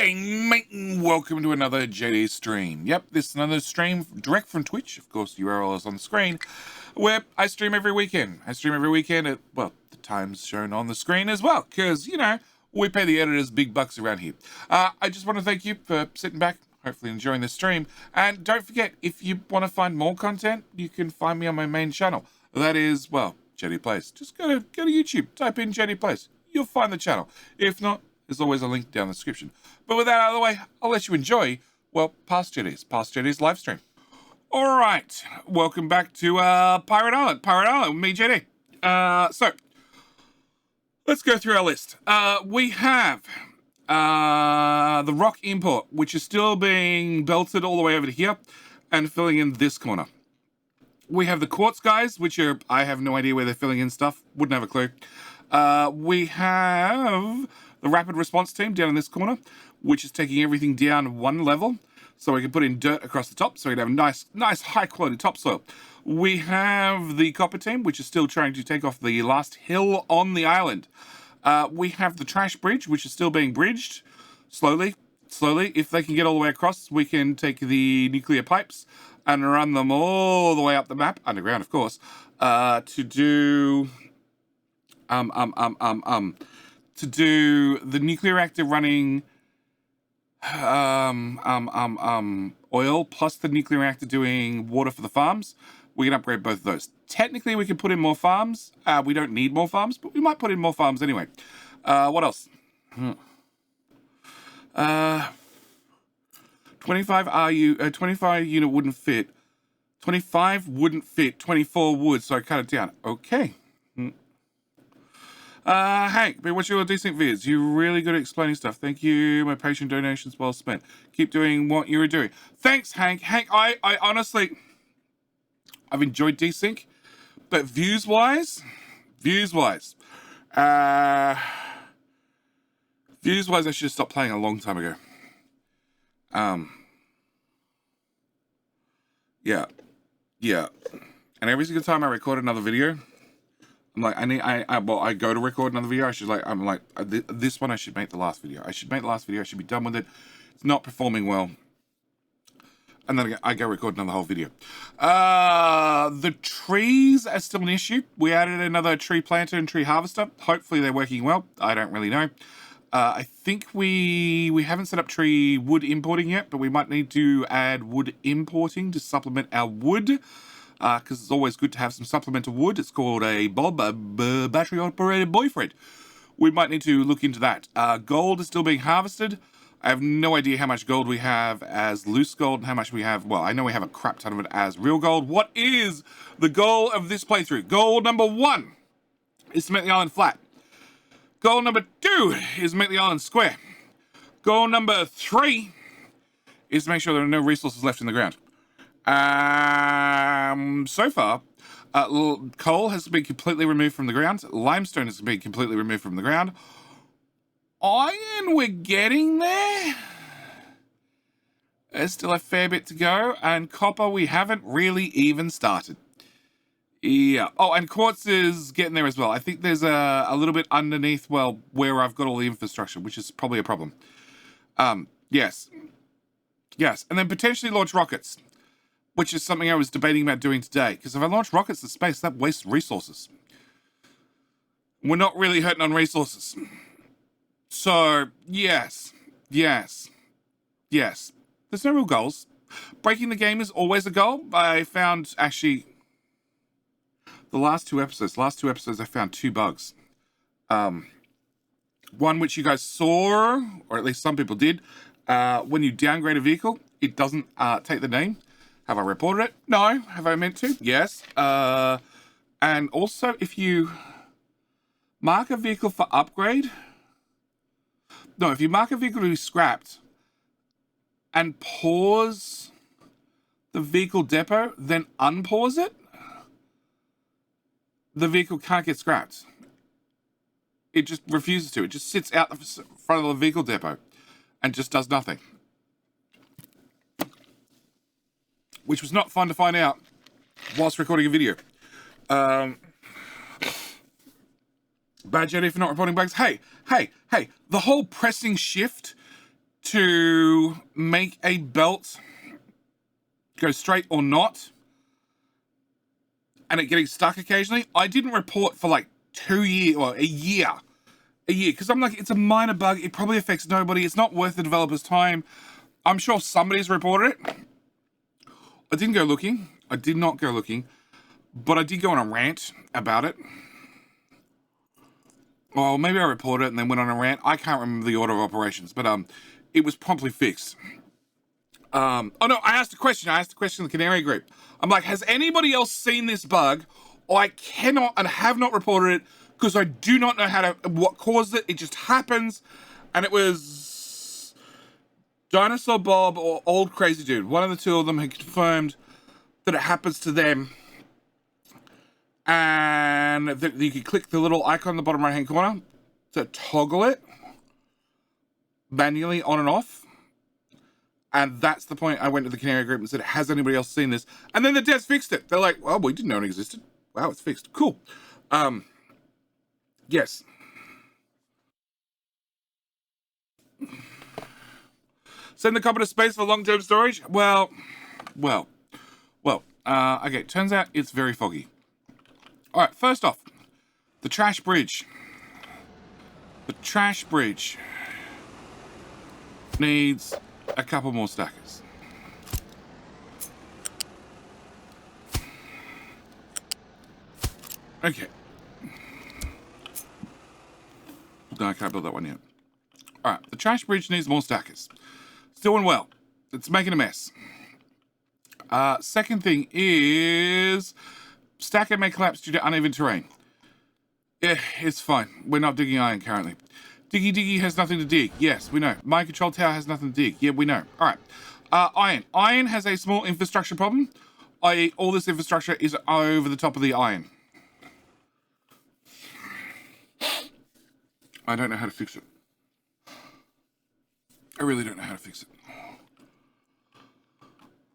Bang, mate, and welcome to another JD stream. Yep, this is another stream direct from Twitch. Of course, the URL is on the screen, where I stream every weekend. I stream every weekend at, well, the time's shown on the screen as well, because, you know, we pay the editors big bucks around here. I just want to thank you for sitting back, hopefully enjoying the stream. And don't forget, if you want to find more content, you can find me on my main channel. That is, well, JD Plays. Just go to YouTube, type in JD Plays. You'll find the channel. If not, there's always a link down the description. But with that out of the way, I'll let you enjoy, well, Past JD's live stream. All right, welcome back to Pirate Island with me, JD. So, let's go through our list. We have the rock import, which is still being belted all the way over to here and filling in this corner. We have the quartz guys, which are, I have no idea where they're filling in stuff. Wouldn't have a clue. We have the rapid response team down in this corner, which is taking everything down one level, so we can put in dirt across the top, so we can have nice high-quality topsoil. We have the copper team, which is still trying to take off the last hill on the island. We have the trash bridge, which is still being bridged slowly. If they can get all the way across, we can take the nuclear pipes and run them all the way up the map, underground, of course, to do the nuclear reactor running oil plus the nuclear reactor doing water for the farms. We can upgrade both of those. Technically, we can put in more farms. We don't need more farms, but we might put in more farms anyway. What else? 25 25 unit wouldn't fit. 25 wouldn't fit. 24 would, so I cut it down. Okay. Hank, been watching your decent vids. You're really good at explaining stuff. Thank you. My patient donations well spent. Keep doing what you were doing. Thanks, Hank. Hank, I honestly, I've enjoyed desync, but views-wise, I should have stopped playing a long time ago. Yeah. And every single time I record another video, I'm like, I go to record another video. I'm like, this one I should make the last video. I should be done with it. It's not performing well. And then I go record another whole video. The trees are still an issue. We added another tree planter and tree harvester. Hopefully they're working well. I don't really know. I think we haven't set up tree wood importing yet, but we might need to add wood importing to supplement our wood. Because it's always good to have some supplemental wood. It's called a battery-operated boyfriend. We might need to look into that. Gold is still being harvested. I have no idea how much gold we have as loose gold and how much we have. Well, I know we have a crap ton of it as real gold. What is the goal of this playthrough? Goal number 1 is to make the island flat. Goal number 2 is to make the island square. Goal number 3 is to make sure there are no resources left in the ground. So far, coal has been completely removed from the ground. Limestone has been completely removed from the ground. Iron, we're getting there. There's still a fair bit to go. And copper, we haven't really even started. Yeah. Oh, and quartz is getting there as well. I think there's a little bit underneath, well, where I've got all the infrastructure, which is probably a problem. Yes. And then potentially launch rockets, which is something I was debating about doing today. Because if I launch rockets to space, that wastes resources. We're not really hurting on resources. So, yes. There's no real goals. Breaking the game is always a goal. I found, actually, the last two episodes I found 2 bugs. One which you guys saw, or at least some people did. When you downgrade a vehicle, it doesn't take the name. Have I reported it? No. Have I meant to? Yes. And also, if you mark a vehicle for upgrade... No, if you mark a vehicle to be scrapped and pause the vehicle depot, then unpause it, the vehicle can't get scrapped. It just refuses to. It just sits out the front of the vehicle depot and just does nothing. Which was not fun to find out whilst recording a video. Bad Jedi for not reporting bugs. Hey, the whole pressing shift to make a belt go straight or not, and it getting stuck occasionally. I didn't report for like 2 years or a year, because I'm like, it's a minor bug. It probably affects nobody. It's not worth the developer's time. I'm sure somebody's reported it. I didn't go looking. I did not go looking, but I did go on a rant about it. Well, maybe I reported it and then went on a rant. I can't remember the order of operations, but it was promptly fixed. Oh no, I asked a question. I asked a question in the Canary group. I'm like, has anybody else seen this bug? I cannot and have not reported it because I do not know what caused it. It just happens. And it was Dinosaur Bob or Old Crazy Dude. One of the two of them had confirmed that it happens to them. And that you can click the little icon in the bottom right hand corner to toggle it manually on and off. And that's the point I went to the Canary group and said, has anybody else seen this? And then the devs fixed it. They're like, well, we didn't know it existed. Wow, it's fixed. Cool. Yes. Send the copper to space for long-term storage? Well, okay, turns out it's very foggy. All right, first off, the trash bridge. The trash bridge needs a couple more stackers. Okay. No, I can't build that one yet. All right, the trash bridge needs more stackers. It's doing well. It's making a mess. Second thing is stacker may collapse due to uneven terrain. Yeah, it's fine. We're not digging iron currently. Diggy has nothing to dig. Yes, we know. My control tower has nothing to dig. Yeah, we know. All right. Iron. Iron has a small infrastructure problem, i.e. all this infrastructure is over the top of the iron. I don't know how to fix it. I really don't know how to fix it.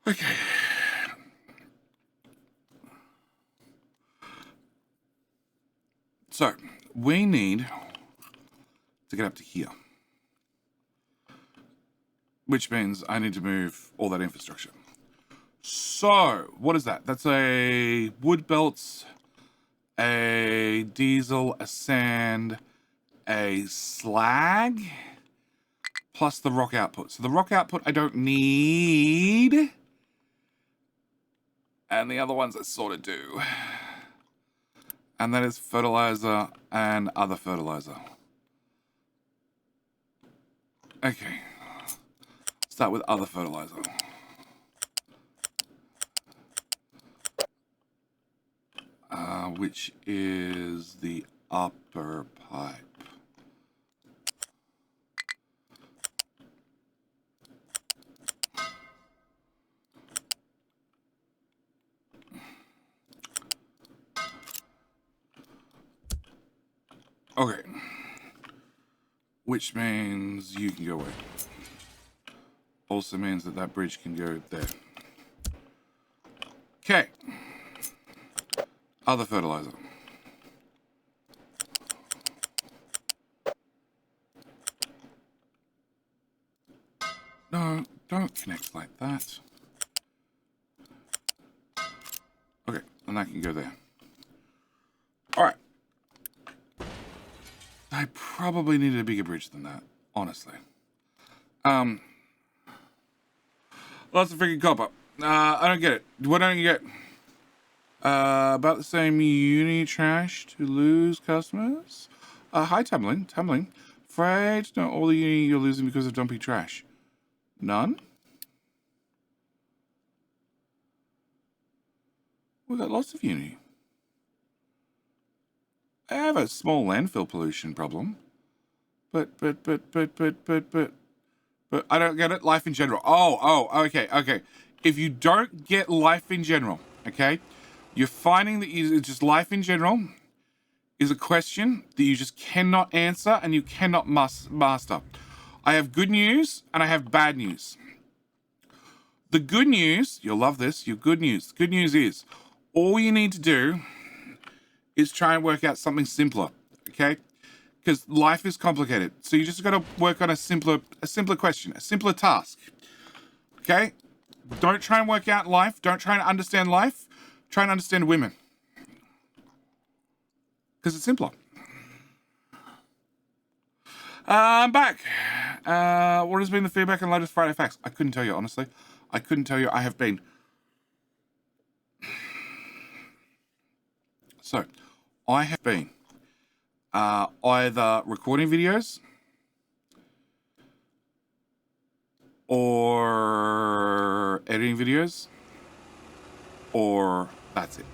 Okay. So, we need to get up to here. Which means I need to move all that infrastructure. So, what is that? That's a wood belts, a diesel, a sand, a slag, plus the rock output. So the rock output I don't need. And the other ones I sort of do. And that is fertilizer and other fertilizer. Okay. Start with other fertilizer. Which is the upper pipe. Okay. Which means you can go away. Also means that that bridge can go there. Okay. Other fertilizer. No, don't connect like that. Okay, and that can go there. All right. I probably needed a bigger bridge than that, honestly. Lots of freaking copper. I don't get it. What don't you get? About the same uni trash to lose customers. Hi, Tumbling. Afraid to know all the uni you're losing because of dumpy trash. None? We've got lots of uni. I have a small landfill pollution problem. But I don't get it. Life in general. Oh, okay. If you don't get life in general, okay, you're finding that just life in general is a question that you just cannot answer and you cannot master. I have good news and I have bad news. The good news, you'll love this, the good news is all you need to do is try and work out something simpler, okay? because life is complicated. So you just got to work on a simpler question, a simpler task. Okay? Don't try and work out life. Don't try and understand life. Try and understand women. Because it's simpler. I'm back. What has been the feedback on latest Friday Facts? I couldn't tell you, honestly. I couldn't tell you. I have been. So, I have been either recording videos or editing videos, or that's it.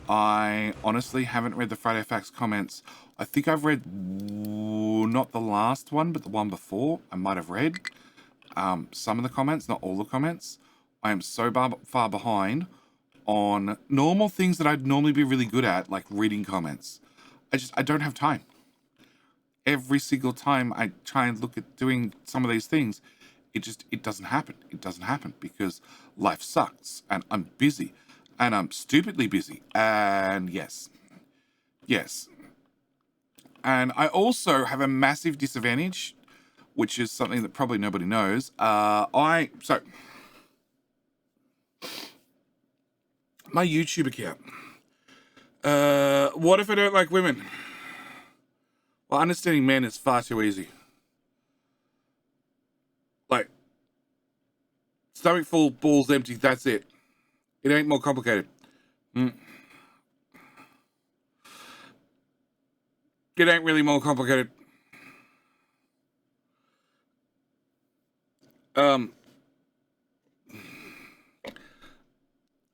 I honestly haven't read the Friday Facts comments. I think I've read not the last one, but the one before. I might have read some of the comments, not all the comments. I am so far behind on normal things that I'd normally be really good at, like reading comments. I don't have time. Every single time I try and look at doing some of these things, it doesn't happen. It doesn't happen because life sucks and I'm busy and I'm stupidly busy. And yes. And I also have a massive disadvantage, which is something that probably nobody knows. My YouTube account. What if I don't like women? Well, understanding men is far too easy. Like, stomach full, balls empty, that's it. It ain't more complicated. It ain't really more complicated. I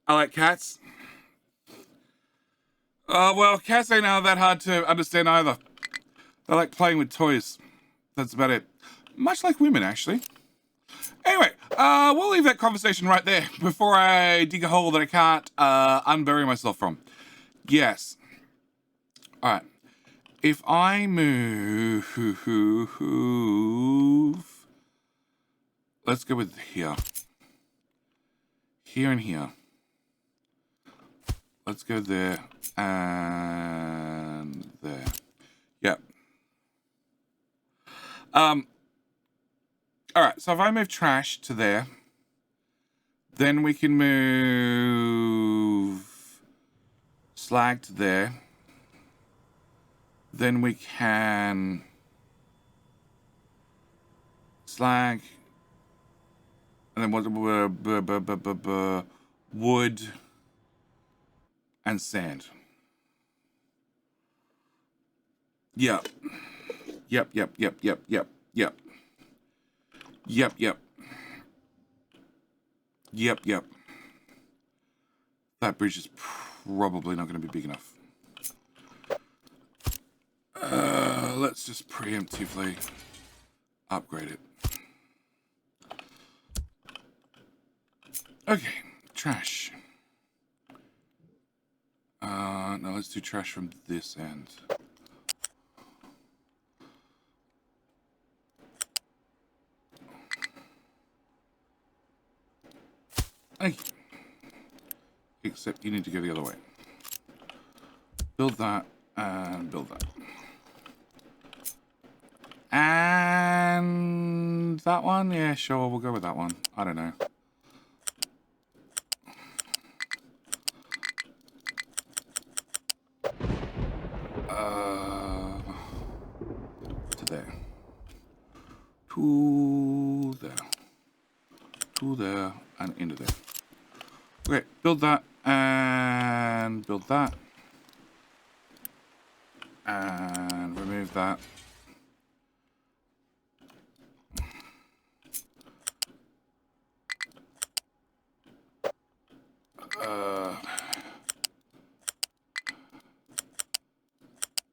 like cats. Well, cats ain't that hard to understand either. They like playing with toys. That's about it. Much like women, actually. Anyway, we'll leave that conversation right there before I dig a hole that I can't unbury myself from. Yes. All right. If I move... Let's go with here. Here and here. Let's go there and there. Yep. All right, so if I move trash to there, then we can move slag to there. Then we can slag, and then wood and sand. Yep. That bridge is probably not going to be big enough. Let's just preemptively upgrade it. Okay, trash. No, let's do trash from this end. Thank you. Except you need to go the other way. Build that and build that. And that one? Yeah, sure, we'll go with that one. I don't know. To there. To there. To there and into there. Okay, build that and build that. And remove that.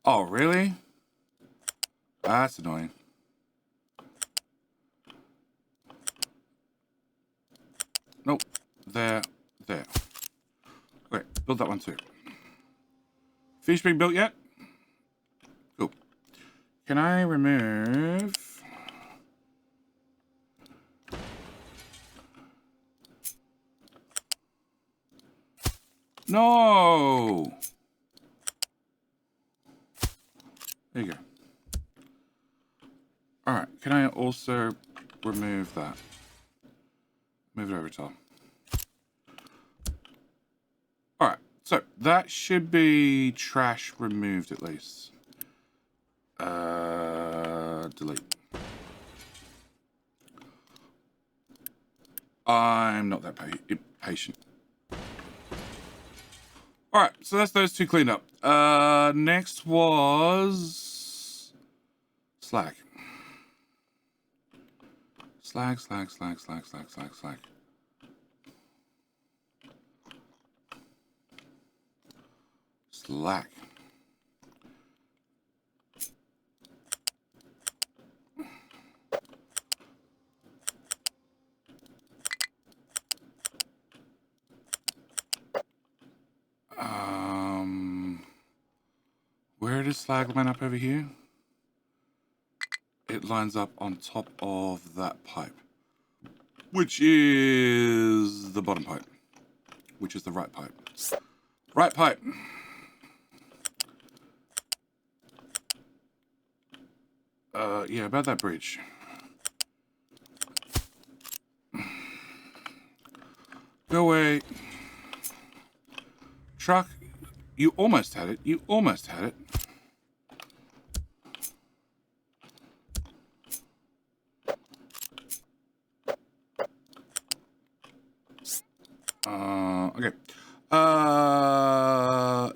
Oh, really? That's annoying. Nope. There. Okay, build that one too. Fish being built yet? Cool. Can I remove... No! There you go. Alright, can I also remove that? Move it over top. Alright, so that should be trash removed at least. Delete. I'm not that patient. Alright, so that's those two cleaned up. Next was slag. Slag. Slag. Where does slag line up over here? It lines up on top of that pipe, which is the bottom pipe, which is the right pipe. Right pipe. Yeah, about that bridge. Go away. Truck, you almost had it. You almost had it. Okay.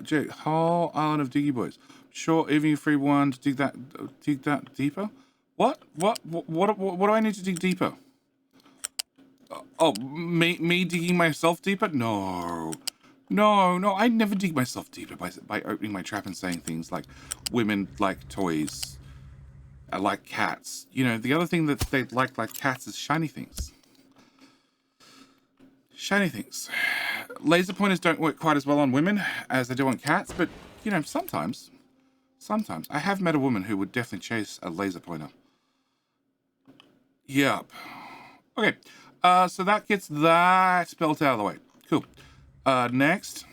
Jake, whole island of Diggy Boys. Sure, even free one to dig that deeper. What do I need to dig deeper? Oh, me digging myself deeper? No, I never dig myself deeper by opening my trap and saying things like women like toys. I like cats. You know, the other thing that they like cats is shiny things. Shiny things. Laser pointers don't work quite as well on women as they do on cats, but, you know, sometimes. I have met a woman who would definitely chase a laser pointer. Yup. Okay, so that gets that belt out of the way. Cool. Next.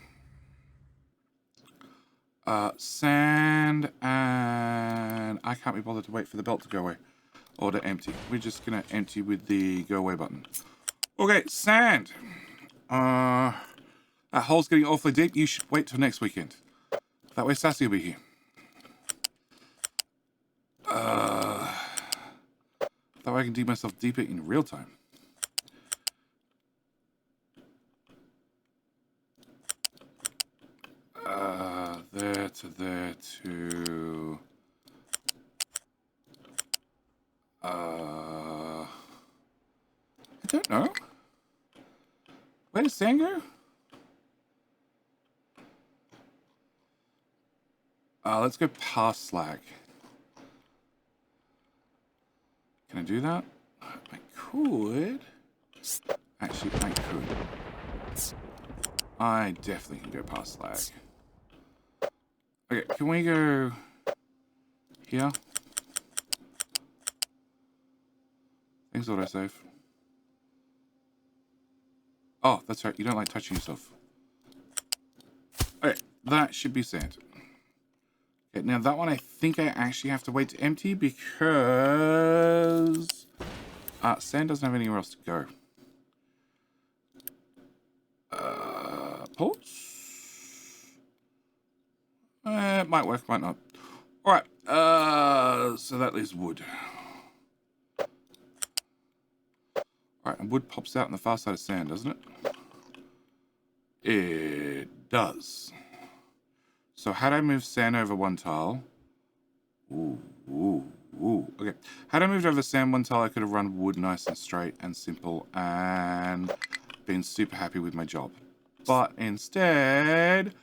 Sand, and I can't be bothered to wait for the belt to go away. Or to empty. We're just gonna empty with the go away button. Okay, sand. That hole's getting awfully deep. You should wait till next weekend. That way Sassy will be here. That way I can dig myself deeper in real time. There to there to... I don't know. Where does sand go? Let's go past slag. Can I do that? I could. Actually, I could. I definitely can go past slag. Okay, can we go here? Things autosave. Oh, that's right. You don't like touching yourself. Okay, that should be sand. Okay, now that one I think I actually have to wait to empty because sand doesn't have anywhere else to go. Pulse? It might work, might not. Alright, so that leaves wood. Alright, and wood pops out on the far side of sand, doesn't it? It does. So had I moved sand over one tile... Ooh. Okay. Had I moved over sand one tile, I could have run wood nice and straight and simple and been super happy with my job. But instead,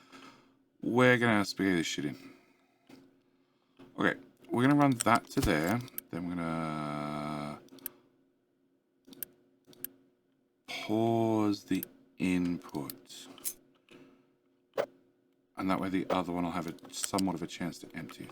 we're going to spaghetti this shit in. Okay, we're going to run that to there. Then we're going to pause the input. And that way the other one will have somewhat of a chance to empty.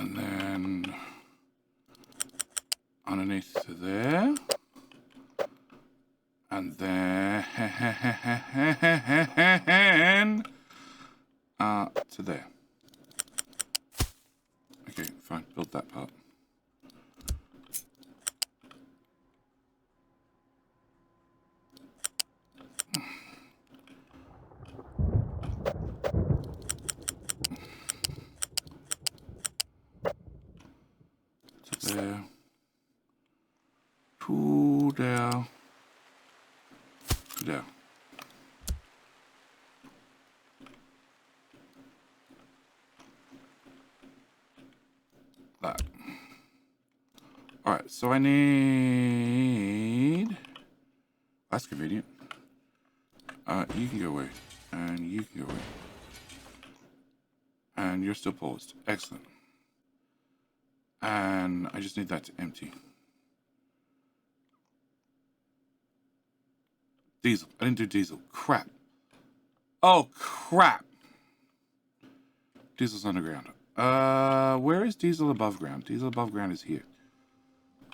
And then underneath to there. And then to there. Okay, fine. Build that part. To there. Pull down. There. That. Alright, so I need... That's convenient. You can go away. And you can go away. And you're still paused. Excellent. And I just need that to empty. Diesel. I didn't do diesel. Crap. Oh, crap. Diesel's underground. Where is diesel above ground? Diesel above ground is here.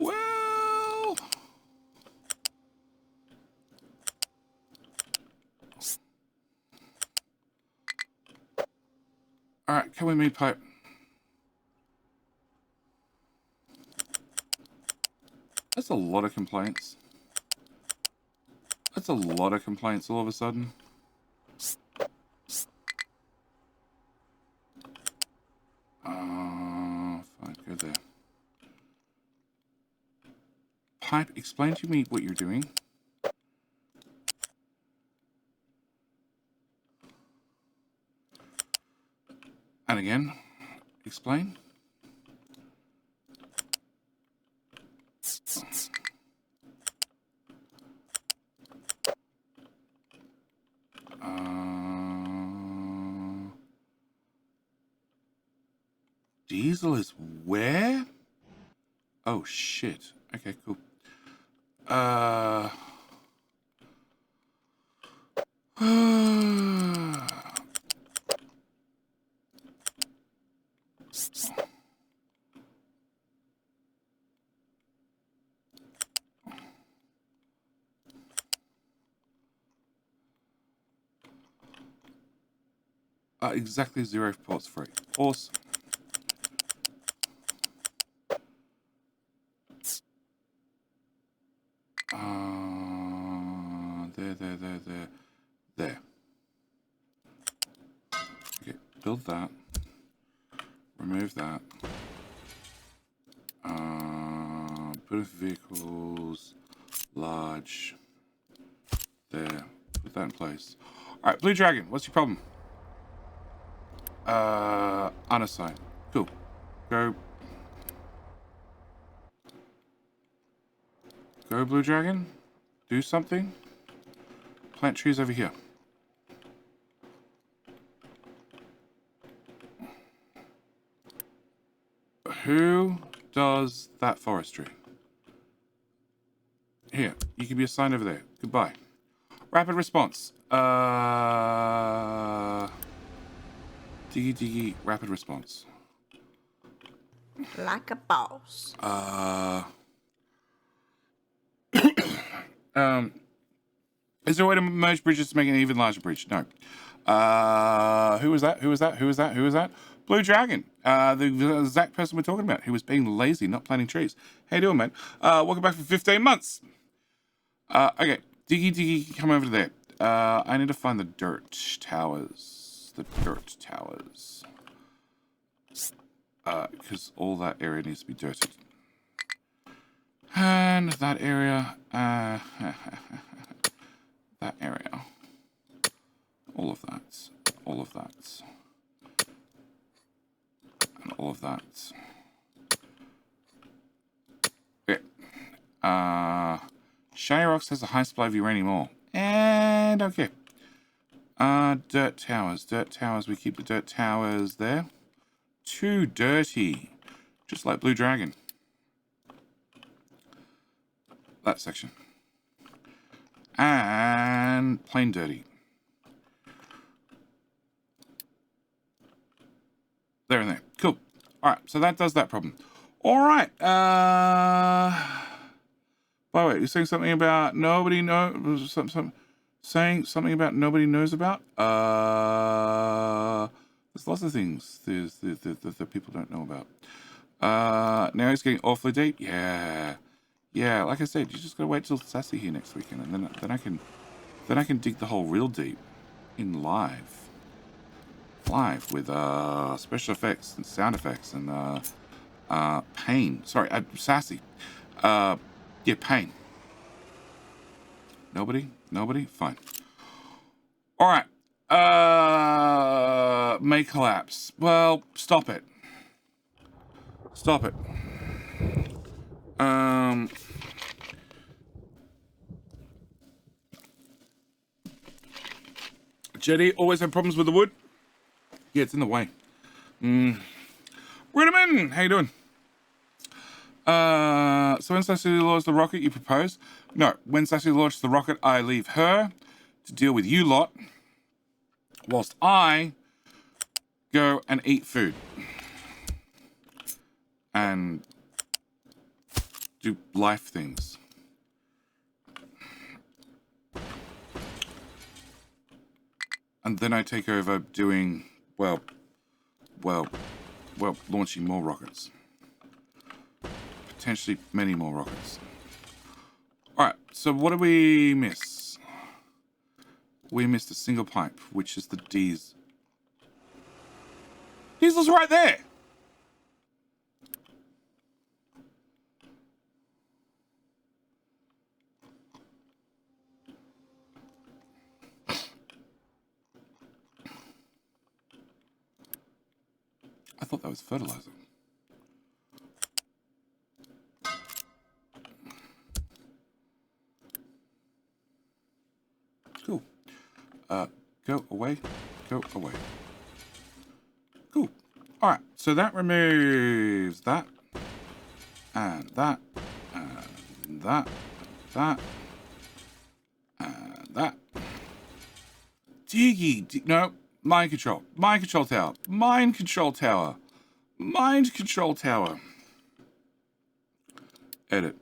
Well... Alright, come with me, pipe. That's a lot of complaints. That's a lot of complaints all of a sudden. Fine, go there. Pipe, explain to me what you're doing. And again, explain. Diesel is where? Oh shit. Okay, cool. Exactly 0 ports free. Awesome. There. Okay, build that. Remove that. Put in vehicles. Large. There. Put that in place. Alright, Blue Dragon, what's your problem? Unassigned. Cool. Go. Go, Blue Dragon. Do something. Plant trees over here. Who does that forestry? Here, you can be assigned over there. Goodbye. Rapid response. Diggy, rapid response. Like a boss. Is there a way to merge bridges to make an even larger bridge? No. Who was that? Who was that? Who was that? Who was that? Blue Dragon. The exact person we're talking about, who was being lazy, not planting trees. How you doing, man? Welcome back for 15 months. Okay. Diggy, come over to there. I need to find the dirt towers. The dirt towers. Because all that area needs to be dirted. And that area. That area. All of that. All of that. And all of that. Okay. Shiny Rocks has a high supply of uranium ore. And okay. Dirt towers. Dirt towers. We keep the dirt towers there. Too dirty. Just like Blue Dragon. That section. And plain dirty. There and there. Cool. All right, so that does that problem. All right. By the way, you're saying something about nobody knows. Saying something about nobody knows about. There's lots of things that people don't know about. Now he's getting awfully deep. Yeah. Like I said, you just gotta wait till Sassy here next weekend, and then I can dig the hole real deep in live with special effects and sound effects and pain. Sorry, Sassy. Yeah, pain. Nobody? Fine. All right. May collapse. Well, stop it. Jetty, always have problems with the wood? Yeah, it's in the way. Rudiman, how you doing? So when Sassy launches the rocket, you propose? No, when Sassy launches the rocket, I leave her to deal with you lot, whilst I go and eat food. And do life things. And then I take over doing, well, launching more rockets. Potentially many more rockets. Alright, so what do we miss? We missed a single pipe, which is the D's. Diesel's right there! I thought that was fertilizer. Cool. Go away. Cool. Alright, so that removes that. And that. And that. And that. Diggy. No. Mind control tower. Mind control tower. Edit.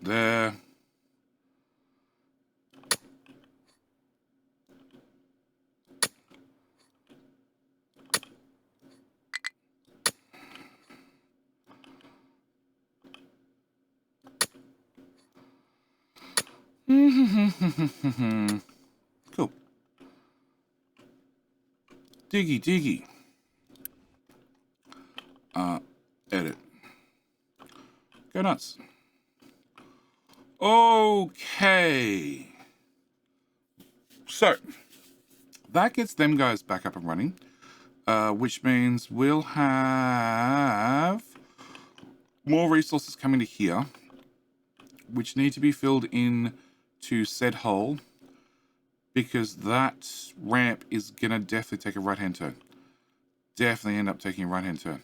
There. Cool. Diggy. Edit. Go nuts. Okay. So, that gets them guys back up and running, which means we'll have more resources coming to here, which need to be filled in to said hole, because that ramp is gonna definitely take a right-hand turn. Definitely end up taking a right-hand turn.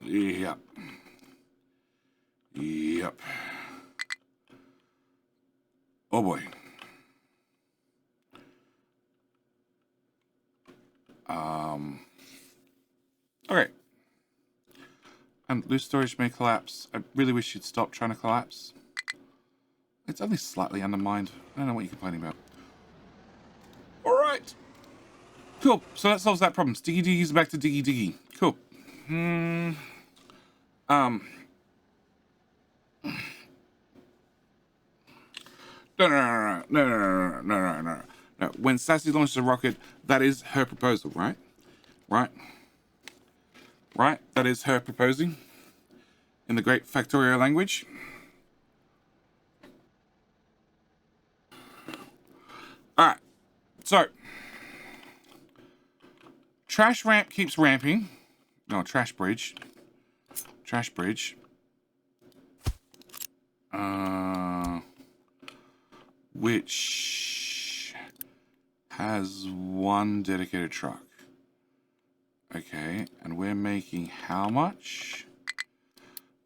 Yep. Oh boy. Okay. And loose storage may collapse. I really wish you'd stop trying to collapse. It's only slightly undermined. I don't know what you're complaining about. Alright. Cool. So that solves that problem. Diggy Diggy's back to Diggy. Cool. No. When Sassy launches a rocket, that is her proposal, right? Right? That is her proposing in the great Factorio language. Alright. So, trash ramp keeps ramping. No, trash bridge. Which has one dedicated truck. Okay, and we're making how much?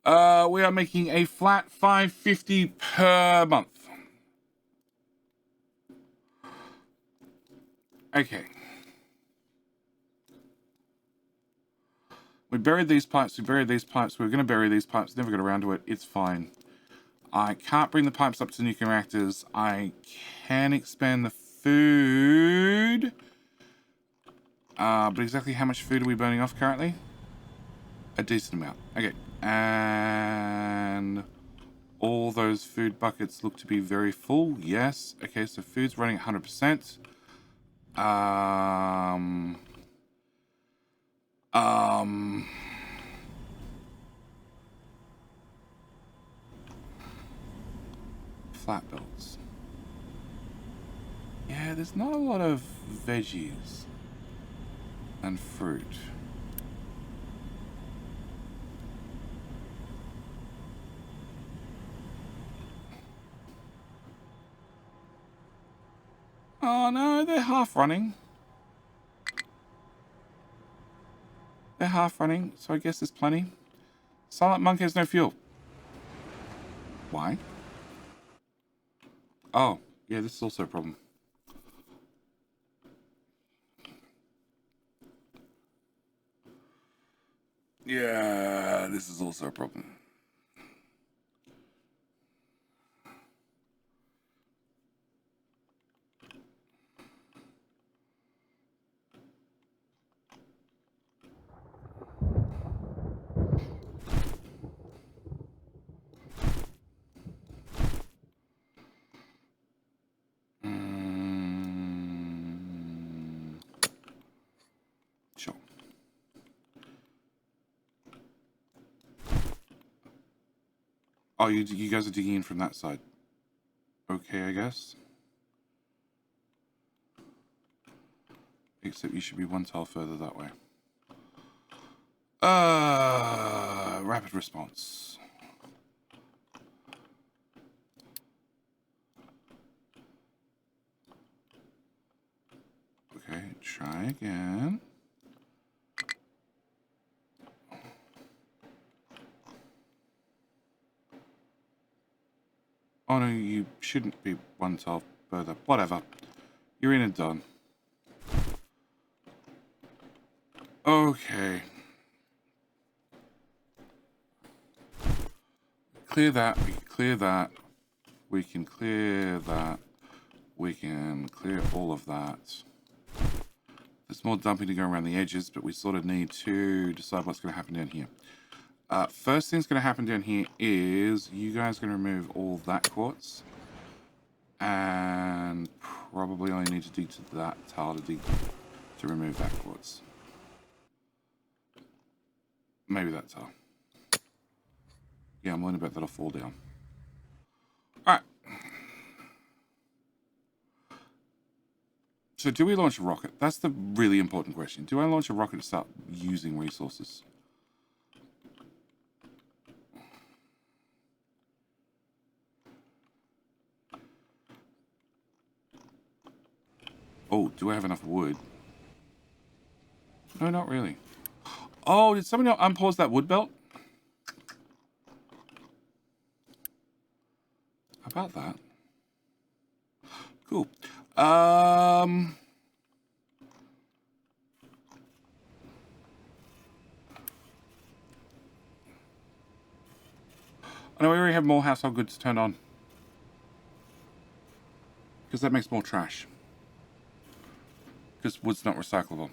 We are making a flat $5.50 per month. Okay. We buried these pipes, we buried these pipes, we were going to bury these pipes, never got around to it, it's fine. I can't bring the pipes up to nuclear reactors. I can expand the food. But exactly how much food are we burning off currently? A decent amount. Okay. And all those food buckets look to be very full. Yes. Okay, so food's running at 100%. Flat belts. Yeah, there's not a lot of veggies and fruit. Oh no, they're half running. They're half running, so I guess there's plenty. Silent Monk has no fuel. Why? Oh, yeah, this is also a problem. Yeah, this is also a problem. Sure. Oh, you guys are digging in from that side. Okay, I guess. Except you should be one tile further that way. Rapid response. Okay, try again. Oh no, you shouldn't be one tile further. Whatever. You're in and done. Okay. Clear that. We can clear that. We can clear that. We can clear all of that. There's more dumping to go around the edges, but we sort of need to decide what's going to happen down here. First thing's going to happen down here is you guys are going to remove all that quartz. And probably only need to dig to that tile to remove that quartz. Maybe that tile. Yeah, I'm learning about that'll fall down. Alright. So do we launch a rocket? That's the really important question. Do I launch a rocket to start using resources? Oh, do I have enough wood? No, not really. Oh, did somebody unpause that wood belt? How about that? Cool. I know we already have more household goods turned on. Because that makes more trash. Because wood's not recyclable.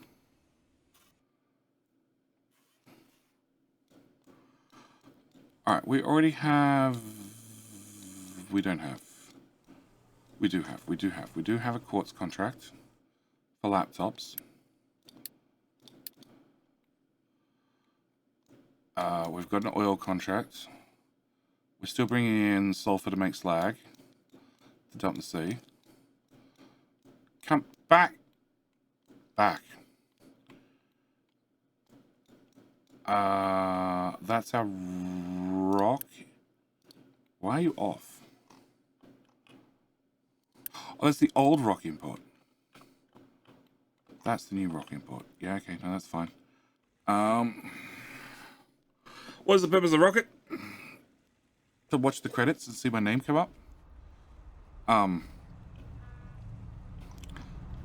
Alright, we already have... We don't have. We do have. We do have a quartz contract for laptops. We've got an oil contract. We're still bringing in sulfur to make slag to dump the sea. Come back. Back. That's our rock. Why are you off? Oh, that's the old rock import. That's the new rock import. Yeah, okay, no, that's fine. What is the purpose of the rocket? To watch the credits and see my name come up. And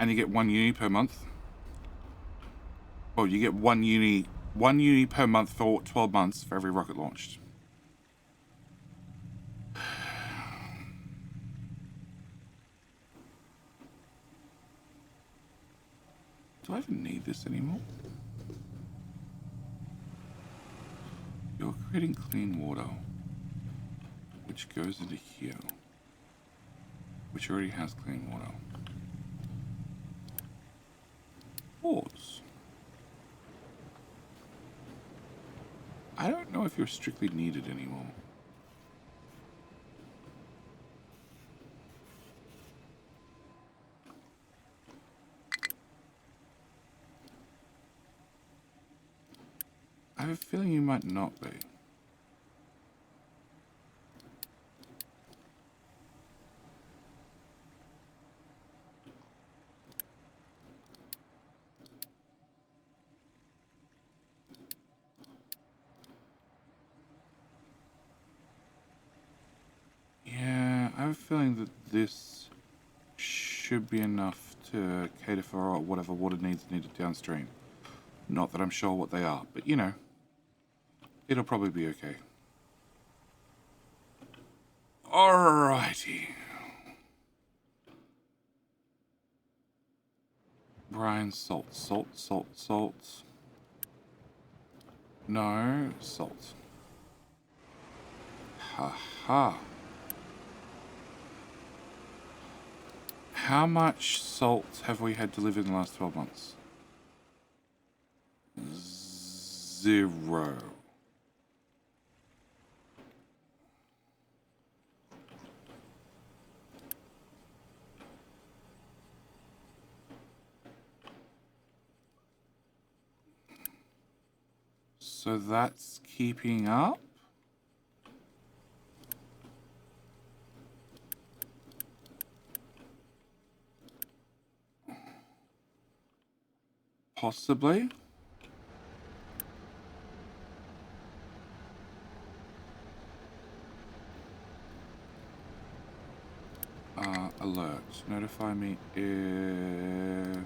you get 1 uni per month. Well, you get one uni per month for 12 months for every rocket launched. Do I even need this anymore? You're creating clean water, which goes into here, which already has clean water. Ports. I don't know if you're strictly needed anymore. I have a feeling you might not be. Yeah, I have a feeling that this should be enough to cater for whatever water needs needed downstream. Not that I'm sure what they are, but you know, it'll probably be okay. Alrighty. Brian, salt, salt, salt, salt. No, salt. Ha ha. How much salt have we had delivered in the last 12 months? 0. So that's keeping up. Possibly. Alert. Notify me if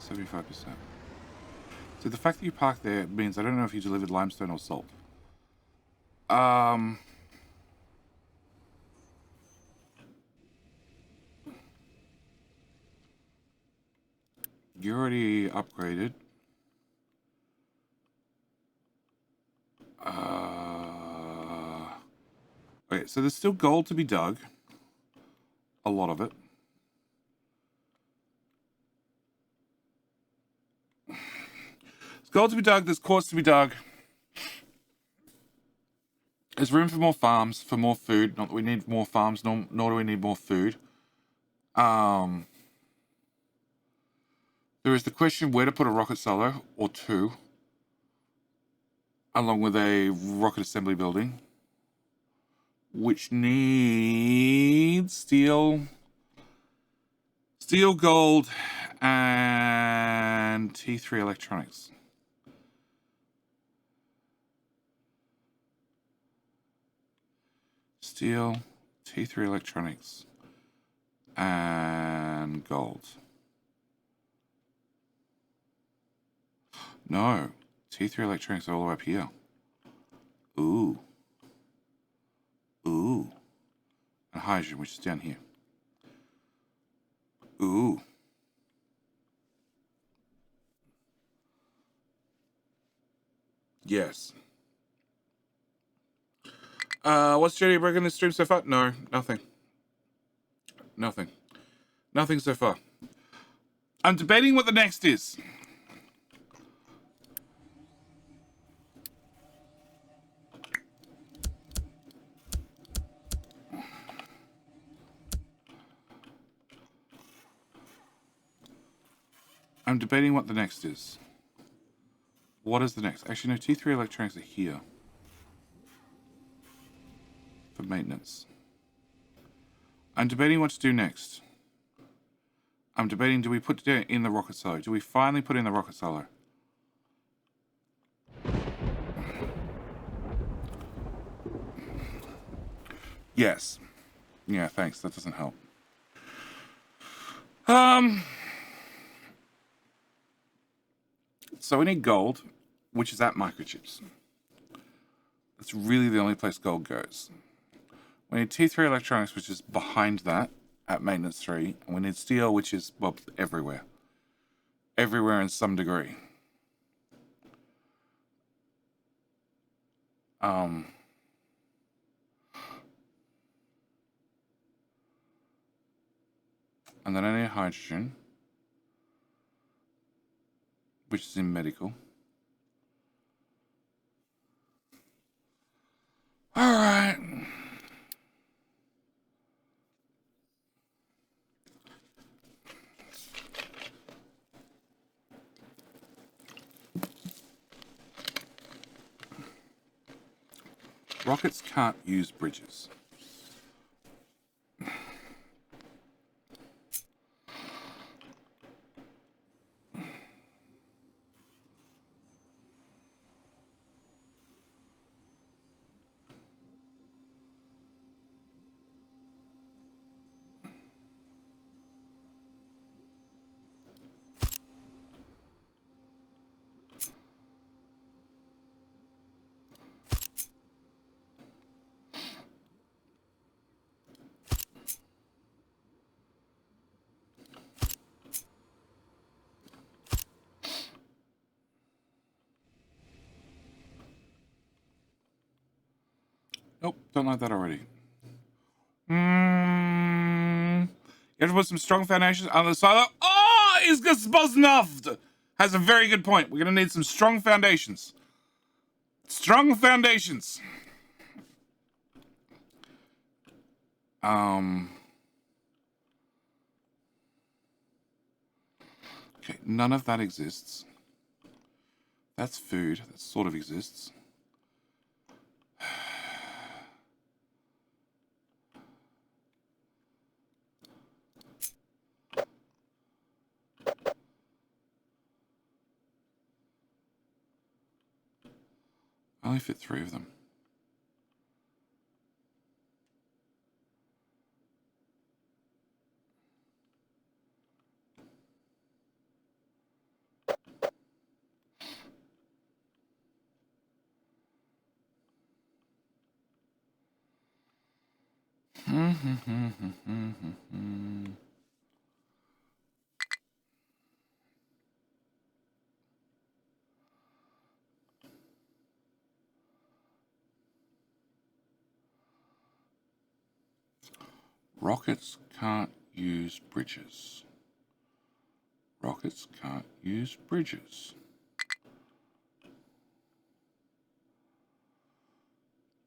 75%. So the fact that you parked there means I don't know if you delivered limestone or salt. You're already upgraded. Okay, so there's still gold to be dug. A lot of it. There's gold to be dug, there's quartz to be dug. There's room for more farms, for more food. Not that we need more farms, nor do we need more food. There is the question where to put a rocket silo, or 2. Along with a rocket assembly building. Which needs steel, gold, and T3 electronics. Steel, T3 electronics, and gold. No, T3 electronics are all the way up here. Ooh. Ooh. And hydrogen, which is down here. Ooh. Yes. What's JD breaking this stream so far? No, nothing. Nothing. Nothing so far. I'm debating what the next is. I'm debating what the next is. What is the next? Actually, no, T3 electronics are here. For maintenance. I'm debating what to do next. I'm debating, do we put it in the rocket silo? Do we finally put in the rocket silo? Yes. Yeah, thanks. That doesn't help. So we need gold, which is at microchips. That's really the only place gold goes. We need T3 electronics, which is behind that at maintenance 3. And we need steel, which is, well, everywhere. Everywhere in some degree. And then I need hydrogen, which is in medical. All right. Rockets can't use bridges. Nope, don't like that already. You have to put some strong foundations on the silo. Oh, is gespoznavd. Has a very good point. We're going to need some strong foundations. Strong foundations. Okay, none of that exists. That's food. That sort of exists. I only fit 3 of them. Rockets can't use bridges. Rockets can't use bridges.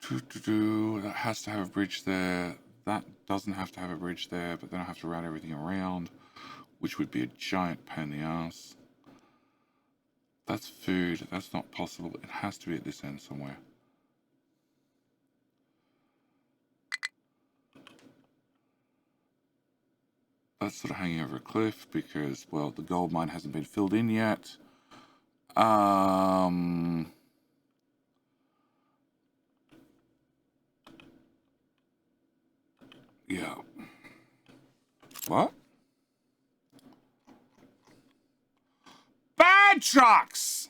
That has to have a bridge there. That doesn't have to have a bridge there, but then I have to route everything around, which would be a giant pain in the ass. That's food. That's not possible. It has to be at this end somewhere. That's sort of hanging over a cliff because, well, the gold mine hasn't been filled in yet. Yeah. What? Bad trucks!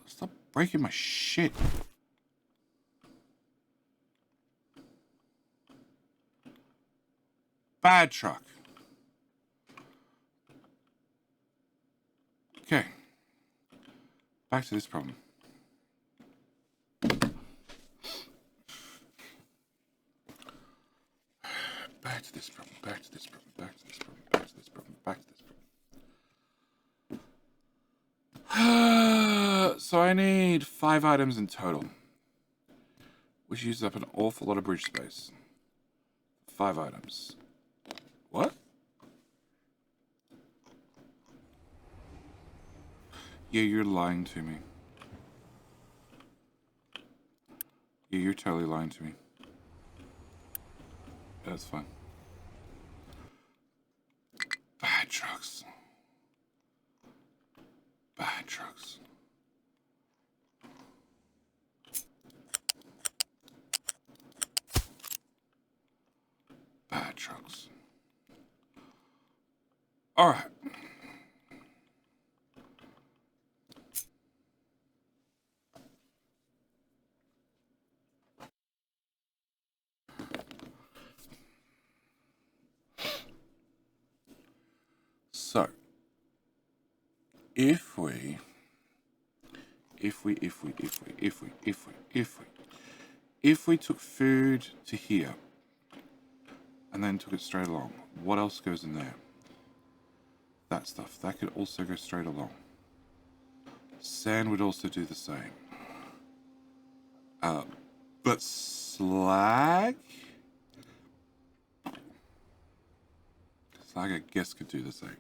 Stop breaking my shit. Bad truck. Okay. Back to this problem. Back to this problem. Back to this problem. Back to this problem. Back to this problem. Back to this problem. So I need 5 items in total, which uses up an awful lot of bridge space. 5 items. What? Yeah, you're lying to me. Yeah, you're totally lying to me. That's fine. Bad trucks. Bad trucks. Bad trucks. All right. So, if we took food to here and then took it straight along, what else goes in there? That stuff. That could also go straight along. Sand would also do the same. But slag? Slag, I guess, could do the same.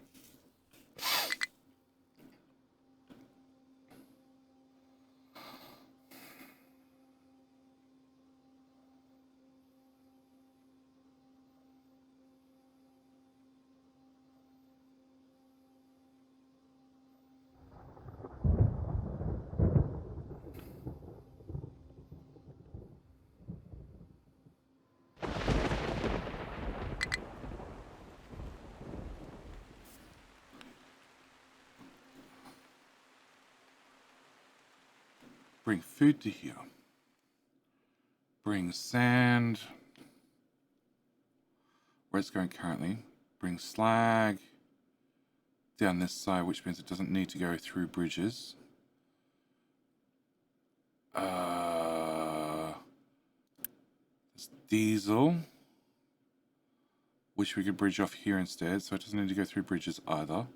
Bring food to here. Bring sand where it's going currently. Bring slag down this side, which means it doesn't need to go through bridges. There's diesel, which we could bridge off here instead, so it doesn't need to go through bridges either.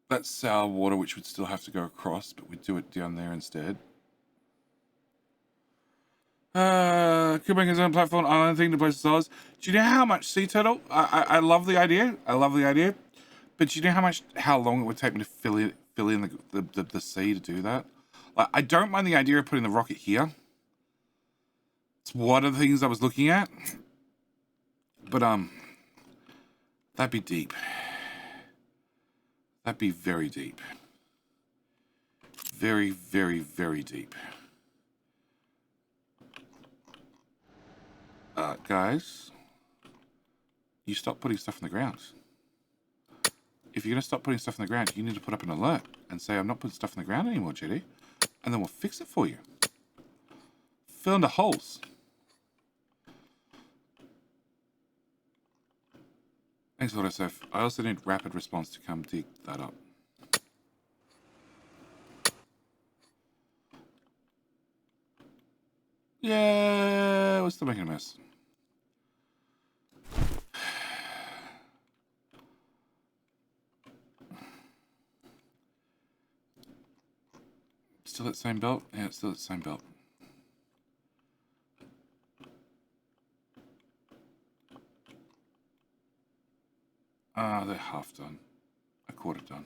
That's sour water, which would still have to go across, but we do it down there instead. Could make its own platform island thing to place the stars. Do you know how much sea turtle? I love the idea. I love the idea. But do you know how long it would take me to fill in the sea to do that? Like, I don't mind the idea of putting the rocket here. It's one of the things I was looking at. But that'd be deep. That'd be very deep. Very, very, very deep. Guys, you stop putting stuff in the ground. If you're going to stop putting stuff in the ground, you need to put up an alert and say, I'm not putting stuff in the ground anymore, JD. And then we'll fix it for you. Fill in the holes. Thanks, AutoSef. I also need rapid response to come dig that up. Yeah, we're still making a mess. Still that same belt? Yeah, it's still that same belt. They're half done. A quarter done.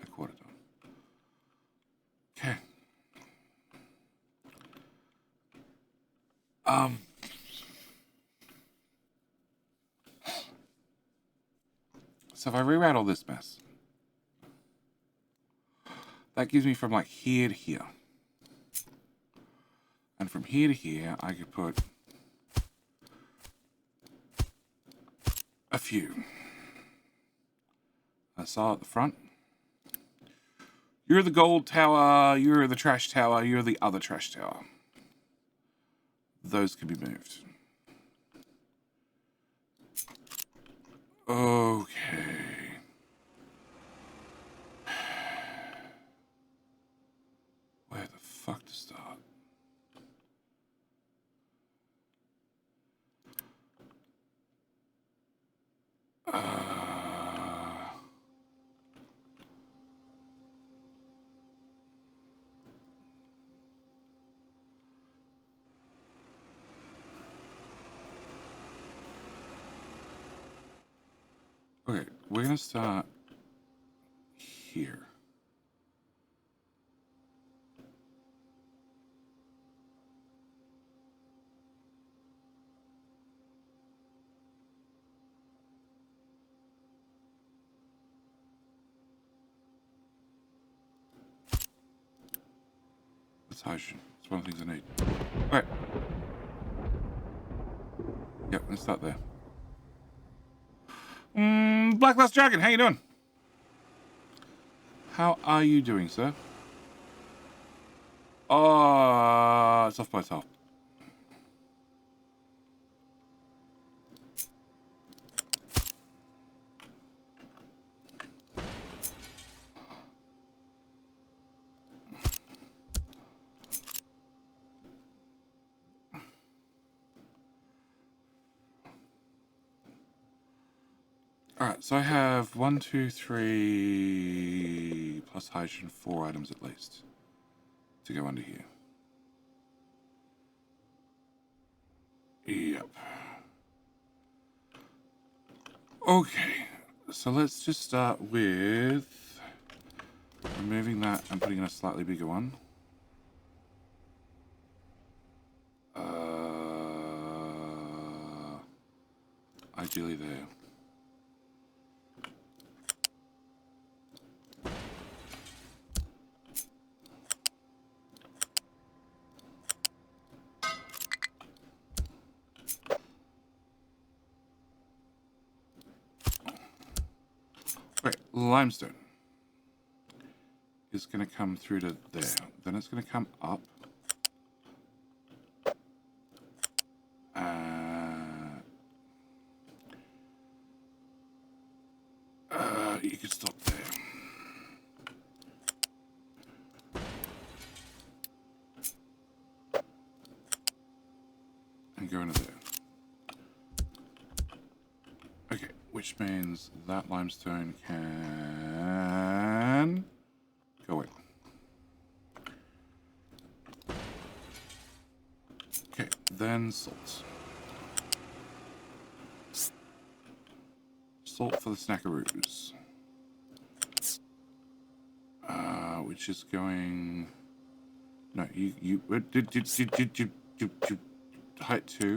A quarter done. Okay. So if I reroute all this mess, that gives me from like here to here. And from here to here, I could put a few. I saw at the front. You're the gold tower, you're the trash tower, you're the other trash tower. Those can be moved. Okay. Where the fuck to start? we're going to start here. That's hydrogen. It's one of the things I need. All right. Yep, let's start there. Black Last Dragon, how you doing? How are you doing, sir? Oh, it's off by itself. Alright, so I have 1, 2, 3 plus hydrogen, 4 items at least to go under here. Yep. Okay, so let's just start with removing that and putting in a slightly bigger one. Ideally there. Right, limestone is going to come through to there. Then it's going to come up. You can stop there. And go into there. Okay, which means that limestone can go in. Okay, then salt. Salt for the snackaroos. Which is going... No, you height 2.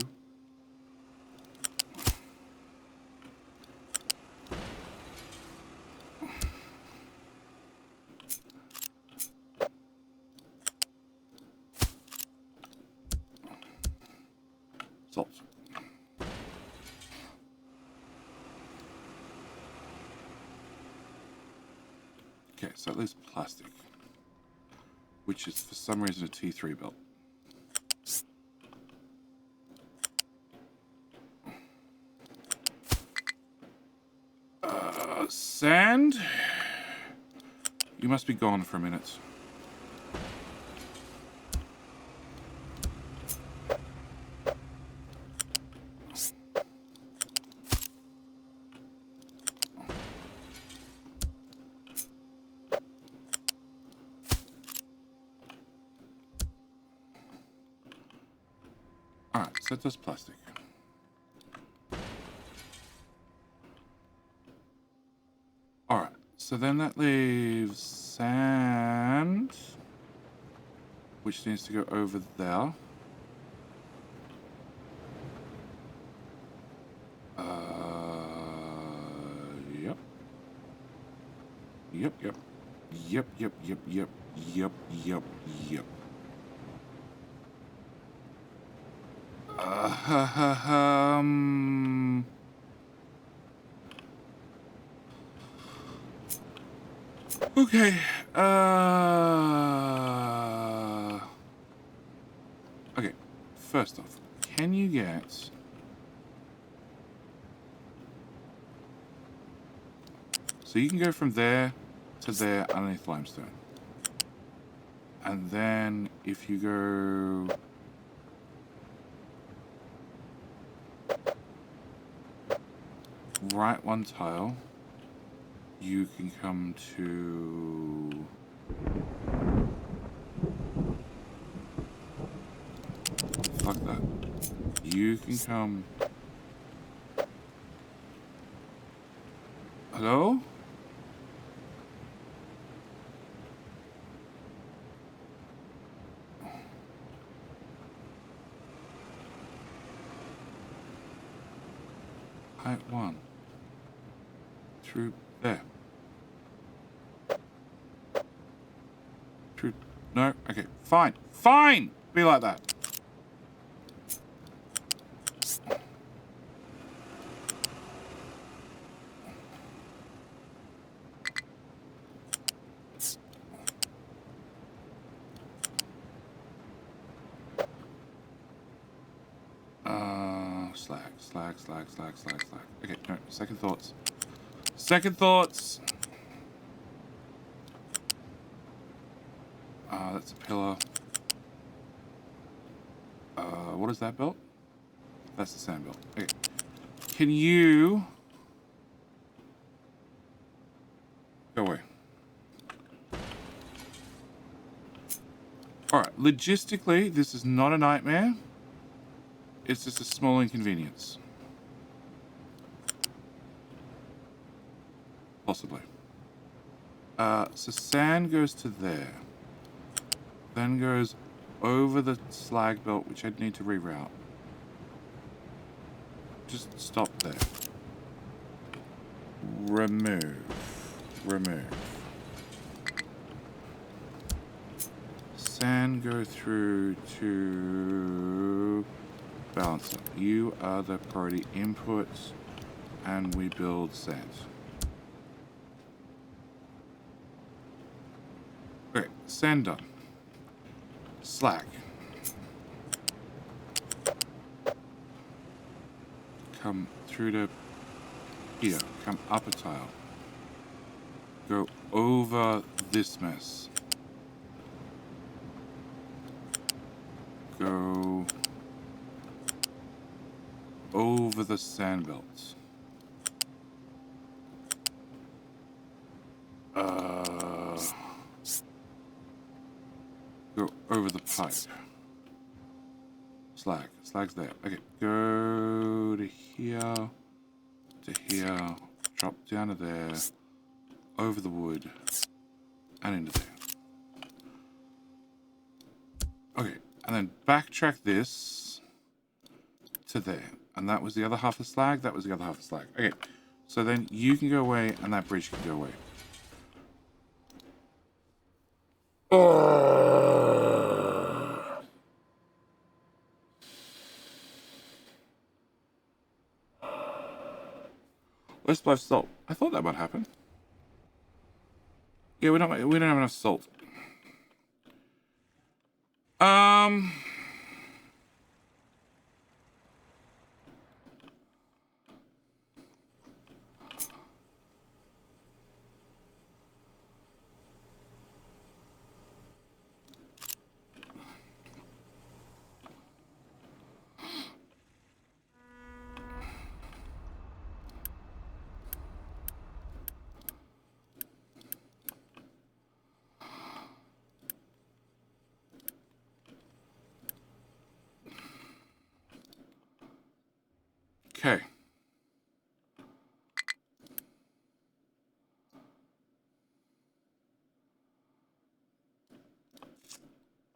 Salt. Okay, so that leaves plastic, which is for some reason a T3 belt. Sand? You must be gone for a minute. Alright, so that does plastic. Alright, so then that leaves sand, which needs to go over there. Yep. Yep, yep. Yep, yep, yep, yep, yep, yep, yep. Okay. Okay. First off, can you get... So you can go from there to there underneath limestone. And then if you go... right one tile, you can come to... Fuck that. You can come... Hello? Height 1. Through there. Through... No? Okay. Fine. Fine! Be like that. Slag. Okay, no, second thoughts. That's a pillar. What is that belt? That's the sand belt. Okay. Can you... Go away. Alright, logistically, this is not a nightmare. It's just a small inconvenience. Possibly. So sand goes to there. Then goes over the slag belt, which I'd need to reroute. Just stop there. Remove. Sand go through to balancer. You are the priority input, and we build sand. Okay, sand done. Slag. Come through to here. Come up a tile. Go over this mess. Go over the sand belts. Go over the pipe. Slag's there. Okay, go to here, drop down to there, over the wood, and into there. Okay, and then backtrack this to there. And that was the other half of slag, that was the other half of slag. Okay, so then you can go away, and that bridge can go away. Let's splash salt. I thought that might happen. Yeah, we don't have enough salt. Okay.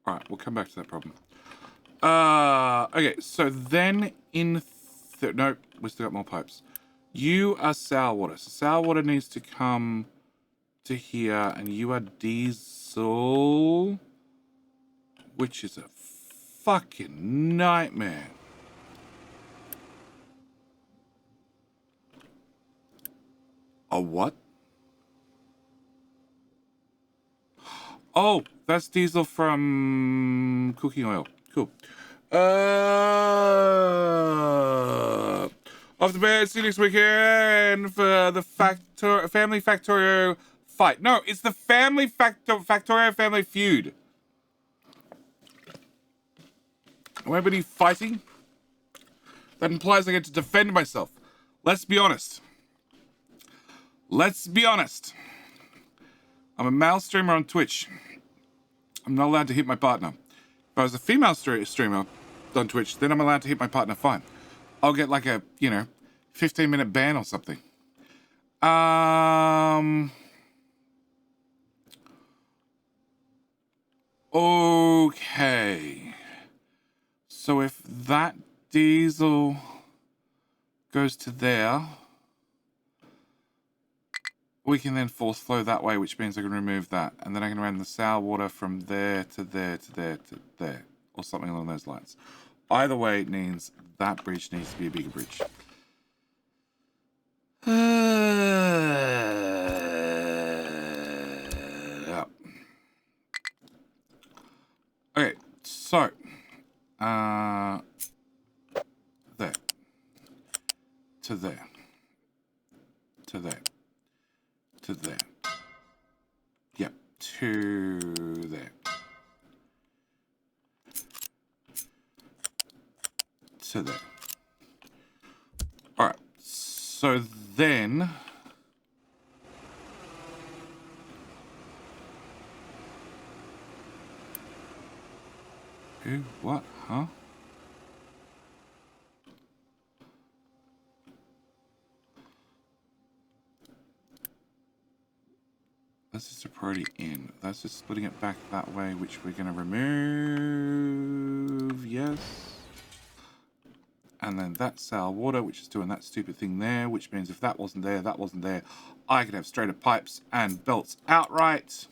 All right, we'll come back to that problem. Okay, so then nope, we still got more pipes. You are sour water. So sour water needs to come to here, and you are diesel, which is a fucking nightmare. A what? Oh, that's diesel from cooking oil. Cool. Off the bed, see you next weekend for the family Factorio fight. No, it's the family Factorio family feud. Am I really fighting? That implies I get to defend myself. Let's be honest. I'm a male streamer on Twitch. I'm not allowed to hit my partner. If I was a female streamer on Twitch, then I'm allowed to hit my partner fine. I'll get like a, 15-minute ban or something. Okay. So if that diesel goes to there, we can then force flow that way, which means I can remove that. And then I can run the sour water from there to there to there to there. Or something along those lines. Either way, it means that bridge needs to be a bigger bridge. Yeah. Okay, so there to there to there to there. Yep, to there. To there. Alright, so then who, what, huh? That's just a priority in. That's just splitting it back that way, which we're going to remove. Yes. And then that's sour water, which is doing that stupid thing there, which means if that wasn't there, I could have straighter pipes and belts outright.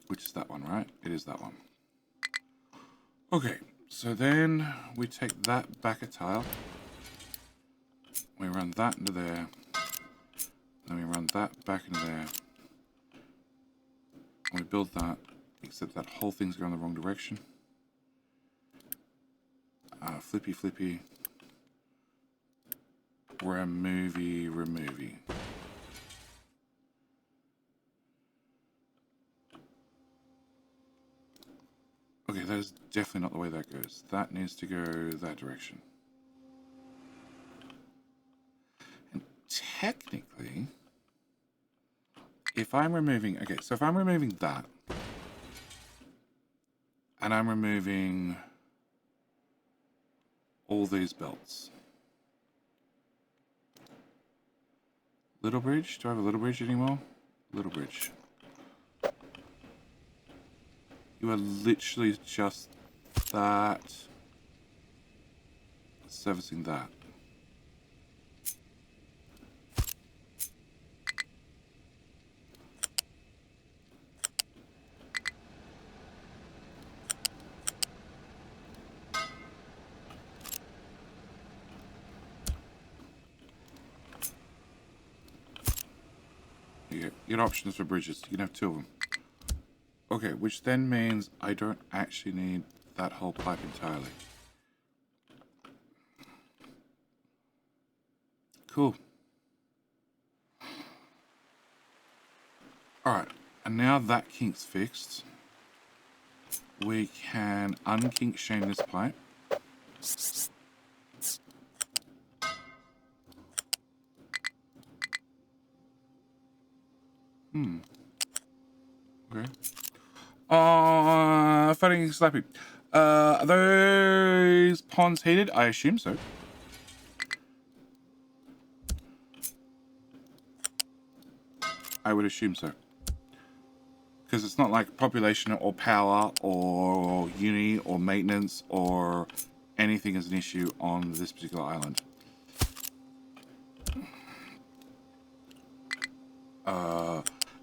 Which is that one, right? It is that one. Okay, so then we take that back a tile. We run that into there. Then we run that back into there. And we build that, except that whole thing's going the wrong direction. Flippy, flippy. Removey, removey. Okay, that is definitely not the way that goes. That needs to go that direction. And technically, if I'm removing... Okay, so if I'm removing that, and I'm removing all these belts. Little bridge? Do I have a little bridge anymore? Little bridge. You are literally just that. Servicing that. You get options for bridges. You can have 2 of them. Okay, which then means I don't actually need that whole pipe entirely. Cool. Alright, and now that kink's fixed, we can unkink shame this pipe. Okay. Fighting Slappy. Are those ponds heated? I assume so. I would assume so. Because it's not like population or power or uni or maintenance or anything is an issue on this particular island.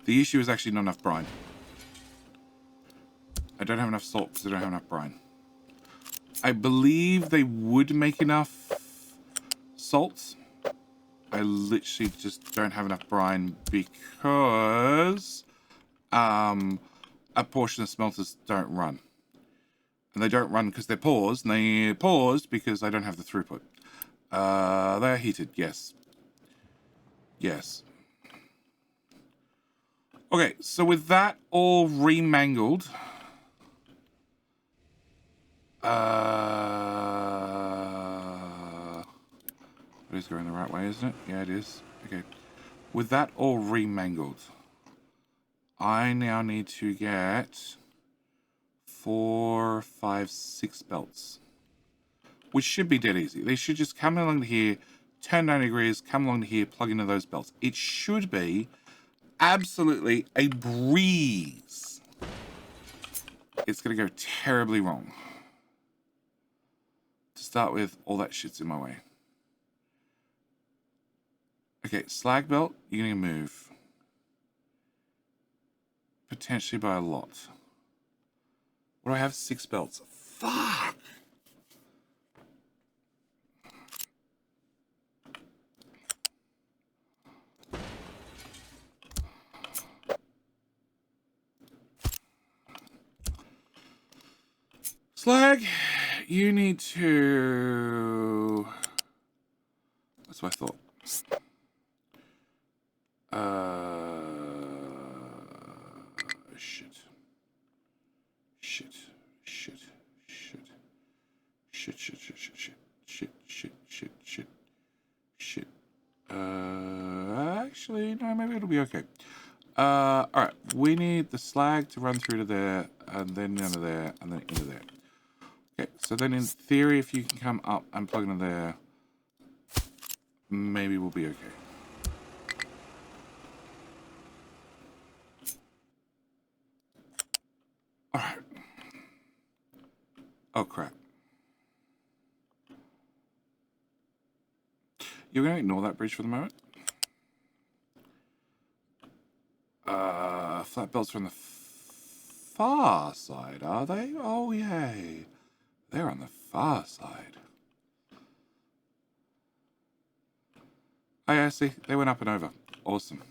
The issue is actually not enough brine. I don't have enough salt because I don't have enough brine. I believe they would make enough salt. I literally just don't have enough brine because a portion of smelters don't run. And they don't run because they're paused, and they're paused because I don't have the throughput. They're heated, yes. Yes. Okay, so with that all remangled, is going the right way, isn't it? Yeah, it is. Okay. With that all remangled, I now need to get 4, 5, 6 belts, which should be dead easy. They should just come along to here, turn 90 degrees, come along to here, plug into those belts. It should be absolutely a breeze. It's going to go terribly wrong. To start with, all that shit's in my way. Okay, slag belt, you're going to move. Potentially by a lot. What do I have? 6 belts. Fuck! Slag, you need to... That's what I thought. Shit. Shit. Shit. Shit. Shit, shit, shit, shit, shit. Shit, shit, shit, shit. Shit. Actually, no, maybe it'll be okay. Alright, we need the slag to run through to there, and then into there, and then into there. Okay, so then in theory, if you can come up and plug into there, maybe we'll be okay. Alright. Oh, crap. You're going to ignore that bridge for the moment? Flat belts are on the far side, are they? Oh, yay. They're on the far side. Oh, yeah, see. They went up and over. Awesome.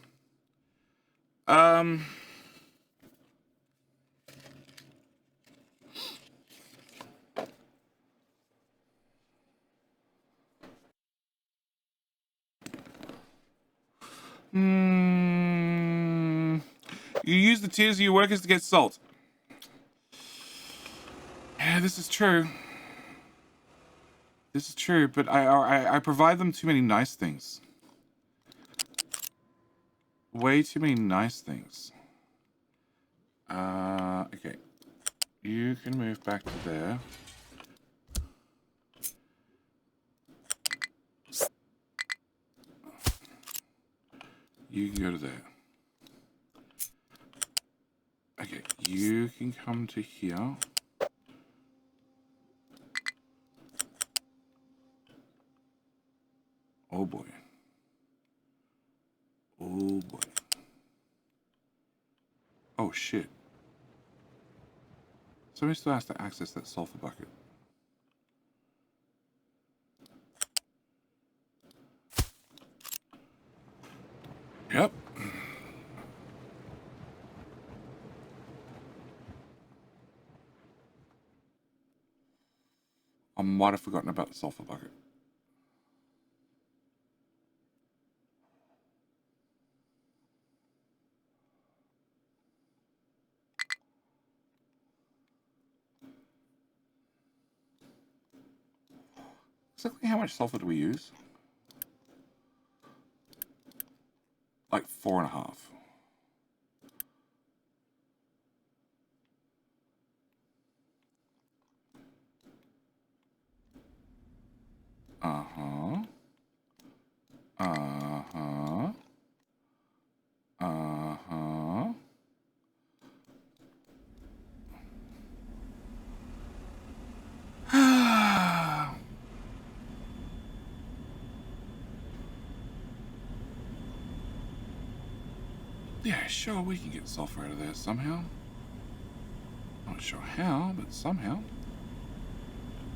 You use the tears of your workers to get salt. Yeah, this is true. This is true, but I provide them too many nice things. Way too many nice things. Okay. You can move back to there. You can go to there. Okay, you can come to here. Oh boy. Oh boy. Oh shit. Somebody still has to access that sulfur bucket. Yep. I might have forgotten about the sulfur bucket. Exactly how much sulfur do we use? Like 4.5. Uh-huh. Uh-huh. Uh-huh. Yeah, sure, we can get sulfur out of there somehow. Not sure how, but somehow.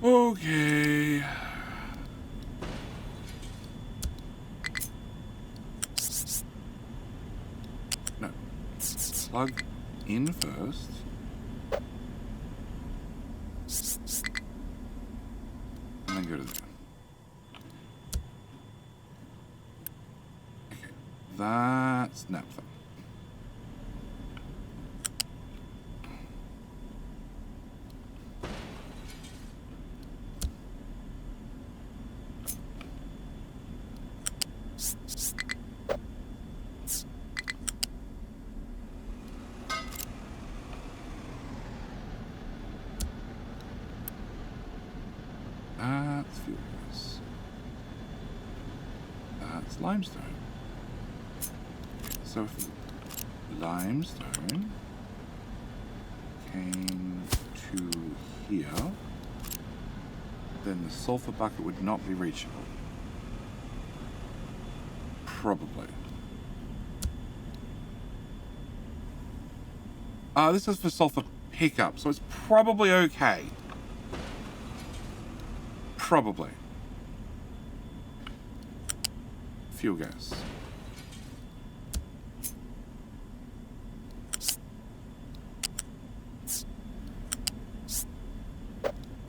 Okay. No. Plug in first. And then go to there. Okay. That's naphtha. It's limestone. So if limestone came to here, then the sulfur bucket would not be reachable. Probably. This is for sulfur pickup, so it's probably okay. Probably. Fuel gas.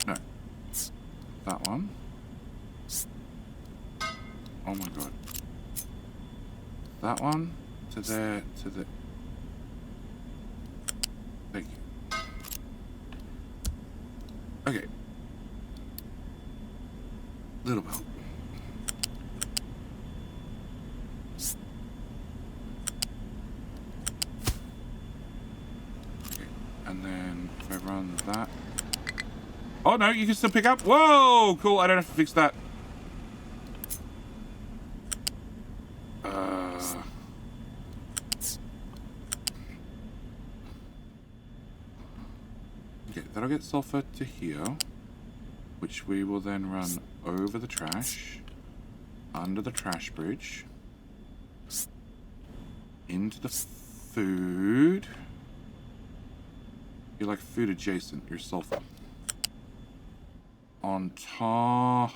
No. That one. Oh my god. That one to there to the. Thank you. Okay. Little belt. Okay. And then if I run that. Oh no, you can still pick up. Whoa, cool. I don't have to fix that. Okay, that'll get sulfur to here, which we will then run over the trash, under the trash bridge, into the food. You're like food adjacent, you're sulfur. On top,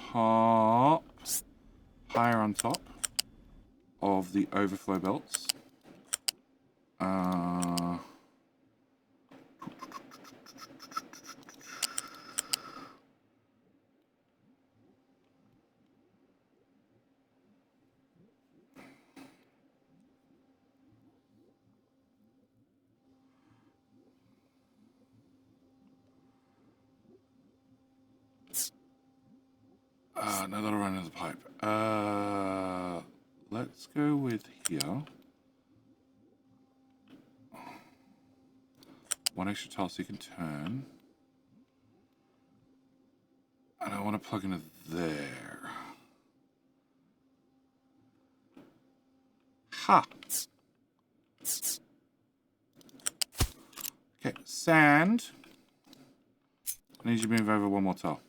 higher on top of the overflow belts. No, that'll run into the pipe. Let's go with here. One extra tile so you can turn. And I want to plug into there. Ha! Okay, sand. I need you to move over one more tile.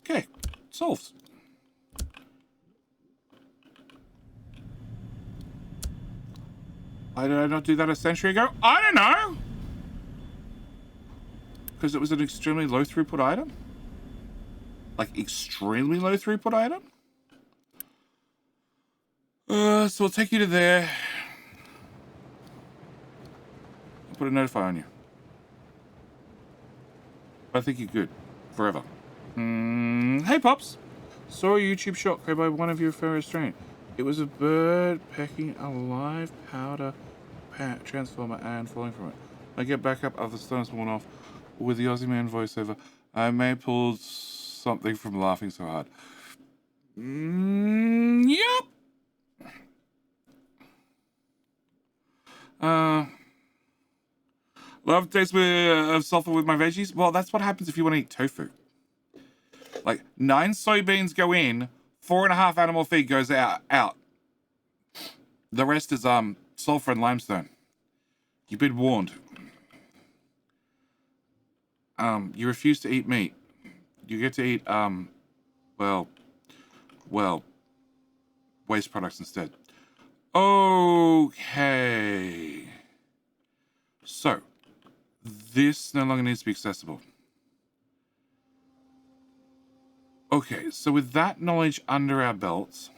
Okay, solved. Why did I not do that a century ago? I don't know! Because it was an extremely low throughput item? Like, extremely low throughput item? So we'll take you to there. I'll put a notify on you. I think you're good. Forever. Hey, Pops. Saw a YouTube shot created by one of your fellow strain. It was a bird pecking a live powder transformer and falling from it. I get back up after the stone's worn off with the Aussie man voiceover. I may pull something from laughing so hard. Yep. Love taste of sulfur with my veggies. Well, that's what happens if you want to eat tofu. Like 9 soybeans go in, 4.5 animal feed goes out. The rest is sulfur and limestone. You've been warned. You refuse to eat meat. You get to eat well, waste products instead. Okay. So, this no longer needs to be accessible. Okay, so with that knowledge under our belts,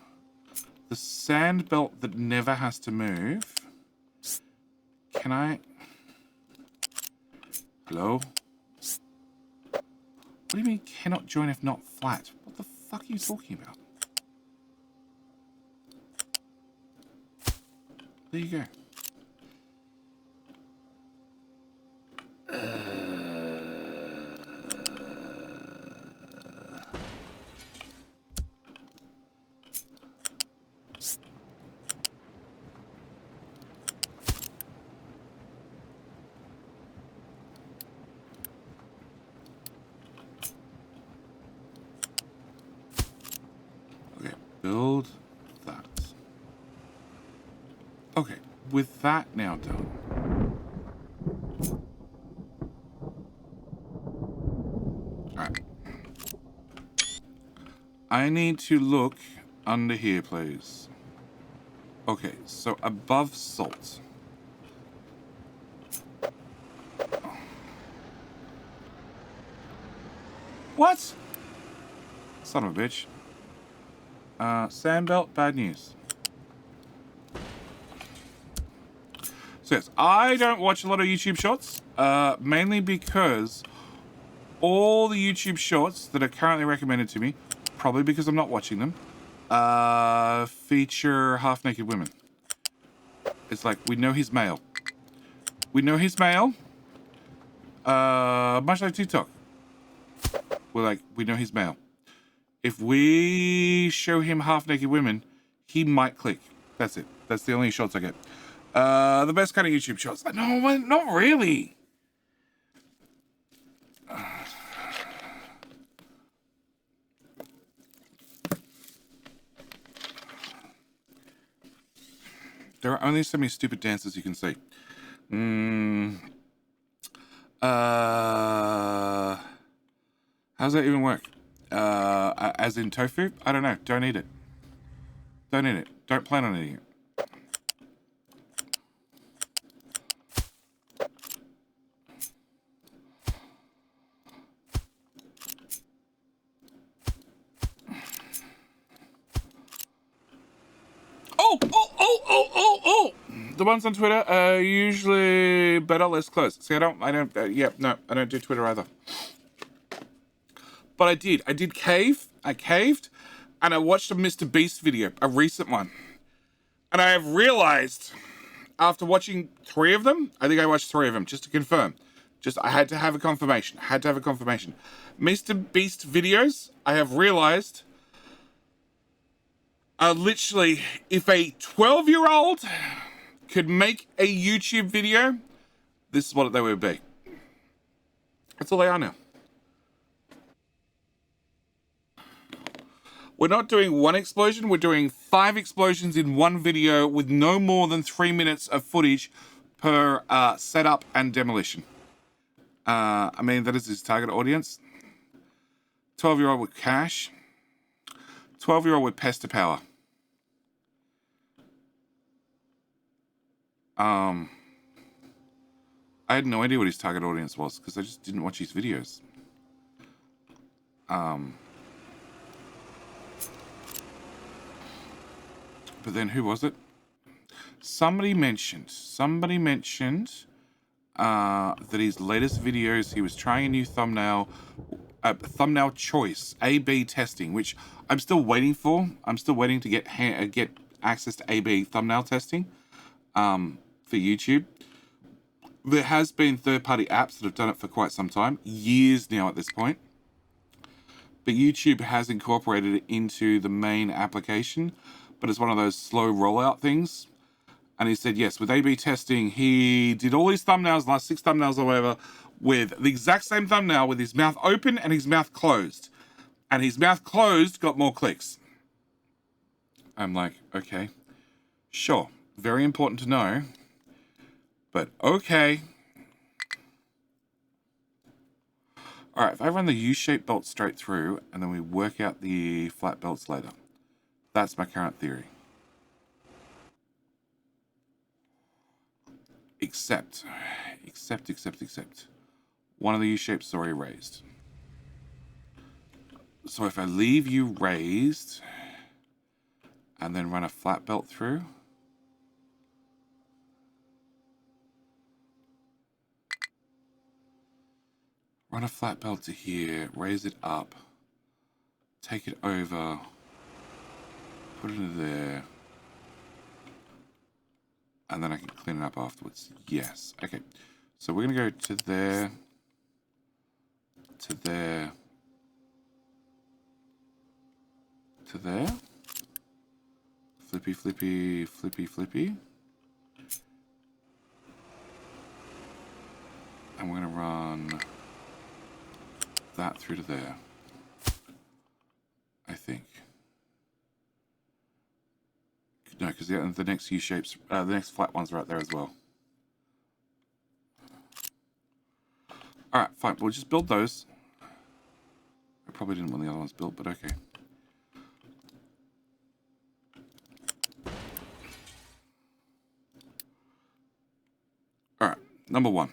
the sand belt that never has to move, can I... Hello? What do you mean cannot join if not flat? What the fuck are you talking about? There you go. Build that. Okay, with that now done. Alright. I need to look under here, please. Okay, so above salt. What? Son of a bitch. Sandbelt, bad news. So yes, I don't watch a lot of YouTube shorts, mainly because all the YouTube shorts that are currently recommended to me, probably because I'm not watching them, feature half-naked women. It's like, we know he's male. We know he's male. Much like TikTok. We're like, we know he's male. If we show him half-naked women, he might click. That's it. That's the only shorts I get. The best kind of YouTube shorts. No, not really. There are only so many stupid dances you can see. How does that even work? As in tofu? I don't know. Don't eat it. Don't eat it. Don't plan on eating it. Oh! The ones on Twitter are usually better, less close. See, I don't do Twitter either. But I did cave. I caved, and I watched a Mr. Beast video, a recent one. And I have realized, after watching 3 of them, I think I watched 3 of them, just to confirm. I had to have a confirmation. Mr. Beast videos, I have realized, literally, if a 12-year-old could make a YouTube video, this is what they would be. That's all they are now. We're not doing 1 explosion, we're doing 5 explosions in 1 video with no more than 3 minutes of footage per setup and demolition. I mean, that is his target audience. 12-year-old with cash. 12-year-old with pester power. I had no idea what his target audience was because I just didn't watch his videos. But then who was it? Somebody mentioned that his latest videos, he was trying a new thumbnail choice, A/B testing, which I'm still waiting for. I'm still waiting to get access to A/B thumbnail testing for YouTube. There has been third-party apps that have done it for quite some time, years now at this point. But YouTube has incorporated it into the main application, but it's one of those slow rollout things. And he said, yes, with A/B testing, he did all his thumbnails, last 6 thumbnails or whatever, with the exact same thumbnail with his mouth open and his mouth closed. And his mouth closed got more clicks. I'm like, okay, sure, very important to know, but okay. All right, if I run the U-shaped belt straight through and then we work out the flat belts later. That's my current theory. Except. One of the U-shapes is already raised. So if I leave you raised and then run a flat belt through. Run a flat belt to here, raise it up, take it over, put it into there, and then I can clean it up afterwards. Yes. Okay. So we're going to go to there, to there, to there. Flippy, flippy, flippy, flippy. And we're going to run that through to there, I think. because the next U-shapes, the next flat ones are right there as well. Alright, fine. We'll just build those. I probably didn't want the other ones built, but okay. Alright, number one.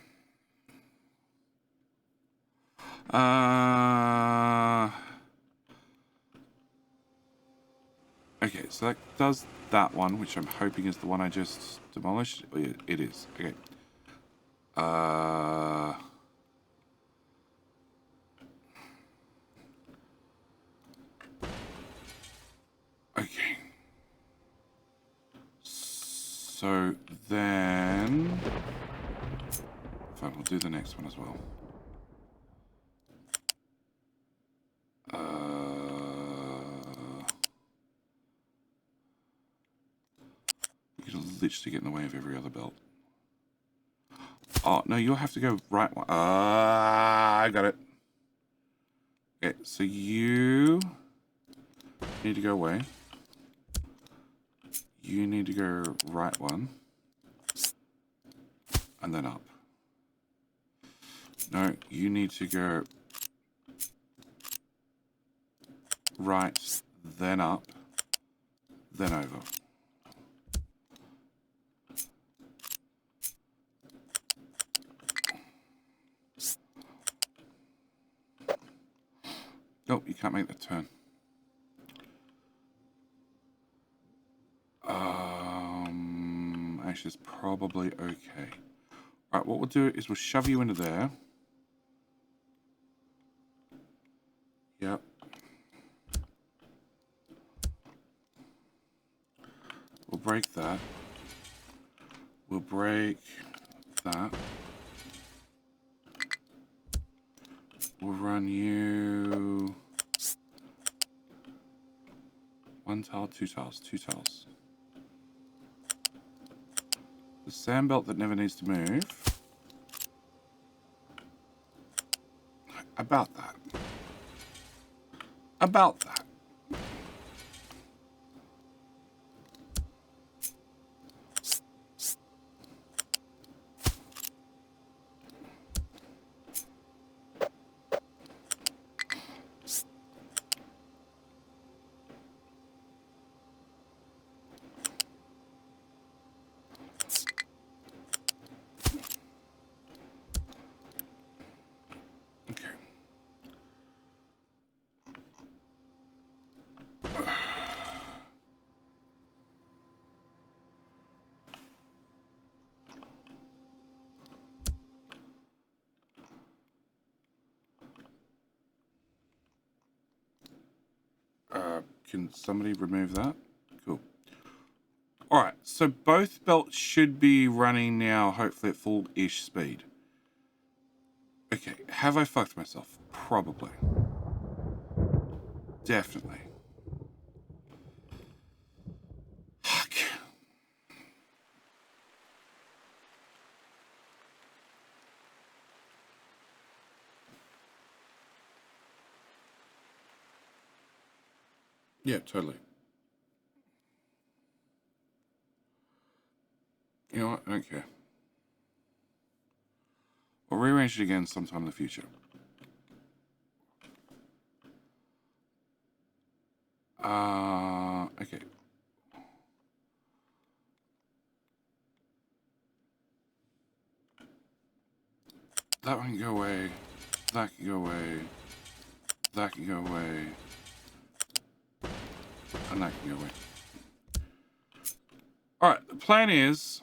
Okay, so that does that one, which I'm hoping is the one I just demolished. Oh, yeah, it is. Okay. Okay. So then... Fine, we'll do the next one as well. You can literally get in the way of every other belt. Oh, no, you'll have to go right one. I got it. Okay, so you need to go away. You need to go right one. And then up. No, you need to go right, then up, then over. Nope, you can't make that turn. Actually, it's probably okay. Alright, what we'll do is we'll shove you into there. Yep. We'll break that. We'll break that. We'll run you... One tile, two tiles, two tiles. The sand belt that never needs to move. About that. About that. Can somebody remove that? Cool. Alright, so both belts should be running now, hopefully at full-ish speed. Okay, have I fucked myself? Probably. Definitely. Fuck. Yeah, totally. You know what? I don't care. We'll rearrange it again sometime in the future. Okay. That one can go away. That can go away. That can go away. And that can go away. Alright, the plan is...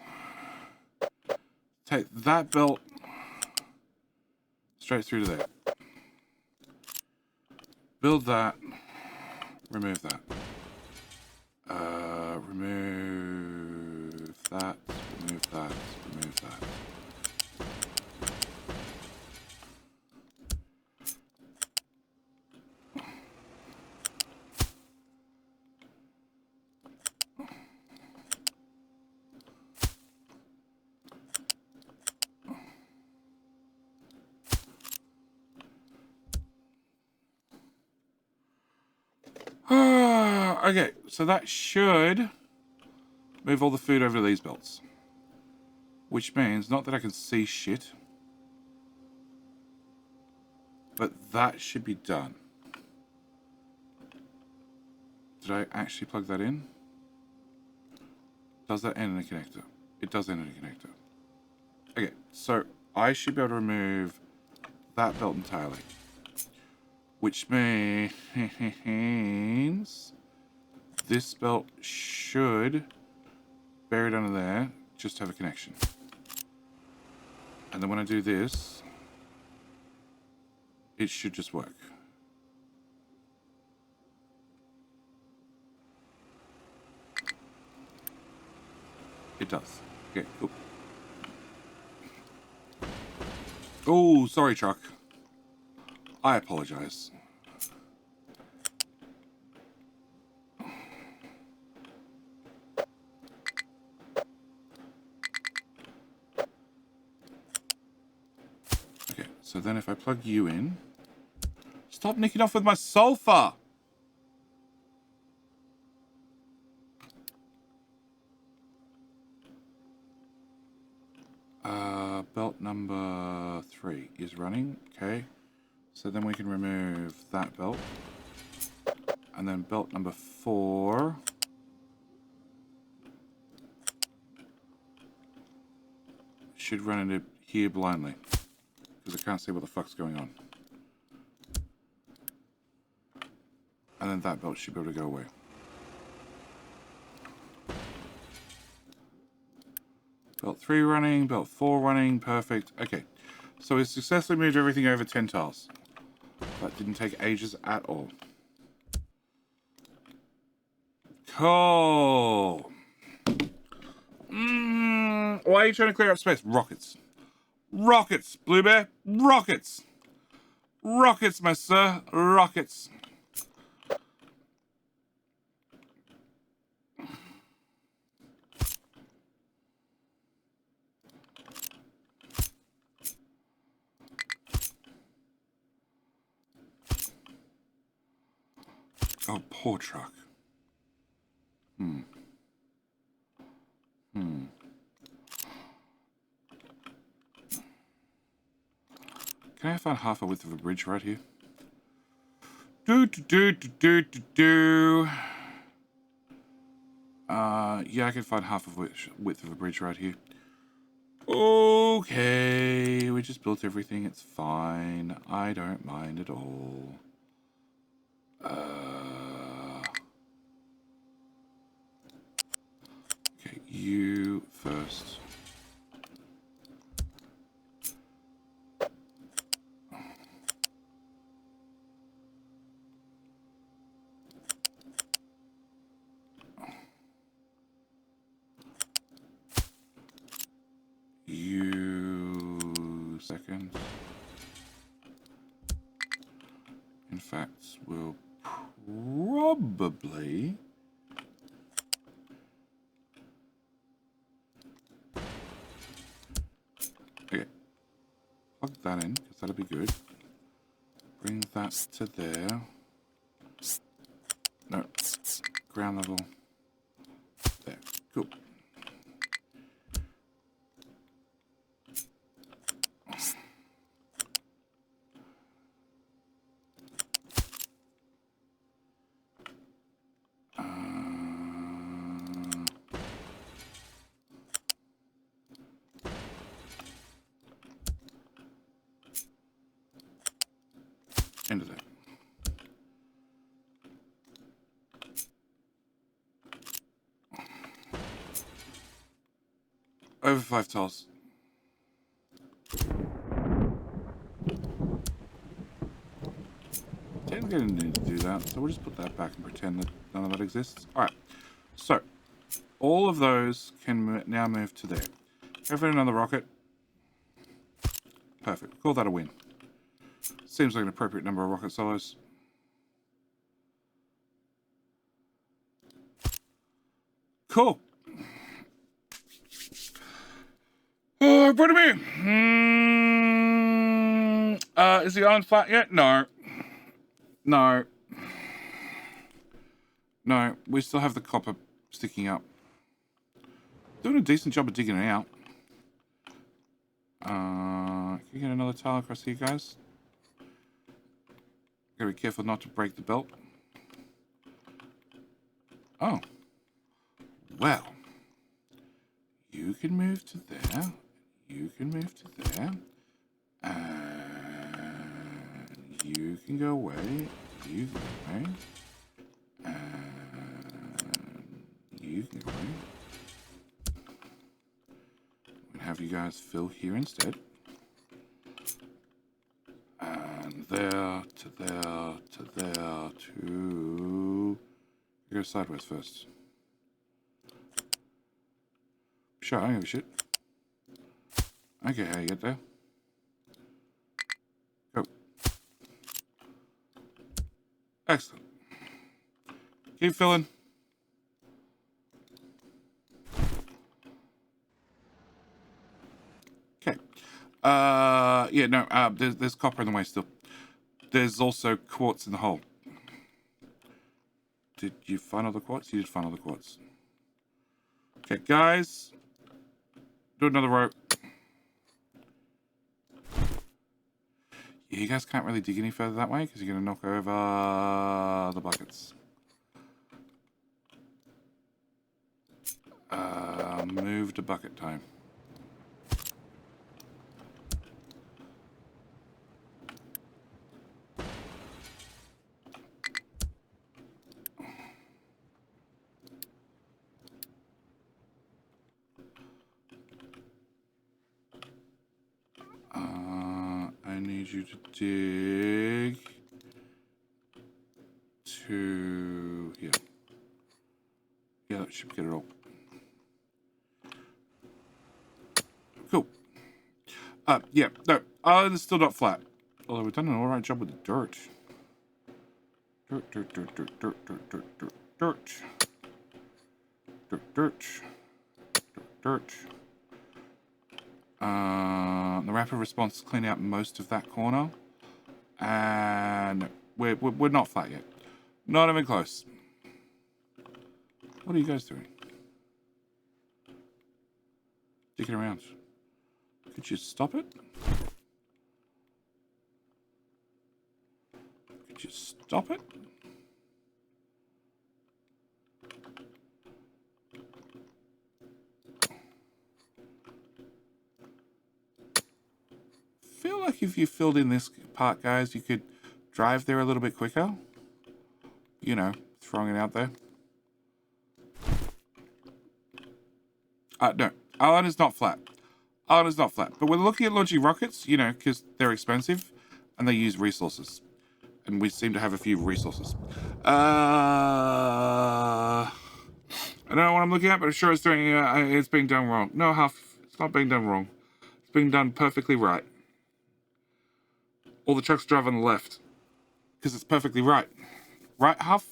take that belt straight through to there. Build that. Remove that. Remove that. Remove that. Remove that. Okay, so that should move all the food over to these belts. Which means, not that I can see shit, but that should be done. Did I actually plug that in? Does that end in a connector? It does end in a connector. Okay, so I should be able to remove that belt entirely. Which means this belt should, buried under there, just have a connection. And then when I do this, it should just work. It does. Okay, cool. Oh, sorry, truck. I apologize. Okay, so then if I plug you in... Stop nicking off with my sulfur! Belt number 3 is running. Okay. So then we can remove that belt. And then belt number 4. Should run into here blindly. Because I can't see what the fuck's going on. And then that belt should be able to go away. Belt 3 running, belt 4 running, perfect. Okay, so we successfully moved everything over 10 tiles. That didn't take ages at all. Cool. Why are you trying to clear up space? Rockets. Rockets, Blue Bear. Rockets. Rockets, my sir. Rockets. Oh, poor truck. Can I find half a width of a bridge right here? Yeah, I can find half of width of a bridge right here. Okay, we just built everything. It's fine. I don't mind at all. Okay, you first. You second. In fact, we'll probably... Okay. Plug that in, because that'll be good. Bring that to there. No. Ground level. There. Cool. Into that. Over 5 tiles. Technically didn't need to do that, so we'll just put that back and pretend that none of that exists. Alright, so all of those can now move to there. Go for another rocket. Perfect. Call that a win. Seems like an appropriate number of rocket solos. Cool. Oh, put him in. Is the iron flat yet? No. No. No, we still have the copper sticking up. doing a decent job of digging it out. Can you get another tile across here, guys? Gotta be careful not to break the belt. Oh. Well. You can move to there. You can move to there. And you can go away. You can go away. And you can go away. We'll have you guys fill here instead. And there, to there, to there, to... Go sideways first. Sure, I don't give a shit. Okay, how you get there? Go. Excellent. Keep filling. Okay. Yeah, no, there's copper in the way still. There's also quartz in the hole. Did you find all the quartz? You did find all the quartz. Okay, guys. Do another rope. Yeah, you guys can't really dig any further that way because you're going to knock over the buckets. Move to bucket time. I need you to dig to here. Yeah, that should get it all. Cool. Yeah, no, it's still not flat. Although we've done an alright job with the dirt. Dirt, dirt, dirt, dirt, dirt, dirt, dirt, dirt, dirt. Dirt, dirt. Dirt, dirt. The rapid response cleaned out most of that corner. And we're not flat yet. Not even close. What are you guys doing? Digging around. Could you stop it? Could you stop it? Feel like if you filled in this part, guys, you could drive there a little bit quicker. You know, throwing it out there. No, Ireland is not flat. Ireland is not flat. But we're looking at launching rockets, you know, because they're expensive and they use resources. And we seem to have a few resources. I don't know what I'm looking at, but I'm sure it's doing. It's being done wrong. No, Huff, it's not being done wrong. It's being done perfectly right. All the trucks drive on the left because it's perfectly right. Right, Huff?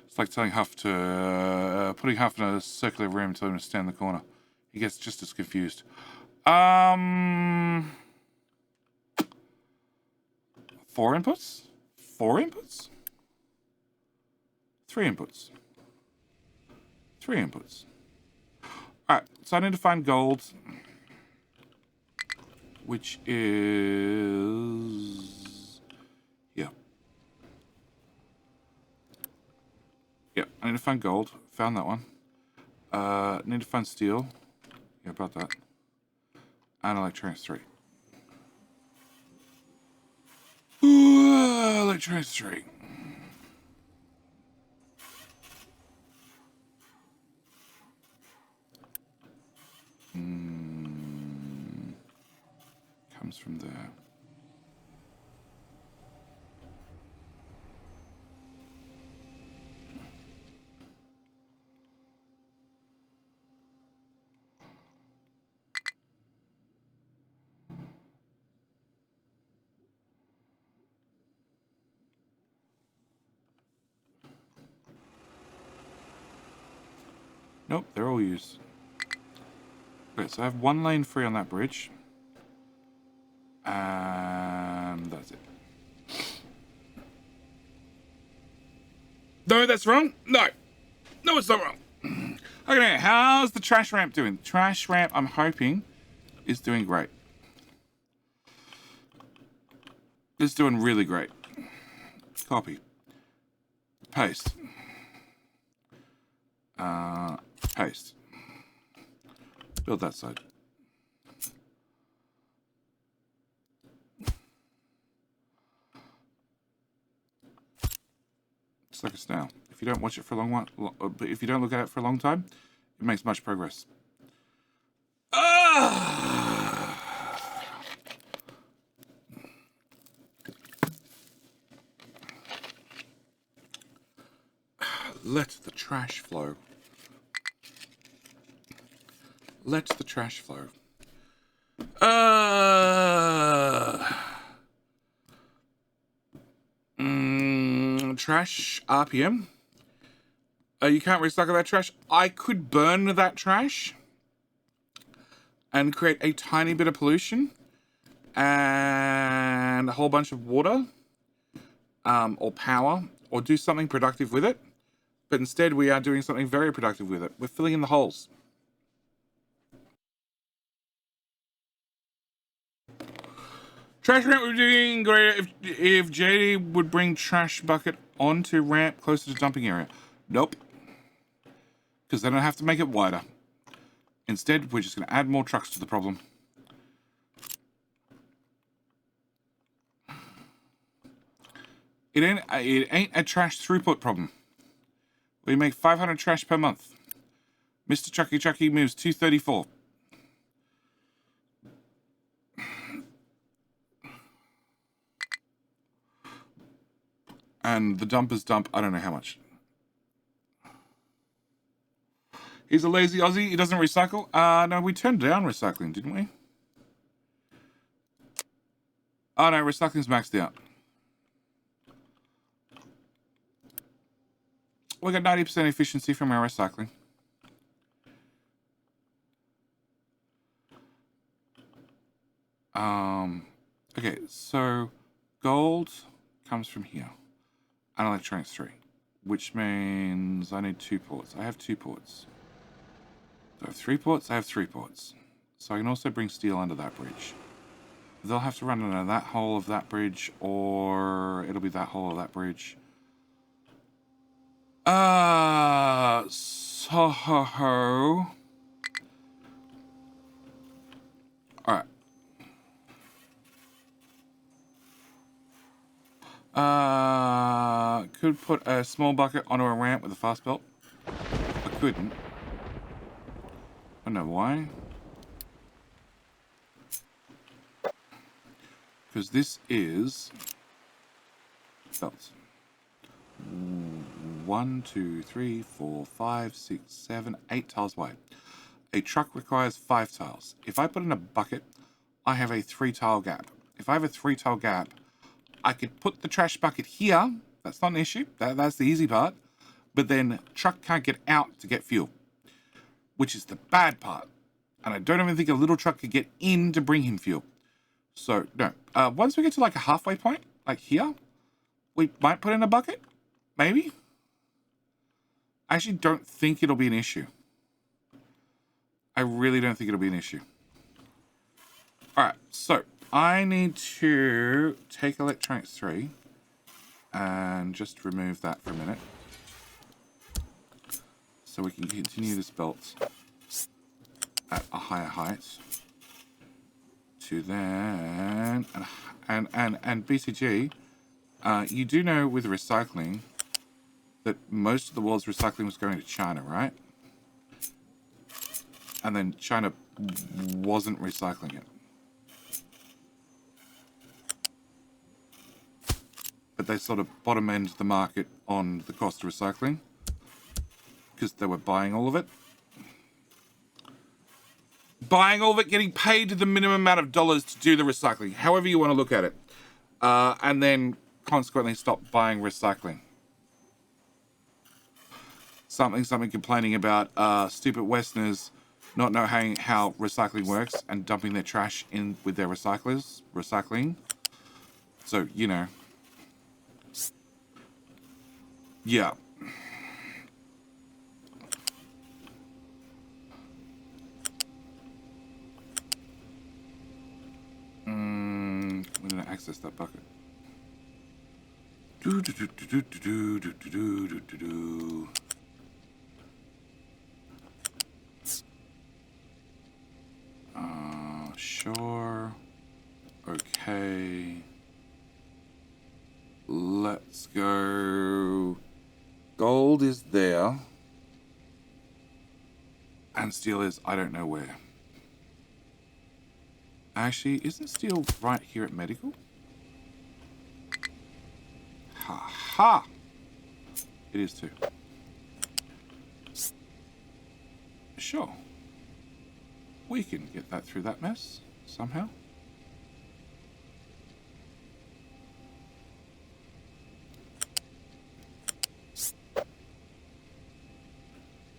It's like telling Huff to putting Huff in a circular room and telling him to stand in the corner. He gets just as confused. 4 inputs? 4 inputs? 3 inputs. 3 inputs. Alright, so I need to find gold. Which is... yeah. Yeah, I need to find gold. Found that one. Need to find steel. Yeah, about that. And electronics 3. Ooh, electronics 3. Comes from there. Nope, they're all used. Okay, so I have 1 lane free on that bridge. And that's it. No, that's wrong. No. No, it's not wrong. Okay, how's the trash ramp doing? Trash ramp, I'm hoping, is doing great. It's doing really great. Copy. Paste. Paste. Build that side. It's like a snail. If you don't watch it for a long while, if you don't look at it for a long time, it makes much progress. Let the trash flow. Let the trash flow. Trash RPM. You can't recycle that trash. I could burn that trash and create a tiny bit of pollution and a whole bunch of water, or power, or do something productive with it. But instead, we are doing something very productive with it. We're filling in the holes. Trash ramp would be doing great if JD would bring trash bucket onto ramp closer to dumping area. Nope. Because they don't have to make it wider. Instead, we're just going to add more trucks to the problem. It ain't a trash throughput problem. We make 500 trash per month. Mr. Chucky moves 234. And the dumpers dump, I don't know how much. He's a lazy Aussie. He doesn't recycle. No, we turned down recycling, didn't we? Oh, no, recycling's maxed out. We got 90% efficiency from our recycling. Okay, so gold comes from here. And electronics 3, which means I need 2 ports. I have 2 ports. Do I have 3 ports? I have 3 ports. So I can also bring steel under that bridge. They'll have to run under that hole of that bridge, or it'll be that hole of that bridge. Soho. Alright. Could put a small bucket onto a ramp with a fast belt. I couldn't. I don't know why. Because this is belts. 1, 2, 3, 4, 5, 6, 7, 8 tiles wide. A truck requires 5 tiles. If I put in a bucket, I have a 3 tile gap. If I have a 3 tile gap, I could put the trash bucket here. That's not an issue. That's the easy part. But then truck can't get out to get fuel, which is the bad part. And I don't even think a little truck could get in to bring him fuel. So, no. Once we get to like a halfway point, like here, we might put in a bucket. Maybe. I actually don't think it'll be an issue. I really don't think it'll be an issue. Alright, so I need to take electronics 3 and just remove that for a minute. So we can continue this belt at a higher height. To then, and BCG, you do know with recycling that most of the world's recycling was going to China, right? And then China wasn't recycling it. But they sort of bottom-end the market on the cost of recycling because they were buying all of it. Buying all of it, getting paid the minimum amount of dollars to do the recycling, however you want to look at it. And then consequently stop buying recycling. Something complaining about stupid Westerners not knowing how recycling works and dumping their trash in with their recycling. So, you know. Yeah. access that bucket. Sure. Okay. Let's go. Gold is there. And steel is I don't know where. Actually, isn't steel right here at medical? Ha ha! It is too. Sure. We can get that through that mess somehow.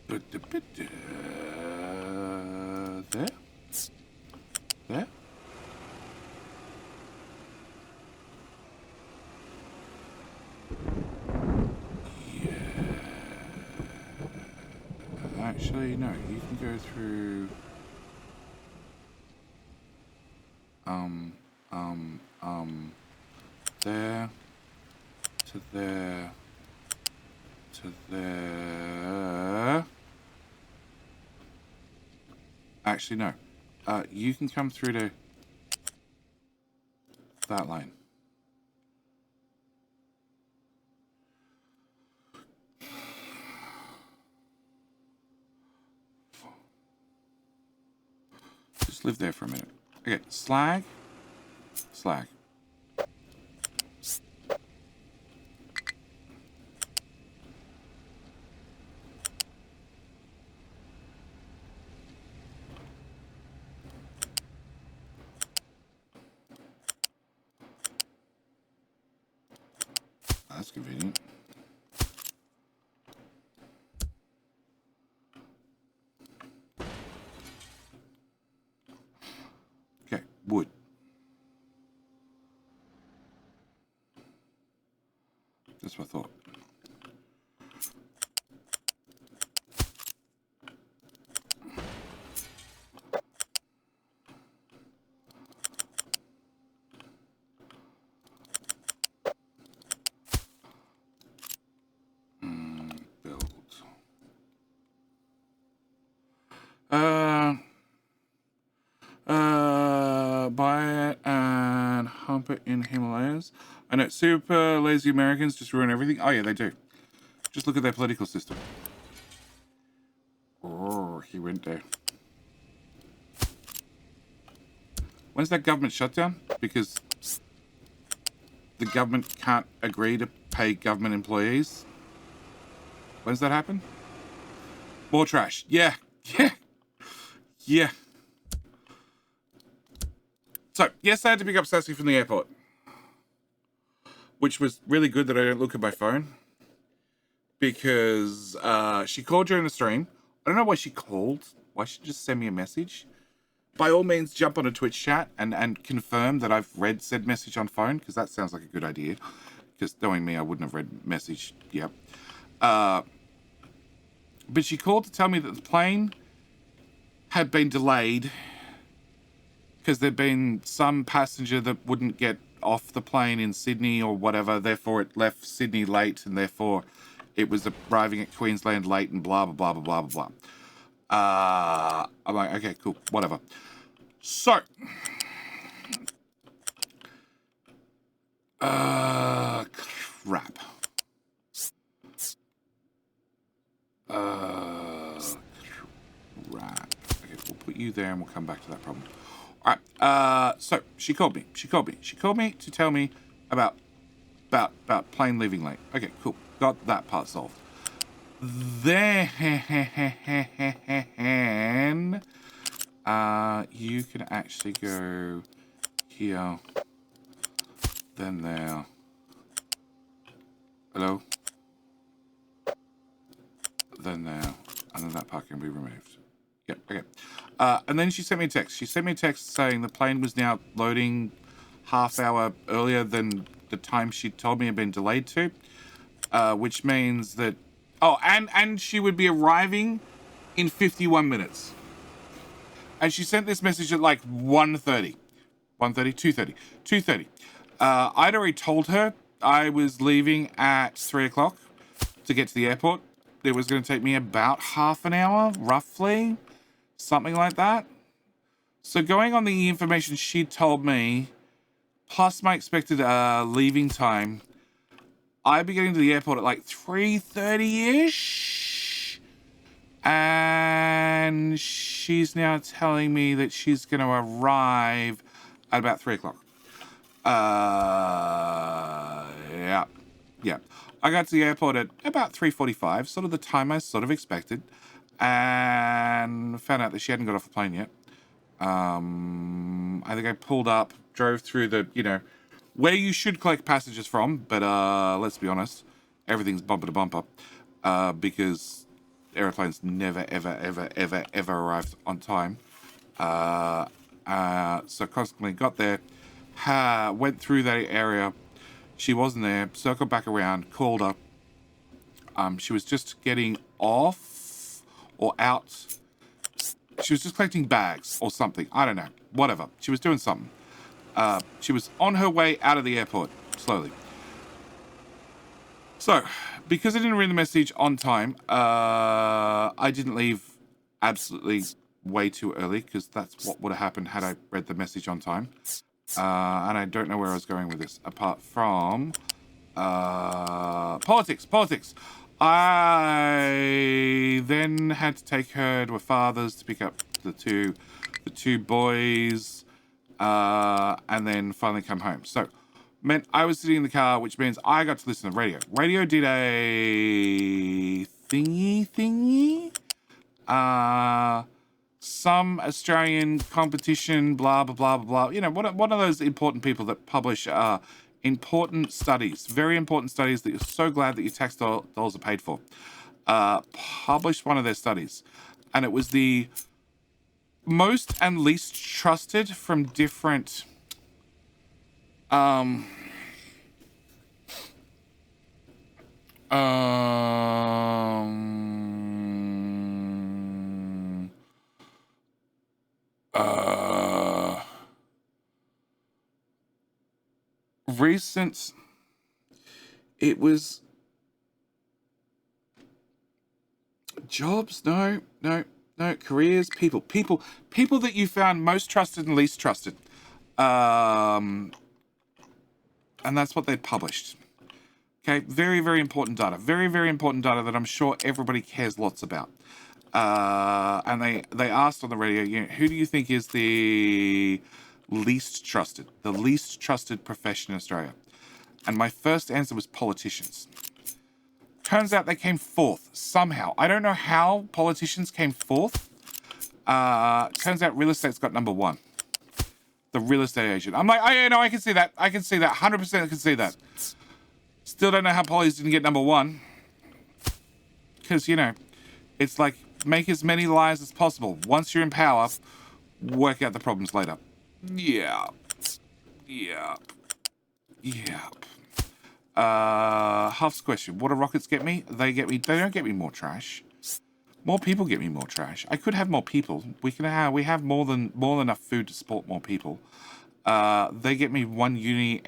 There. There. Yeah. Actually, no. You can go through. There. To there. To there. Actually, no. You can come through to that line. Just live there for a minute. Okay, slag. Slag. That's convenient. Okay, wood. That's what I thought. Build. Buy it and hump it in Himalayas. I know super lazy Americans just ruin everything. Oh yeah, they do. Just look at their political system. Oh, he went there. When's that government shutdown? Because the government can't agree to pay government employees. When's that happen? More trash. Yeah. Yeah. Yeah. So, yes, I had to pick up Sassy from the airport. Which was really good that I don't look at my phone. Because she called during the stream. I don't know why she called. Why she just send me a message? By all means, jump on a Twitch chat and confirm that I've read said message on phone. Because that sounds like a good idea. Because knowing me, I wouldn't have read message. Yep. But she called to tell me that the plane had been delayed because there'd been some passenger that wouldn't get off the plane in Sydney or whatever, therefore it left Sydney late, and therefore it was arriving at Queensland late, and blah, blah, blah, blah, blah, blah. I'm like, okay, cool, whatever. So, crap. Crap. Okay, we'll put you there and we'll come back to that problem. All right. So she called me. She called me to tell me about plane leaving late. Okay, cool. Got that part solved. Then you can actually go here, then there. Hello. Then there, and then that part can be removed. Yep. Okay. And then she sent me a text. She sent me a text saying the plane was now loading half hour earlier than the time she told me had been delayed to, which means that... Oh, and she would be arriving in 51 minutes. And she sent this message at like 1:30. 1:30? 2:30. 2:30. I'd already told her I was leaving at 3 o'clock to get to the airport. It was going to take me about half an hour, roughly, something like that. So going on the information she told me, plus my expected leaving time, I'd be getting to the airport at like 3:30-ish. And she's now telling me that she's going to arrive at about 3 o'clock. Yeah. I got to the airport at about 3:45, sort of the time I sort of expected, and found out that she hadn't got off the plane yet. I think I pulled up, drove through the, where you should collect passengers from, but let's be honest, everything's bumper to bumper, because airplanes never, ever arrived on time. So consequently got there, went through that area. She wasn't there, circled back around, called her. She was just getting off or out. She was just collecting bags or something. I don't know. Whatever. She was doing something. She was on her way out of the airport, slowly. So, because I didn't read the message on time, I didn't leave absolutely way too early, because that's what would have happened had I read the message on time. And I don't know where I was going with this, apart from politics. I then had to take her to her father's to pick up the two boys, and then finally come home. So, meant I was sitting in the car, which means I got to listen to radio. Radio did a thingy. Some Australian competition, blah, blah, blah, blah, blah. One of those important people that publish important studies, very important studies that you're so glad that your tax dollars are paid for. Published one of their studies. And it was the most and least trusted from different... recent, it was jobs, no, careers, people that you found most trusted and least trusted, and that's what they'd published. Okay, very, very important data, very important data that I'm sure everybody cares lots about. And they asked on the radio, who do you think is the least trusted profession in Australia? And my first answer was politicians. Turns out they came fourth somehow. I don't know how politicians came fourth. Turns out real estate's got number one. The real estate agent. I'm like, oh yeah, no, I can see that. 100% I can see that. Still don't know how polys didn't get number one. Because, it's like, make as many lies as possible. Once you're in power, work out the problems later. Yeah. Huff's question. What do rockets get me? They don't get me more trash. More people get me more trash. I could have more people. We have more than enough food to support more people. They get me one uni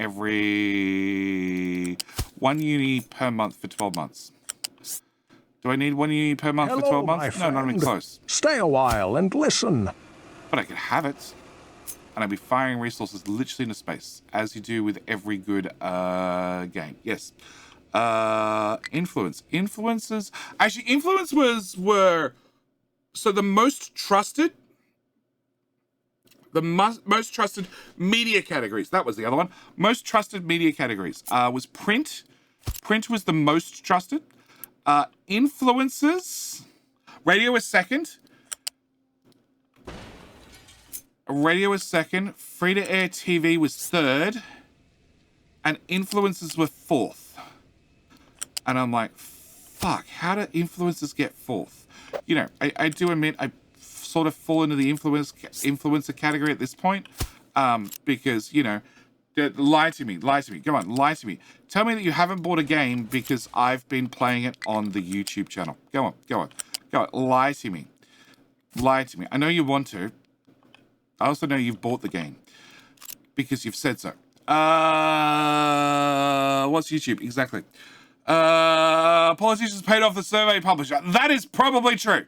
per month for 12 months. Do I need one uni per month for 12 months? No, not even close. Stay a while and listen. But I could have it. And I'd be firing resources literally into space, as you do with every good game. Yes. Influence. Influencers. Actually, influencers were... So the most trusted media categories. That was the other one. Most trusted media categories was print. Print was the most trusted. Influencers. Radio was second. Radio was second. Free-to-air TV was third. And influencers were fourth. And I'm like, fuck, how do influencers get fourth? I do admit I sort of fall into the influencer category at this point. Because, lie to me. Come on, lie to me. Tell me that you haven't bought a game because I've been playing it on the YouTube channel. Go on. Lie to me. I know you want to. I also know you've bought the game because you've said so. What's YouTube? Exactly. Politicians paid off the survey publisher. That is probably true.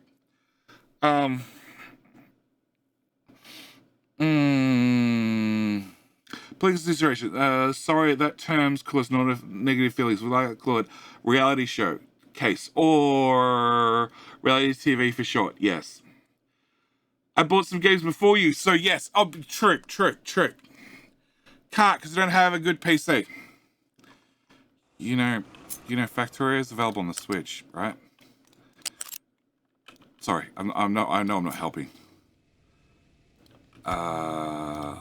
Political consideration. Sorry, that terms cause negative feelings. Would I call it reality show case or reality TV for short? Yes. I bought some games before you, so yes. Oh, true. Can't because I don't have a good PC. You know, Factorio is available on the Switch, right? Sorry, I know I'm not helping. That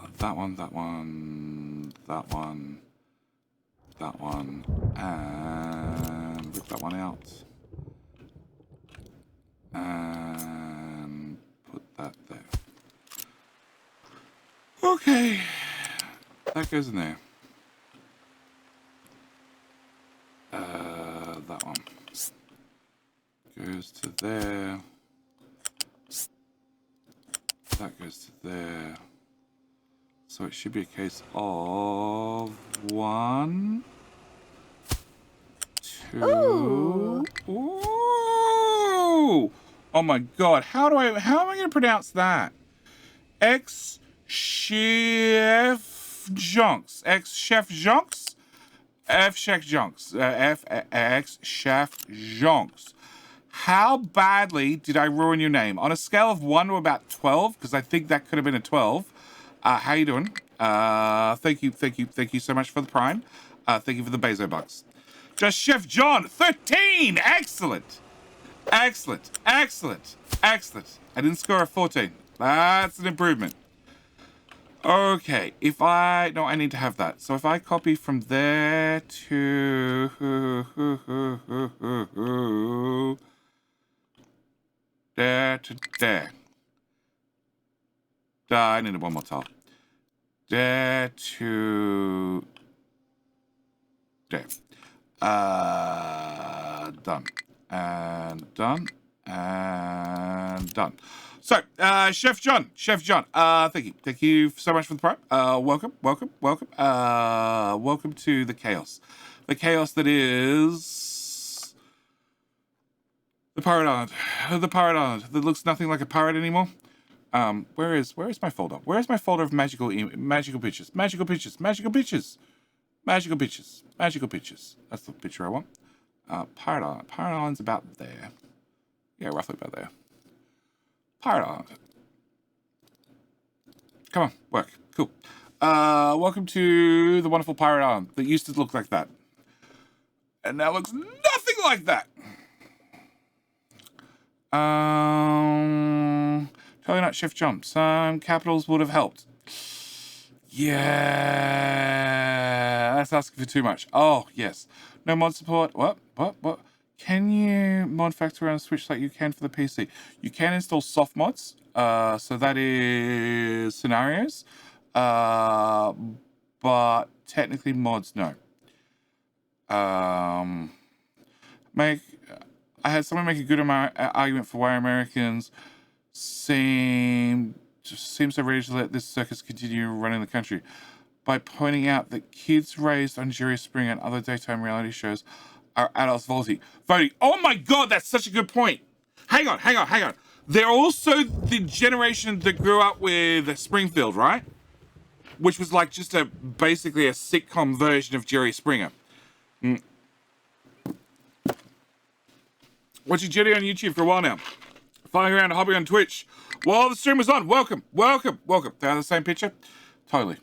one, and rip that one out, and put that there. Okay, that goes in there. That one goes to there. That goes to there. So it should be a case of 1, 2. Ooh. Ooh. Oh my god! How am I going to pronounce that? Ex Chef Jonks. Ex Chef Jonks. F Chef Jonks. X Chef Jonks. How badly did I ruin your name? On a scale of 1 to about 12, because I think that could have been a 12. How you doing? Thank you so much for the Prime. Thank you for the Bezo bucks. Just Chef John, 13! Excellent! I didn't score a 14. That's an improvement. Okay, I need to have that. So if I copy from there to there to there. I needed one more tile. There to there. Done. And done. And done. So, Chef John. Thank you so much for the Prime. Welcome. Welcome to the chaos. The chaos that is the Pirate Island. The Pirate Island that looks nothing like a pirate anymore. Where is my folder? Where is my folder of magical pictures? Magical pictures. That's the picture I want. Pirate Island. Pirate Island's about there. Yeah, roughly about there. Pirate Island. Come on, work. Cool. Welcome to the wonderful Pirate Island that used to look like that. And now looks nothing like that. Totally not Chef Jump. Some capitals would have helped. Yeah, that's asking for too much. Oh, yes. No mod support. What? Can you mod Factorio on Switch like you can for the PC? You can install soft mods. So that is scenarios. But technically mods, no. I had someone make a good argument for why Americans seem so ready to let this circus continue running the country by pointing out that kids raised on Jerry Springer and other daytime reality shows are adults voting. Oh my god, that's such a good point. Hang on. They're also the generation that grew up with Springfield, right? Which was like just basically a sitcom version of Jerry Springer. Watching Jetty on YouTube for a while now. Flying around hopping on Twitch while the stream was on. Welcome. They are the same picture? Totally.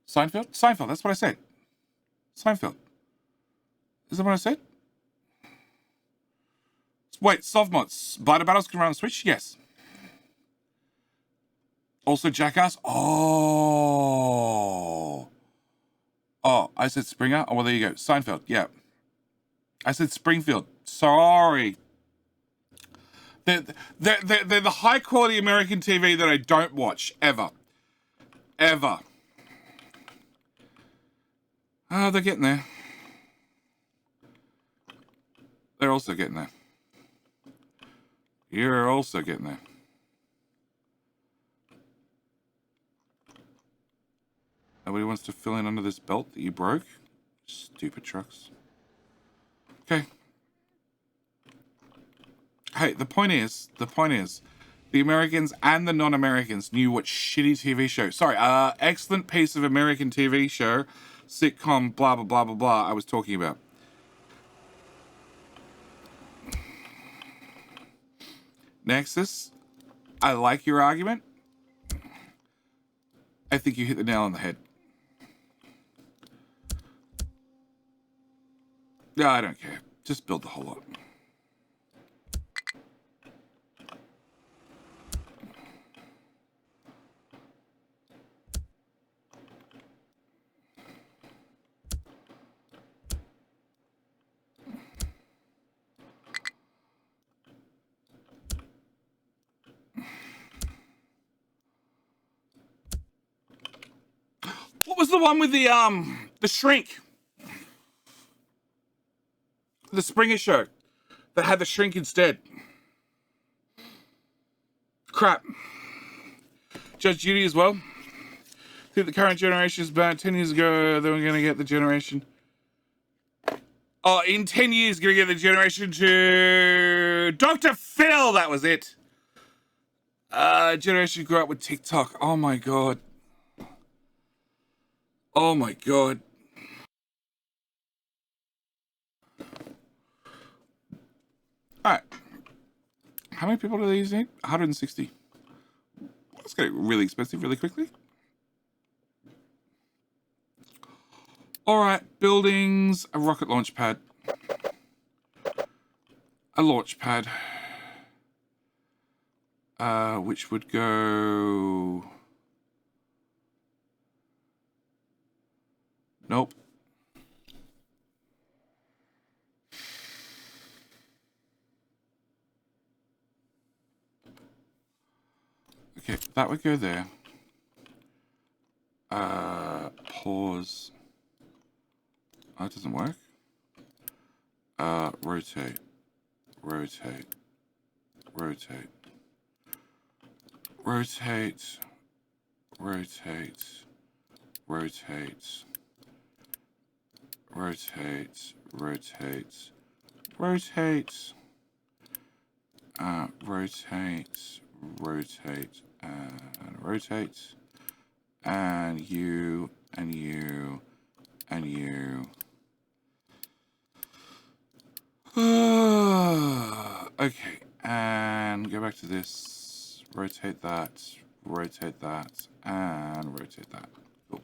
Seinfeld, that's what I said. Seinfeld. Is that what I said? Wait, soft mods. Blighter battles can run on Switch? Yes. Also Jackass? Oh, I said Springer? Oh, well, there you go. Seinfeld, yeah. I said Springfield. Sorry. They're the high-quality American TV that I don't watch, ever. They're getting there. They're also getting there. You're also getting there. Nobody wants to fill in under this belt that you broke? Stupid trucks. Okay. Hey, the point is, the Americans and the non-Americans knew what shitty TV show. Sorry, excellent piece of American TV show, sitcom, blah, blah, blah, blah, blah, I was talking about. Nexus, I like your argument. I think you hit the nail on the head. Yeah, I don't care. Just build the whole lot. What was the one with the shrink? The Springer show that had the shrink instead. Crap. Judge Judy as well. I think the current generation is bad. 10 years ago, they were going to get the generation. Oh, in 10 years, going to get the generation to Dr. Phil. That was it. Generation grew up with TikTok. Oh my God. Oh my God. All right. How many people do these need? 160. That's getting really expensive really quickly. All right, buildings, a rocket launch pad. A launch pad. Which would go... Nope. Okay, that would go there. Pause. Oh, it doesn't work. Rotate. Rotate. Rotate. Rotate. Rotate. Rotate. Rotate. Rotate. Rotate. Rotate. Rotate. And rotate. And you. And you. And you. Okay, and go back to this. Rotate that, and rotate that. Cool.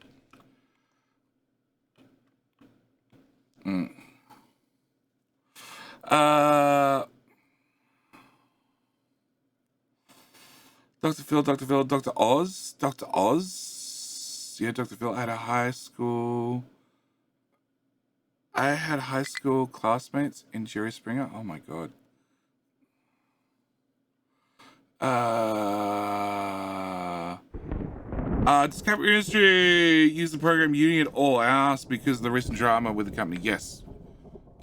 Dr. Phil, Dr. Oz. Dr. Oz. Yeah, Dr. Phil. I had high school classmates in Jerry Springer. Oh my God. Does Capital Industry use the program Uni at all? I asked because of the recent drama with the company. Yes.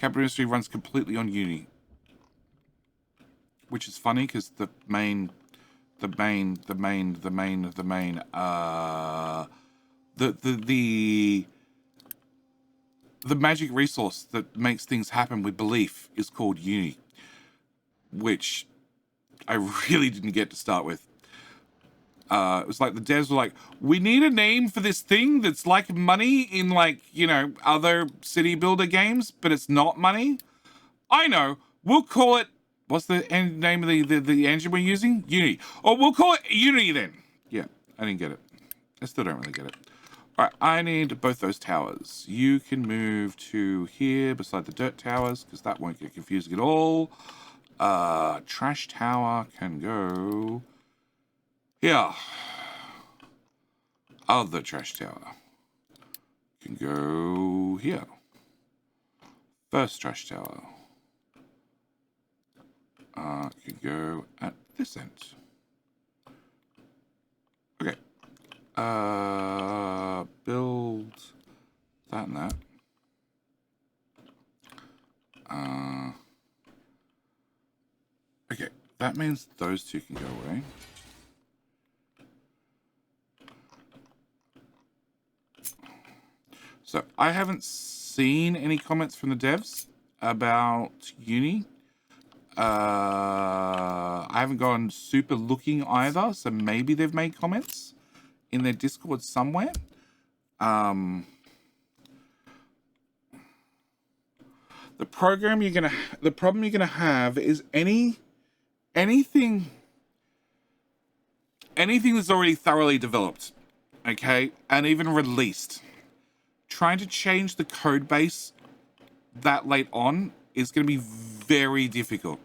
Capital Industry runs completely on Uni. Which is funny because the magic resource that makes things happen with belief is called Uni. Which I really didn't get to start with. It was like the devs were like, we need a name for this thing that's like money in like, you know, other city builder games, but it's not money. I know. We'll call it, what's the name of the engine we're using? Uni. Or we'll call it Uni then. Yeah, I didn't get it. I still don't really get it. All right, I need both those towers. You can move to here beside the dirt towers because that won't get confusing at all. Trash tower can go here. Other trash tower can go here. First trash tower can go at this end. Okay. Build that and that. Okay, that means those two can go away. So I haven't seen any comments from the devs about Uni. I haven't gone super looking either, so maybe they've made comments in their Discord somewhere. The problem you're gonna have is anything that's already thoroughly developed, okay, and even released. Trying to change the code base that late on is going to be very difficult.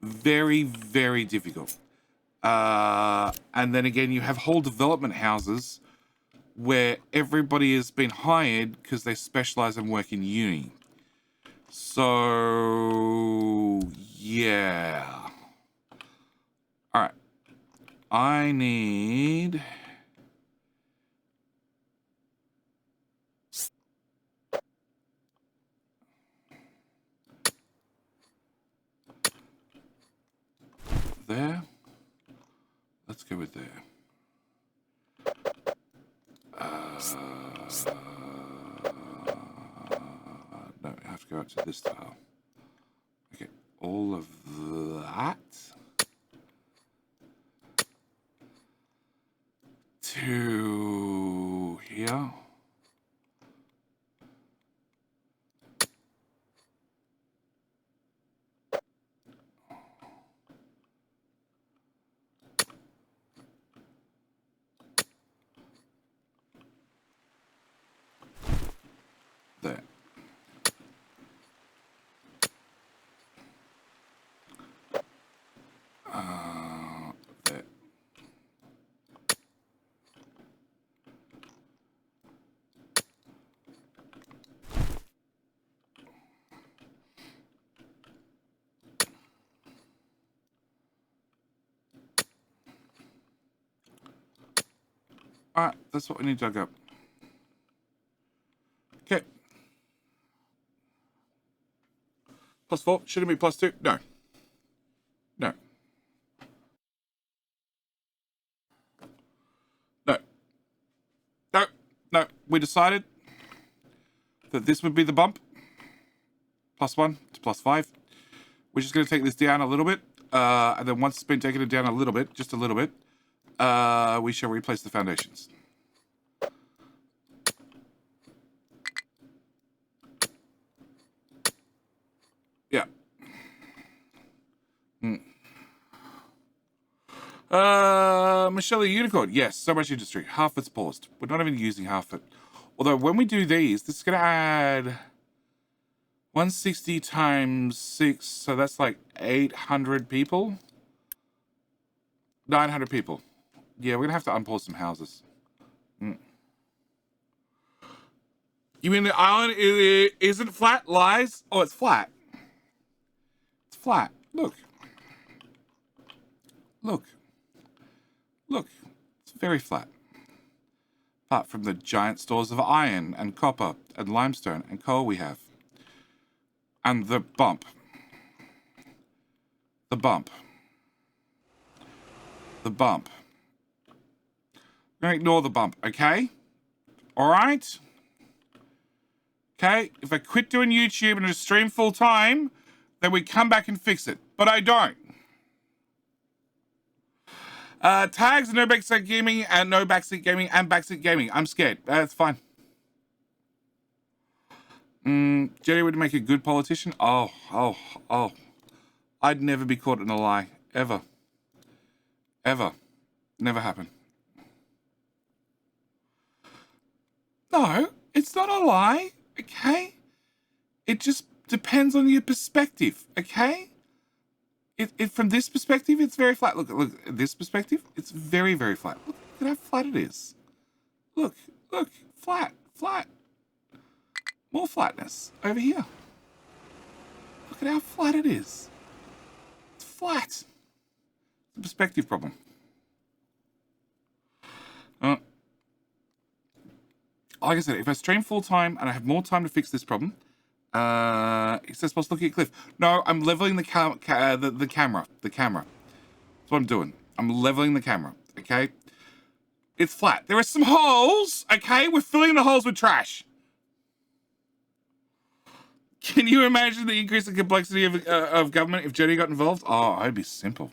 Very, very difficult. And then again, you have whole development houses where everybody has been hired because they specialize in work in uni. So, yeah. All right. I need... there. Let's go with there. No, I have to go out to this tile. Okay, all of that to here. There. There. Alright, that's what we need dug up. Okay. +4. Should it be +2? No. No. No. No. No. We decided that this would be the bump. +1 to +5. We're just going to take this down a little bit. And then once it's been taken down a little bit, just a little bit, we shall replace the foundations. Yeah. Michelle the Unicorn. Yes, so much industry. Half it's paused. We're not even using half it. Although when we do these, this is going to add 160 times 6. So that's like 800 people. 900 people. Yeah, we're going to have to unpause some houses. You mean the island isn't flat? Lies? Oh, it's flat. It's flat. Look. Look. Look. It's very flat. Apart from the giant stores of iron and copper and limestone and coal we have. And the bump. The bump. The bump. We're going to ignore the bump, okay? Alright? Okay? If I quit doing YouTube and just stream full time, then we come back and fix it. But I don't. Tags, no backseat gaming, and no backseat gaming, and backseat gaming. I'm scared. That's fine. Jerry would make a good politician. Oh. I'd never be caught in a lie. Ever. Ever. Never happen. No, it's not a lie, okay? It just depends on your perspective, okay? From this perspective, it's very flat. Look, this perspective, it's very, very flat. Look at how flat it is. Look, flat. More flatness over here. Look at how flat it is. It's flat. It's a perspective problem. Like I said, if I stream full time and I have more time to fix this problem, it says supposed to look at Cliff. No, I'm leveling the camera. That's what I'm doing. I'm leveling the camera. Okay, it's flat. There are some holes. Okay, we're filling the holes with trash. Can you imagine the increase in complexity of government if Jody got involved? Oh, it'd be simple.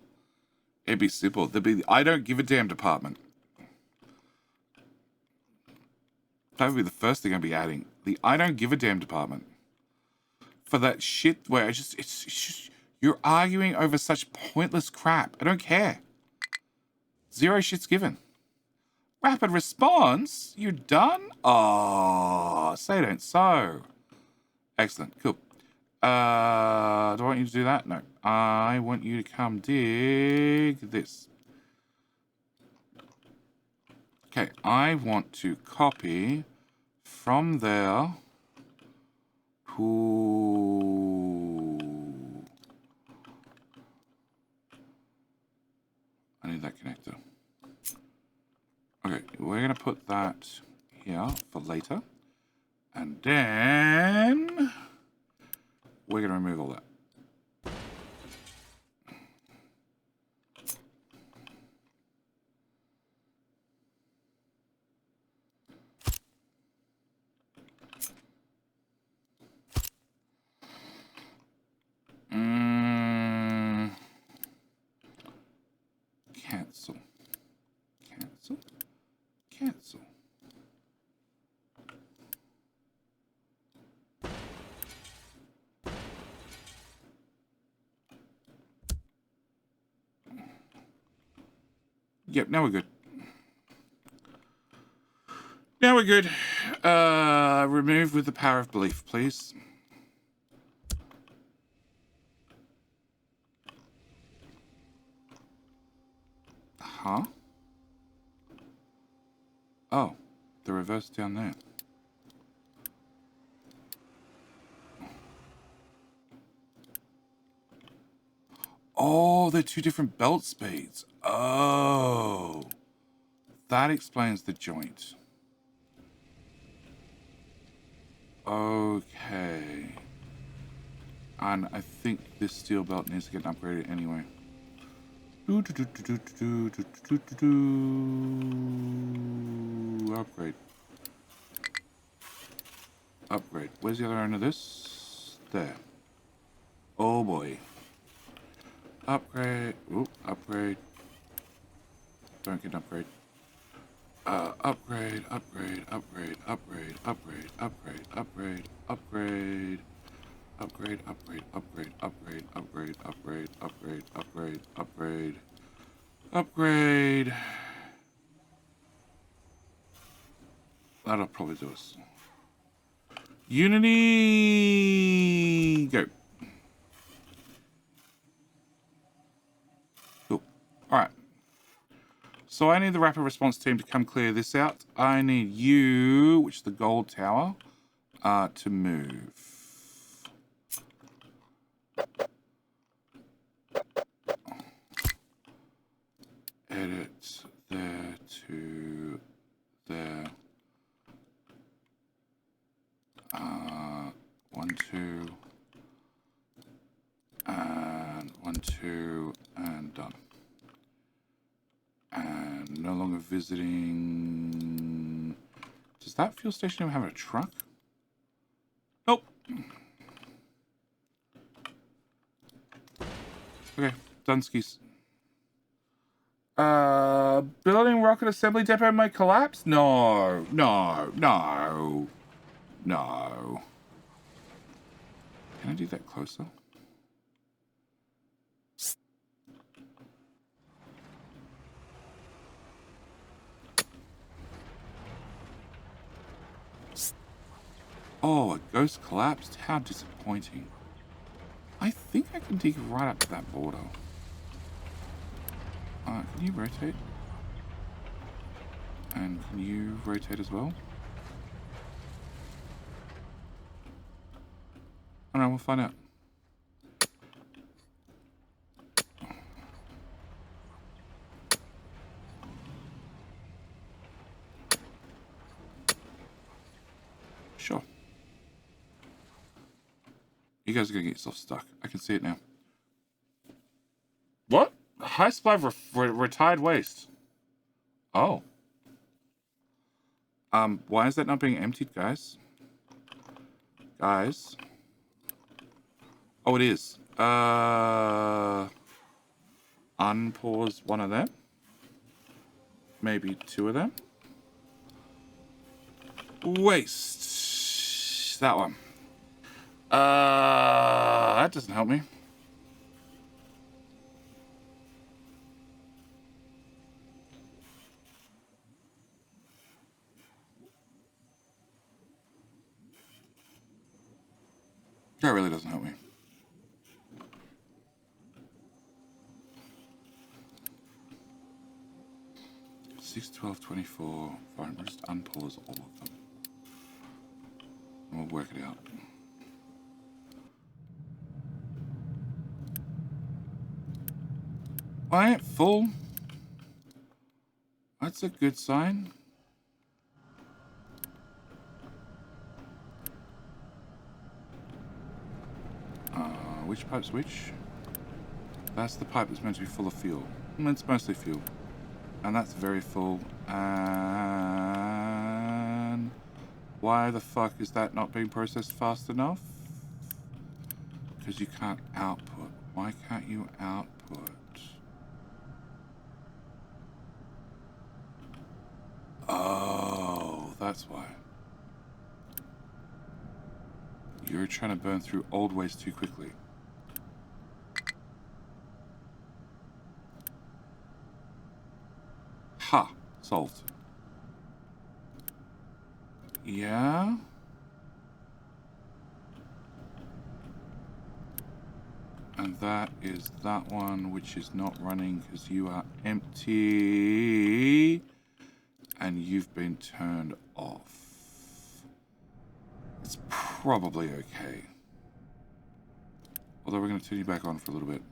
It'd be simple. There'd be the I don't give a damn department. That would be the first thing I'd be adding. The I don't give a damn department. For that shit where it's just you're arguing over such pointless crap. I don't care. Zero shit's given. Rapid response? You're done? Oh, say don't so. Excellent. Cool. Do I want you to do that? No. I want you to come dig this. Okay, I want to copy from there to... I need that connector. Okay, we're going to put that here for later. And then we're going to remove all that. Cancel. Cancel. Cancel. Yep, now we're good. Now we're good. Remove with the power of belief, please. Huh? Oh, the reverse down there. Oh, they're two different belt speeds. Oh. That explains the joint. Okay. And I think this steel belt needs to get upgraded anyway. Upgrade. Upgrade. Where's the other end of this? There. Oh boy. Upgrade. Oop, upgrade. Don't get an upgrade. Upgrade, upgrade, upgrade, upgrade, upgrade, upgrade, upgrade, upgrade. Upgrade, upgrade, upgrade, upgrade, upgrade, upgrade, upgrade, upgrade, upgrade, upgrade. That'll probably do us. Unity, go. Cool. All right. So I need the rapid response team to come clear this out. I need you, which is the gold tower, to move. Edit there to there. 1, 2, and 1, 2, and done. And no longer visiting. Does that fuel station even have a truck? Nope. Okay, done skis. Building rocket assembly depot might collapse? No, no, no, no. Can I do that closer? Oh, a ghost collapsed? How disappointing. I think I can dig right up to that border. Can you rotate? And can you rotate as well? I don't know, we'll find out. Sure. You guys are gonna get yourself stuck. I can see it now. What? High supply of retired waste. Oh. Why is that not being emptied, guys? Guys. Oh, it is. Unpause one of them. Maybe two of them. Waste. That one. That doesn't help me. That really doesn't help me. Six, 12, 24. Fine, we'll just unpause all of them. And we'll work it out. I ain't full. That's a good sign. Which pipe's which? That's the pipe that's meant to be full of fuel. It's mostly fuel. And that's very full. And why the fuck is that not being processed fast enough? Because you can't output. Why can't you output? Oh, that's why. You're trying to burn through old waste too quickly. Ha! Solved. Yeah? And that is that one, which is not running because you are empty. And you've been turned off. It's probably okay. Although we're going to turn you back on for a little bit.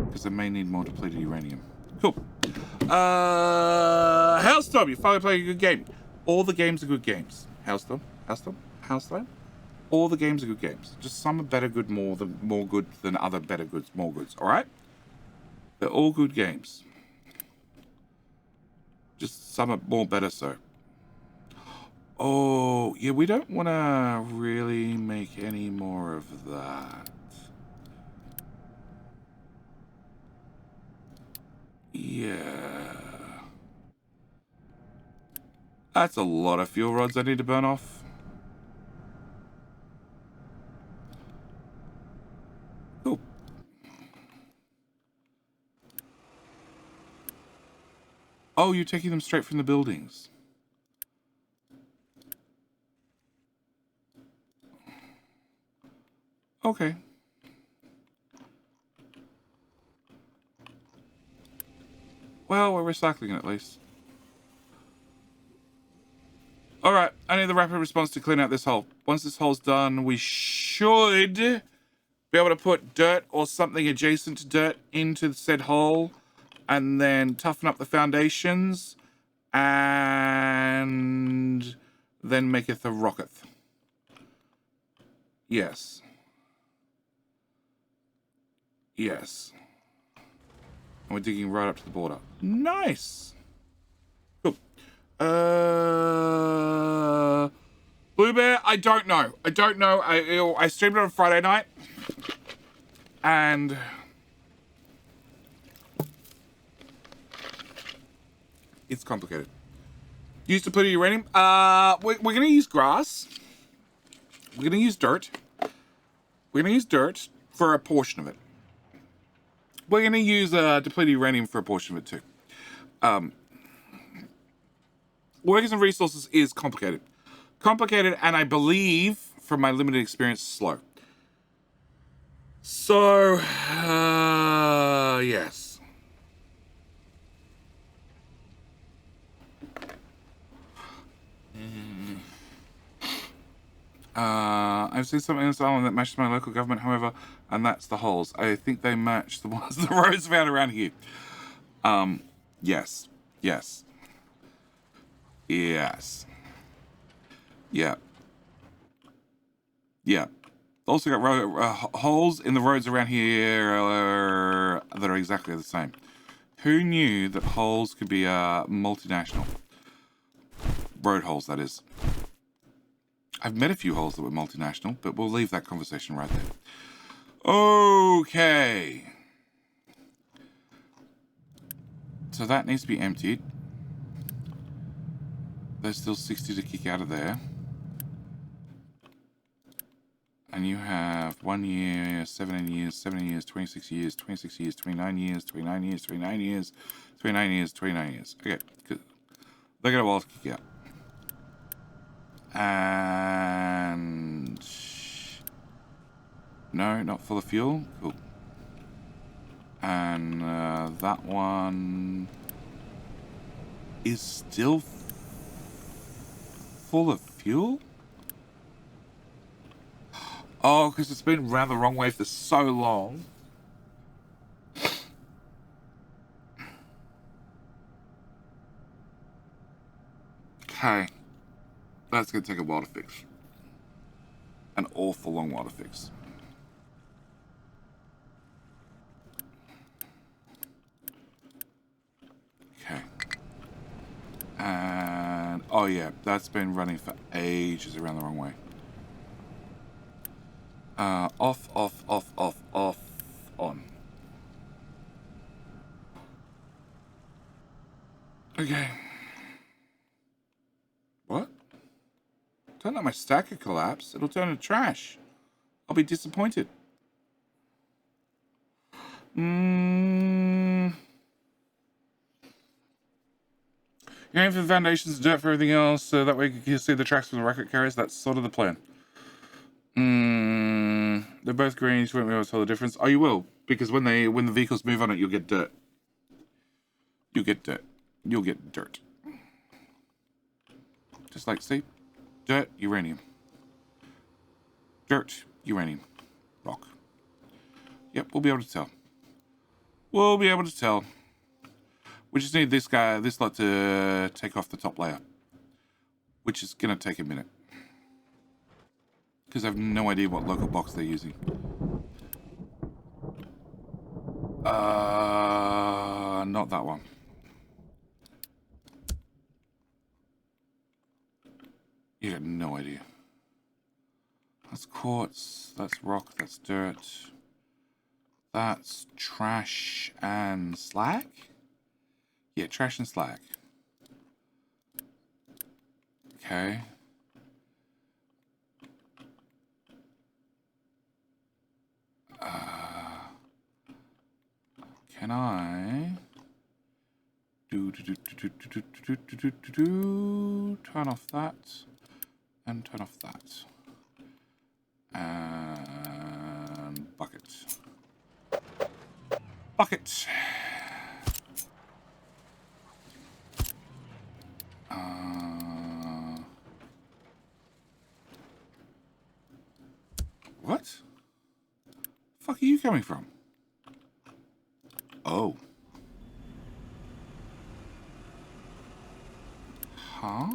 Because they may need more depleted uranium. Cool. Hailstorm, you finally played a good game. All the games are good games. Hailstorm. All the games are good games. Just some are better good, more good than other better goods, more goods. Alright? They're all good games. Just some are more better so. Oh, yeah, we don't want to really make any more of that. Yeah. That's a lot of fuel rods I need to burn off. Cool. Oh, you're taking them straight from the buildings. Okay. Well, we're recycling it at least. Alright, I need the rapid response to clean out this hole. Once this hole's done, we should be able to put dirt or something adjacent to dirt into said hole and then toughen up the foundations and then maketh a rocketh. Yes. Yes. And we're digging right up to the border. Nice. Cool. Blue Bear, I don't know. I streamed it on Friday night. And it's complicated. Use depleted uranium. We're going to use grass. We're going to use dirt. We're going to use dirt for a portion of it. We're going to use depleted uranium for a portion of it too. Workers and resources is complicated. Complicated, and I believe, from my limited experience, slow. So, yes. I've seen something in this island that matches my local government, however, and that's the holes. I think they match the ones the roads found around here. Yes. Yes. Yes. Yeah. Yeah. Also got holes in the roads around here that are exactly the same. Who knew that holes could be multinational? Road holes, that is. I've met a few holes that were multinational, but we'll leave that conversation right there. Okay. So that needs to be emptied. There's still 60 to kick out of there. And you have 1 year, 17 years, 17 years, 26 years, 26 years, 29 years, 29 years, 29 years, 29 years, 29 years. Okay, good. They got a while to kick out. And... no, not full of fuel. Cool. And that one is still full of fuel? Oh, because it's been round the wrong way for so long. Okay. That's going to take a while to fix. An awful long while to fix. Okay. And... oh yeah, that's been running for ages around the wrong way. Off, on. Okay. What? Don't let my stacker collapse. It'll turn into trash. I'll be disappointed. You're aiming for the foundations and dirt for everything else, so that way you can see the tracks from the rocket carriers. That's sort of the plan. They're both green. You won't be able to tell the difference. Oh, you will, because when the vehicles move on it, you'll get dirt. You'll get dirt. You'll get dirt. Just like, see? Dirt, uranium. Dirt, uranium. Rock. Yep, we'll be able to tell. We'll be able to tell. We just need this lot to take off the top layer. Which is going to take a minute. Because I have no idea what local box they're using. Not that one. You got no idea. That's quartz, that's rock, that's dirt. That's trash and slag? Yeah, trash and slag. Okay. Can I turn off that and turn off that and bucket. What? The fuck are you coming from? Oh. Huh?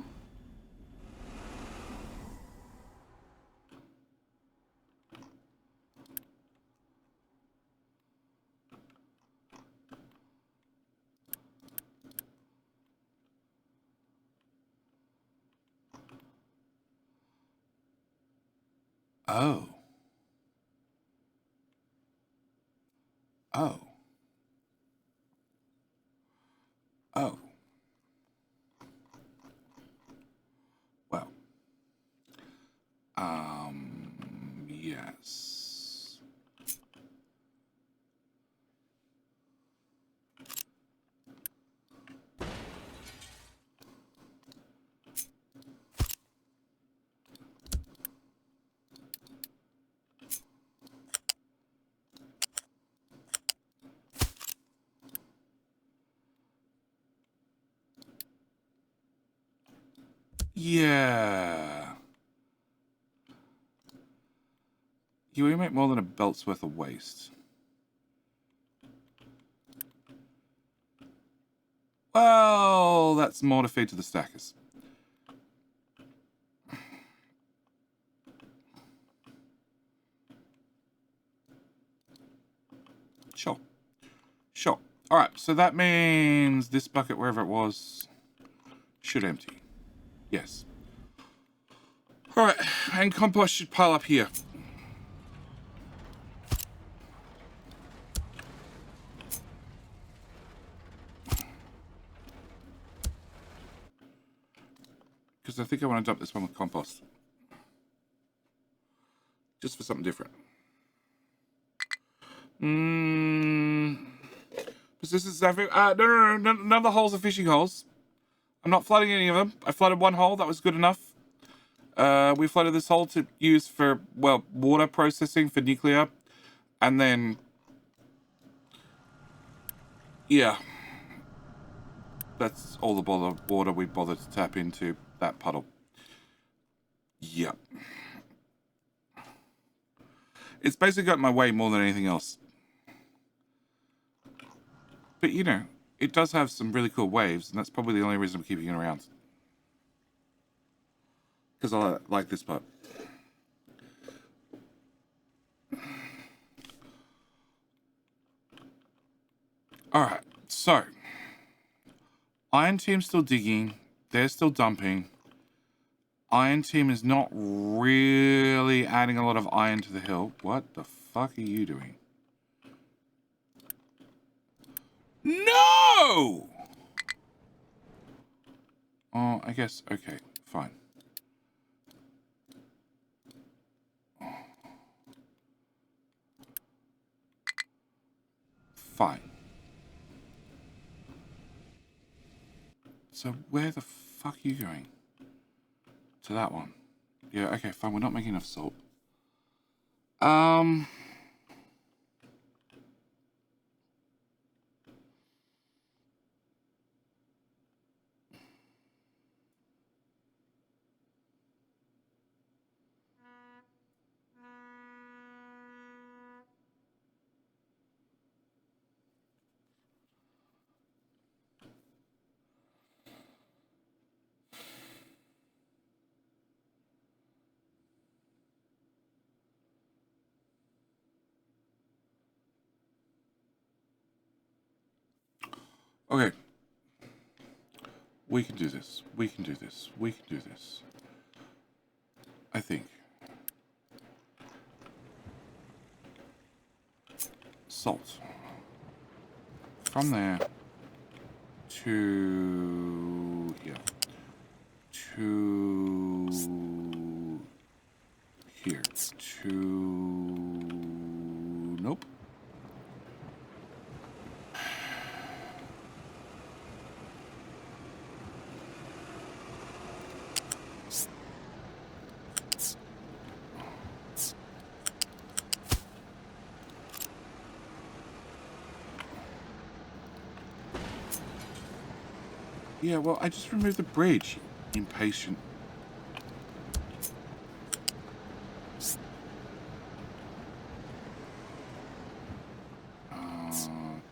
Oh. Oh. Oh. Well. Yes. Yeah. You make more than a belt's worth of waste. Well, that's more to feed to the stackers. Sure. Sure. Alright, so that means this bucket, wherever it was, should empty. Yes. Alright, and compost should pile up here. Because I think I want to dump this one with compost. Just for something different. This is nothing. No. None of the holes are fishing holes. I'm not flooding any of them. I flooded one hole. That was good enough. We flooded this hole to use for, well, water processing for nuclear. And then, yeah. That's all the water we bothered to tap into that puddle. Yep. It's basically got in my way more than anything else. But, you know, it does have some really cool waves, and that's probably the only reason I'm keeping it around. Because I like this part. Alright, so. Iron Team's still digging. They're still dumping. Iron Team is not really adding a lot of iron to the hill. What the fuck are you doing? No! Oh, I guess, okay, fine. Fine. So where the fuck are you going? To that one. Yeah, okay, fine, we're not making enough salt. Okay. We can do this. We can do this. We can do this. I think. Salt. From there to here. To here. To... Nope. Yeah, well, I just removed the bridge. Impatient.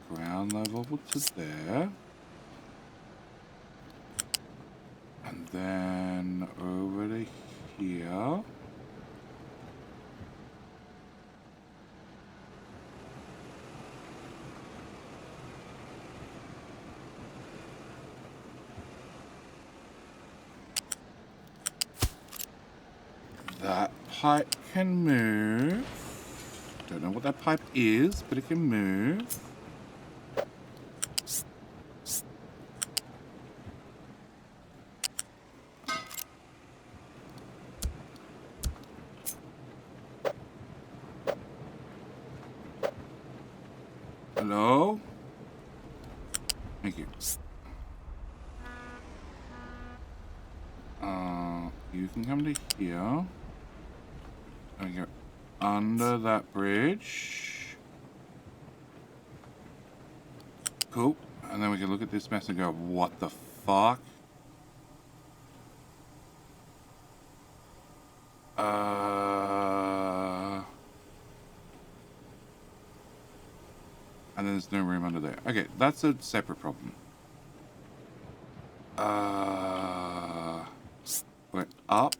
Ground level to there. And then over to here. That pipe can move. Don't know what that pipe is, but it can move. Hello? Thank you. You can come to here. And go under that bridge. Cool. And then we can look at this mess and go, what the fuck? And then there's no room under there. Okay, that's a separate problem. We're up.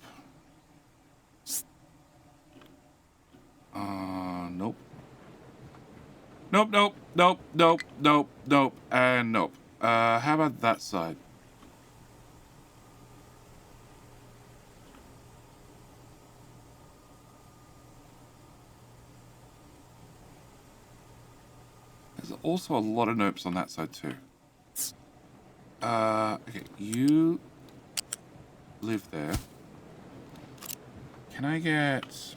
Nope. Nope, and nope. How about that side? also a lot of nopes on that side too. Okay, you live there. Can I get...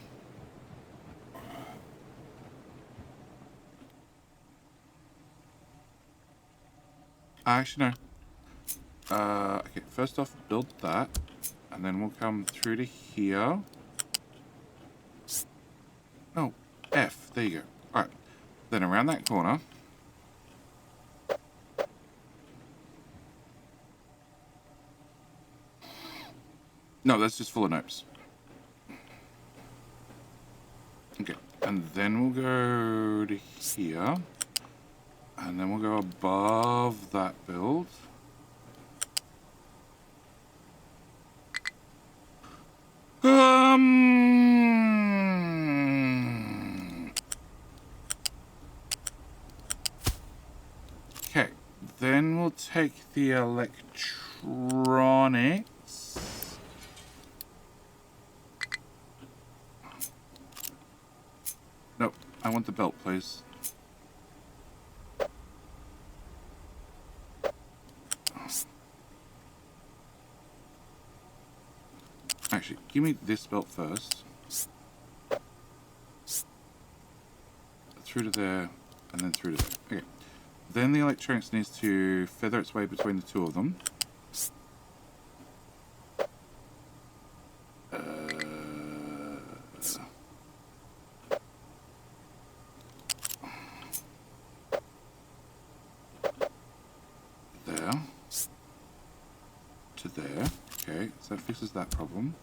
Actually, no. Okay, first off, build that. And then we'll come through to here. Oh, F. There you go. Alright. Then around that corner. No, that's just full of nopes. Okay. And then we'll go to here. And then we'll go above that build. Okay, then we'll take the electronics. Nope, I want the belt, please. Actually, give me this belt first. Through to there, and then through to there. Okay. Then the electronics needs to feather its way between the two of them. There. To there. Okay, so that fixes that problem.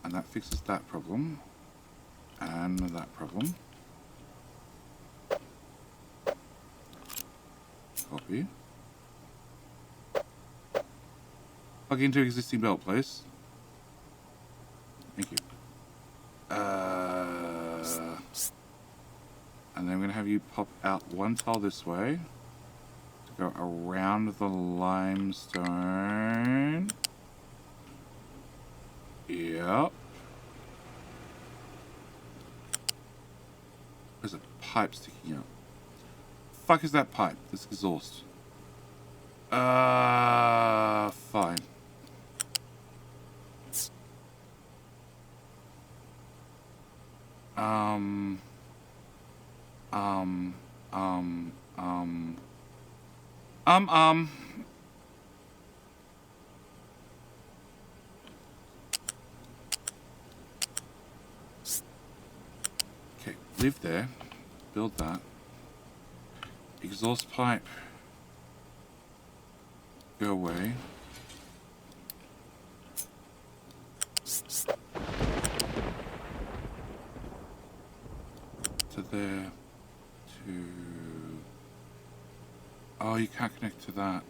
And that fixes that problem. And that problem. Copy. Plug into existing belt, please. Thank you. And then I'm going to have you pop out one tile this way. To go around the limestone. Yep. There's a pipe sticking out. Fuck is that pipe? This exhaust. Fine. Okay, live there. Build that. Exhaust pipe. Go away. To there. To... Oh, you can't connect to that.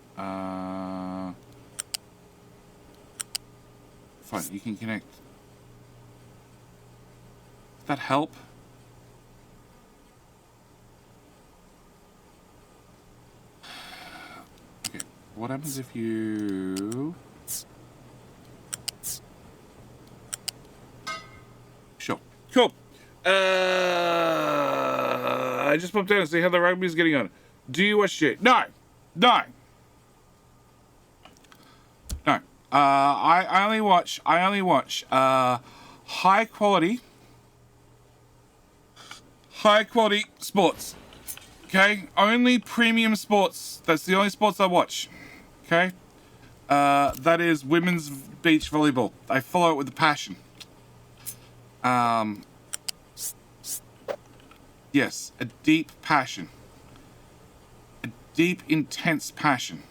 Fine, you can connect. Does that help? Okay, what happens if you... Sure. Cool. I just popped down to see how the rugby's getting on. Do you watch it? No. No. No. I only watch high quality sports. Okay? Only premium sports. That's the only sports I watch. Okay? That is women's beach volleyball. I follow it with a passion. Yes, a deep passion. A deep, intense passion.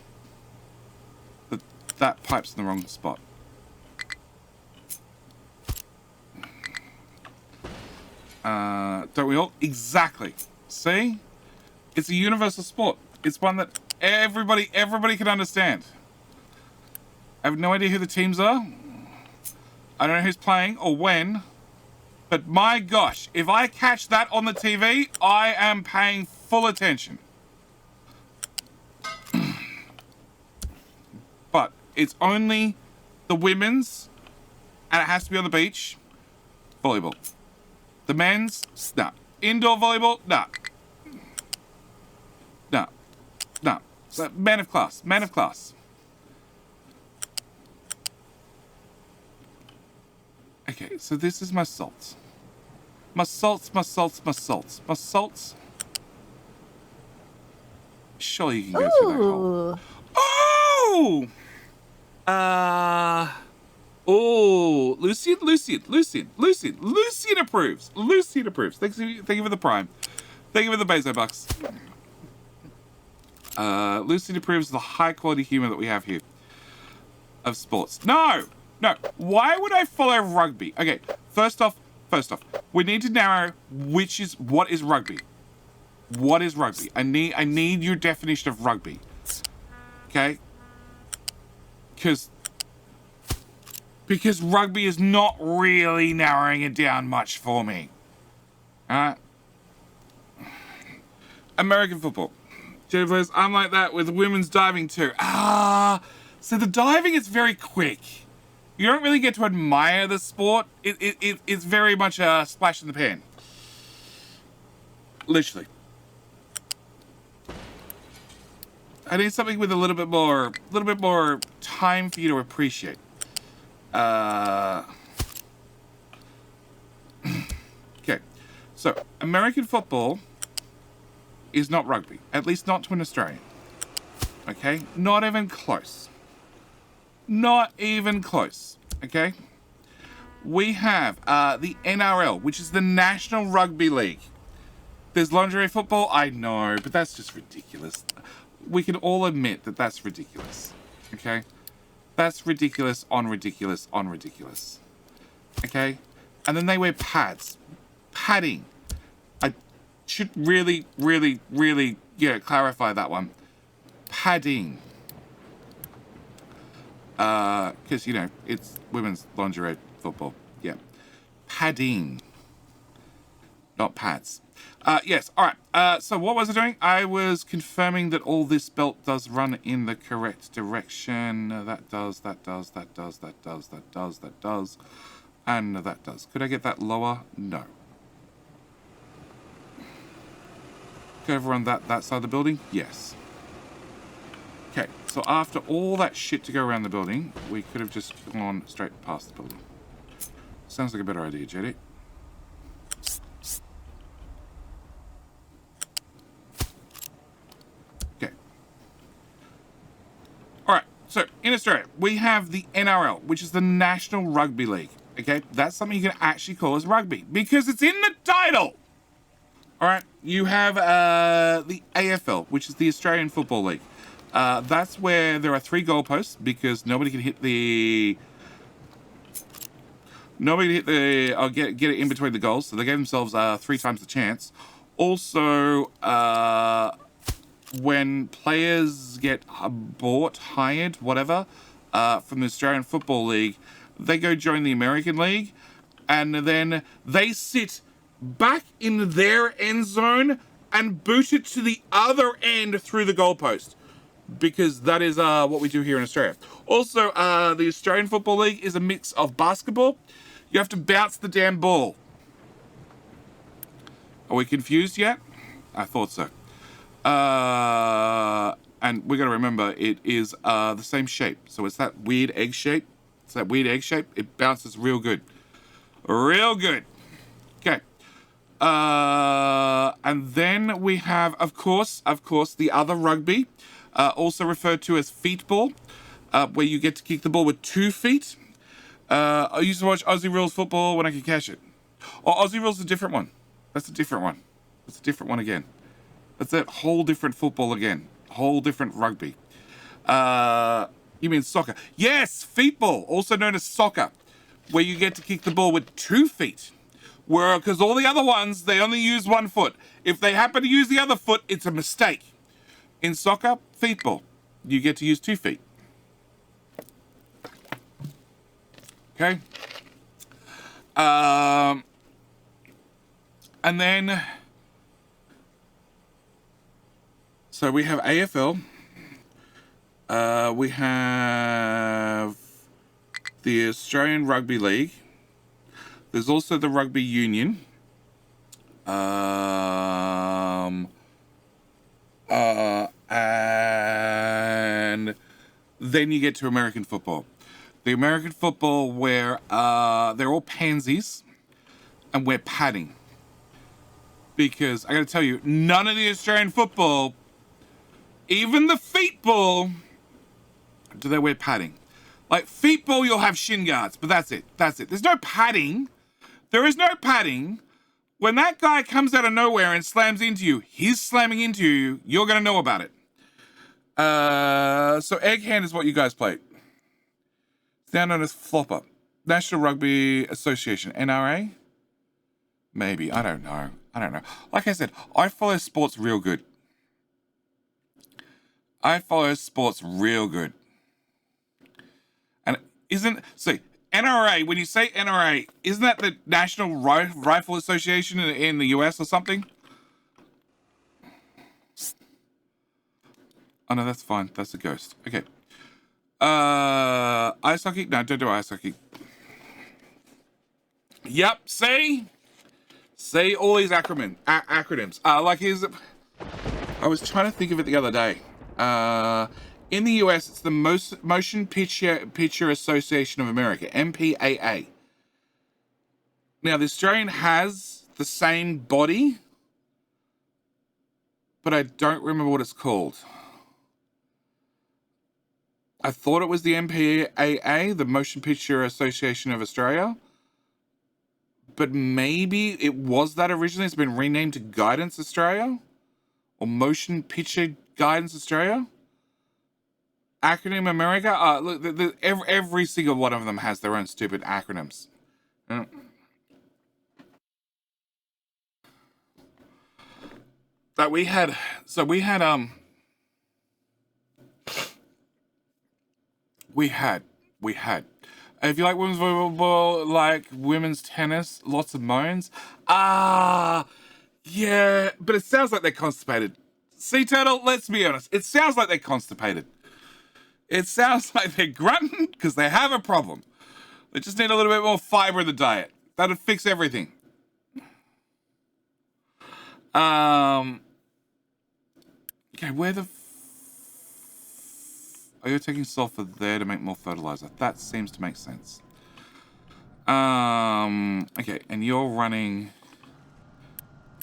But that pipe's in the wrong spot. Don't we all? Exactly. See? It's a universal sport. It's one that everybody can understand. I have no idea who the teams are. I don't know who's playing or when. But my gosh, if I catch that on the TV, I am paying full attention. But it's only the women's, and it has to be on the beach, volleyball. The men's, nah. Indoor volleyball, nah. Nah. No. So, man of class. Man of class. Okay, so this is my salts. My salts, my salts, my salts. My salts. Surely you can go through that hole. Oh! Lucian approves. Lucian approves. Thank you for the prime. Thank you for the Bezo bucks. Lucian approves the high quality humor that we have here. Of sports. No! Why would I follow rugby? Okay, first off, we need to narrow what is rugby. What is rugby? I need your definition of rugby. Okay? Because rugby is not really narrowing it down much for me. Alright? American football. Jay plays, I'm like that with women's diving too. So the diving is very quick. You don't really get to admire the sport. It's very much a splash in the pan. Literally. I need something with a little bit more time for you to appreciate. Okay. So, American football is not rugby. At least not to an Australian. Okay? Not even close. Not even close. Okay? We have the NRL, which is the National Rugby League. There's lingerie football, I know, but that's just ridiculous. We can all admit that that's ridiculous. Okay? That's ridiculous on ridiculous on ridiculous. Okay? And then they wear pads. Padding. I should really clarify that one. Padding. Because, it's women's lingerie football. Yeah. Padding. Not pads. Yes, alright. So what was I doing? I was confirming that all this belt does run in the correct direction. That does. And that does. Could I get that lower? No. Could I overrun that side of the building? Yes. Okay, so after all that shit to go around the building, we could have just gone straight past the building. Sounds like a better idea, JD. Okay. Alright, so in Australia, we have the NRL, which is the National Rugby League. Okay, that's something you can actually call as rugby, because it's in the title! Alright, you have the AFL, which is the Australian Football League. That's where there are 3 goalposts, because nobody can hit the... Or get it in between the goals, so they gave themselves 3 times the chance. Also, when players get bought, hired, whatever, from the Australian Football League, they go join the American League, and then they sit back in their end zone and boot it to the other end through the goalpost. Because that is what we do here in Australia. Also, the Australian Football League is a mix of basketball. You have to bounce the damn ball. Are we confused yet? I thought so. And we got to remember, it is the same shape. So it's that weird egg shape. It bounces real good. Real good. Okay. And then we have, of course, the other rugby. Also referred to as feetball, where you get to kick the ball with 2 feet. I used to watch Aussie Rules football when I could catch it. Oh, Aussie Rules is a different one. That's a different one. That's a different one again. That's a whole different football again. Whole different rugby. You mean soccer? Yes, feetball, also known as soccer, where you get to kick the ball with 2 feet. Because all the other ones, they only use 1 foot. If they happen to use the other foot, it's a mistake. In soccer, feetball, you get to use 2 feet. Okay. And then, so we have AFL. We have the Australian Rugby League. There's also the Rugby Union. And Then you get to American football. The American football where they're all pansies and wear padding. Because I got to tell you, none of the Australian football, even the feet ball, do they wear padding. Like feet ball, you'll have shin guards, but that's it. That's it. There's no padding. There is no padding. When that guy comes out of nowhere and slams into you, he's slamming into you. You're going to know about it. So egg hand is what you guys played. It's now known as flopper. National Rugby Association, NRA? Maybe. I don't know. Like I said, I follow sports real good. And so NRA, when you say NRA, isn't that the National Rifle Association in the US or something? Oh no, that's fine. That's a ghost. Okay. Ice hockey? No, don't do ice hockey. Yep, see all these acronyms. I was trying to think of it the other day. In the US, it's the Motion Picture Association of America, MPAA. Now, the Australian has the same body, but I don't remember what it's called. I thought it was the MPAA, the Motion Picture Association of Australia. But maybe it was that originally. It's been renamed to Guidance Australia or Motion Picture Guidance Australia. Acronym America. Look, every single one of them has their own stupid acronyms. That we had. If you like women's volleyball, like women's tennis, lots of moans. Yeah, but it sounds like they're constipated. Sea Turtle, let's be honest. It sounds like they're constipated. It sounds like they're grunting because they have a problem. They just need a little bit more fiber in the diet. That'd fix everything. Okay, where the... Oh, you're taking sulfur there to make more fertilizer. That seems to make sense. Okay, and you're running...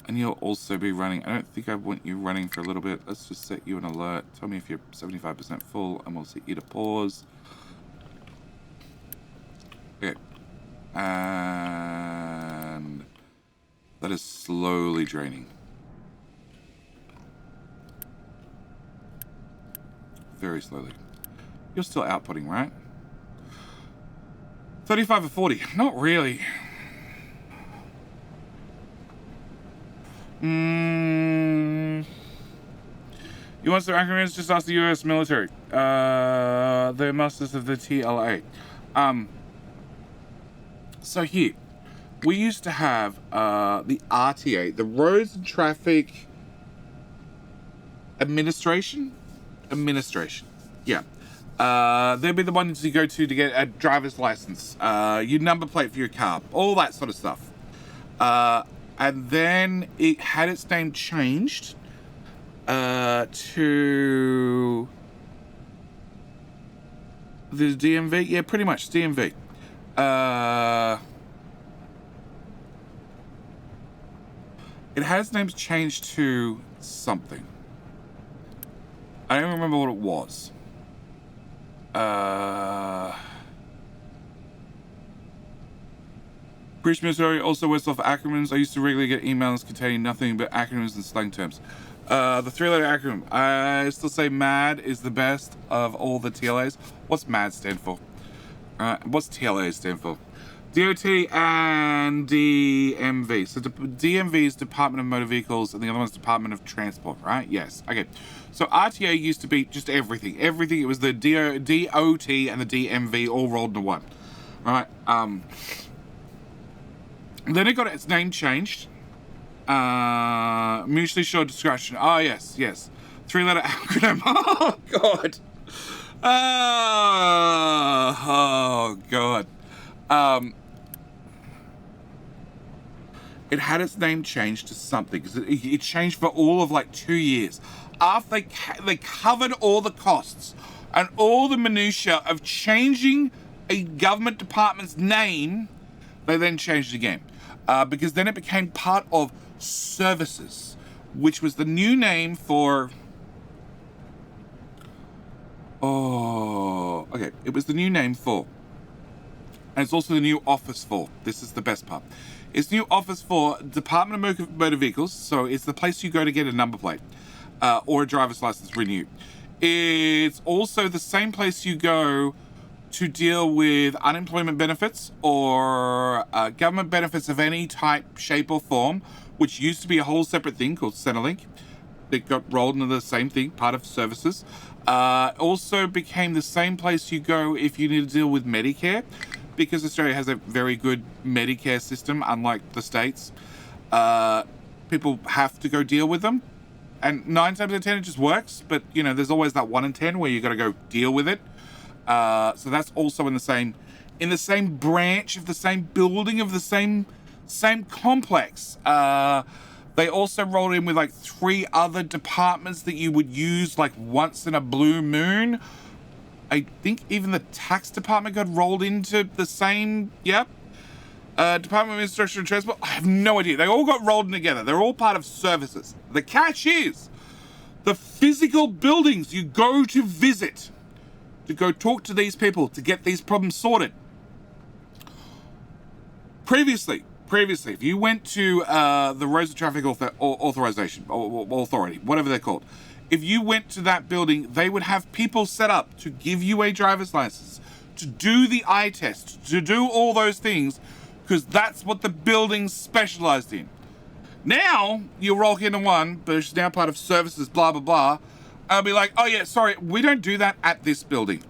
And you'll also be running... I don't think I want you running for a little bit. Let's just set you an alert. Tell me if you're 75% full, and we'll set you to pause. Okay. And... That is slowly draining. Very slowly. You're still outputting, right? 35 or 40. Not really. You want some acronyms? Just ask the US military. The masters of the TLA. So here, we used to have the RTA, the Roads and Traffic Administration. Yeah. They'd be the ones you go to get a driver's license, your number plate for your car, all that sort of stuff. And then it had its name changed to the DMV. Yeah, pretty much DMV. It had its names changed to something. I don't remember what it was. British military also works off acronyms. I used to regularly get emails containing nothing but acronyms and slang terms. The three-letter acronym. I still say MAD is the best of all the TLAs. What's MAD stand for? What's TLA stand for? DOT and DMV. So DMV is Department of Motor Vehicles, and the other one's Department of Transport, right? Yes. Okay. So RTA used to be just everything. Everything. It was the DOT and the DMV all rolled into one. Right. Then it got its name changed. Mutually assured discretion. Oh, yes. Three-letter acronym. Oh, God. Oh, God. It had its name changed to something. Because it changed for all of, 2 years. After they covered all the costs and all the minutiae of changing a government department's name, they then changed it again. Because then it became part of services, which was the new name for... Oh, okay. It was the new name for... And it's also the new office for... This is the best part. It's new office for Department of Motor Vehicles, so it's the place you go to get a number plate or a driver's license renewed. It's also the same place you go to deal with unemployment benefits or government benefits of any type, shape, or form, which used to be a whole separate thing called Centrelink. It got rolled into the same thing, part of services. Also became the same place you go if you need to deal with Medicare, because Australia has a very good Medicare system, unlike the States. People have to go deal with them. And 9 times out of 10, it just works. But, you know, there's always that 1 in 10 where you got to go deal with it. So that's also in the same branch of the same building of the same complex. They also rolled in with like 3 other departments that you would use like once in a blue moon. I think even the tax department got rolled into the same, Department of Infrastructure and Transport. I have no idea. They all got rolled in together. They're all part of services. The catch is the physical buildings you go to visit, to go talk to these people, to get these problems sorted. Previously, if you went to the Roads and Traffic Authorization, or Authority, whatever they're called, if you went to that building, they would have people set up to give you a driver's license, to do the eye test, to do all those things, because that's what the building's specialized in. Now, you roll into one, but it's now part of services, blah, blah, blah. I'll be like, oh yeah, sorry, we don't do that at this building.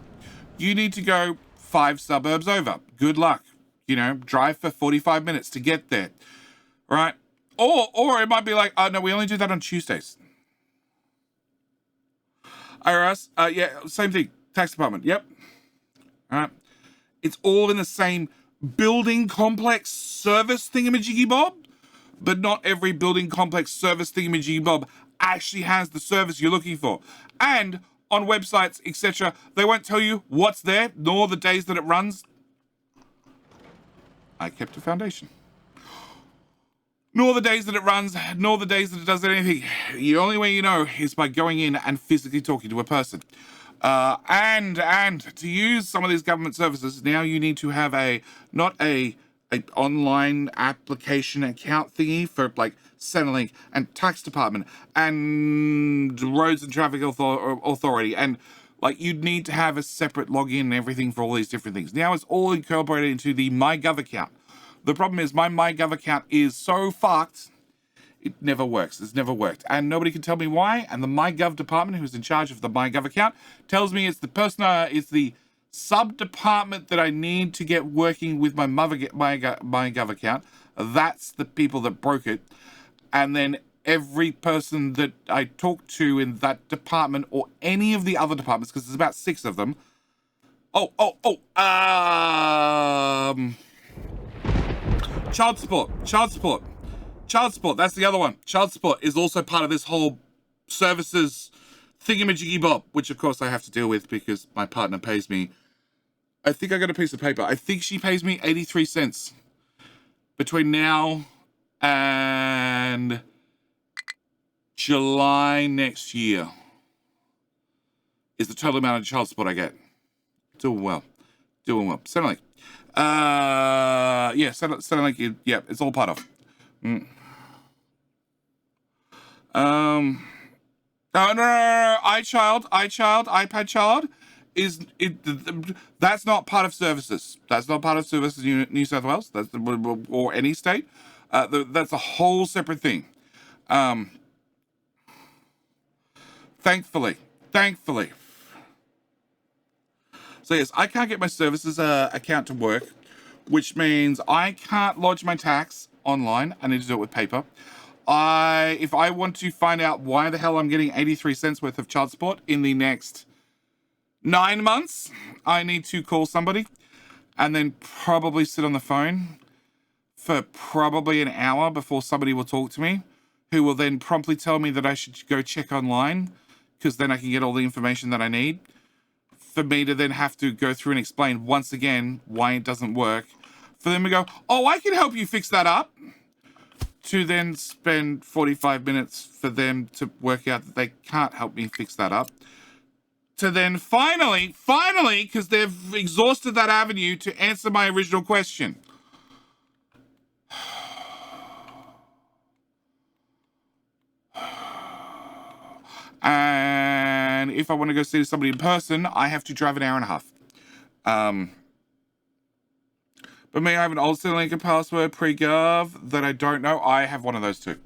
You need to go 5 suburbs over. Good luck. You know, drive for 45 minutes to get there. Right? Or it might be like, oh no, we only do that on Tuesdays. IRS, same thing. Tax department, yep. All right. It's all in the same building complex service thingamajiggy-bob, but not every building complex service thingamajiggy-bob actually has the service you're looking for. And on websites, etc., they won't tell you what's there, nor the days that it runs. I kept a foundation. Nor the days that it runs, nor the days that it does anything. The only way you know is by going in and physically talking to a person. And to use some of these government services, now you need to have not a online application account thingy for like Centrelink and Tax Department and Roads and Traffic Authority, and like you'd need to have a separate login and everything for all these different things. Now it's all incorporated into the MyGov account. The problem is my MyGov account is so fucked, it never works. It's never worked. And nobody can tell me why. And the MyGov department, who's in charge of the MyGov account, tells me it's the person, it's the sub-department that I need to get working with my MyGov account. That's the people that broke it. And then every person that I talk to in that department or any of the other departments, because there's about 6 of them. Child support, that's the other one. Child support is also part of this whole services thingamajiggy-bob, which of course I have to deal with because my partner pays me. I think I got a piece of paper. I think she pays me 83 cents between now and July next year is the total amount of child support I get. Doing well. Centrelink. Centrelink, yeah, it's all part of. No, iPad child that's not part of services. That's not part of services in New South Wales, or any state. That's a whole separate thing. Thankfully. So yes, I can't get my services account to work, which means I can't lodge my tax online. I need to do it with paper. If I want to find out why the hell I'm getting 83 cents worth of child support in the next 9 months, I need to call somebody and then probably sit on the phone for probably an hour before somebody will talk to me, who will then promptly tell me that I should go check online because then I can get all the information that I need for me to then have to go through and explain once again why it doesn't work, for them to go, oh, I can help you fix that up, to then spend 45 minutes for them to work out that they can't help me fix that up, to then finally, because they've exhausted that avenue, to answer my original question. And if I want to go see somebody in person, I have to drive an hour and a half. But me, I have an old Link password pre-gov that I don't know. I have one of those too.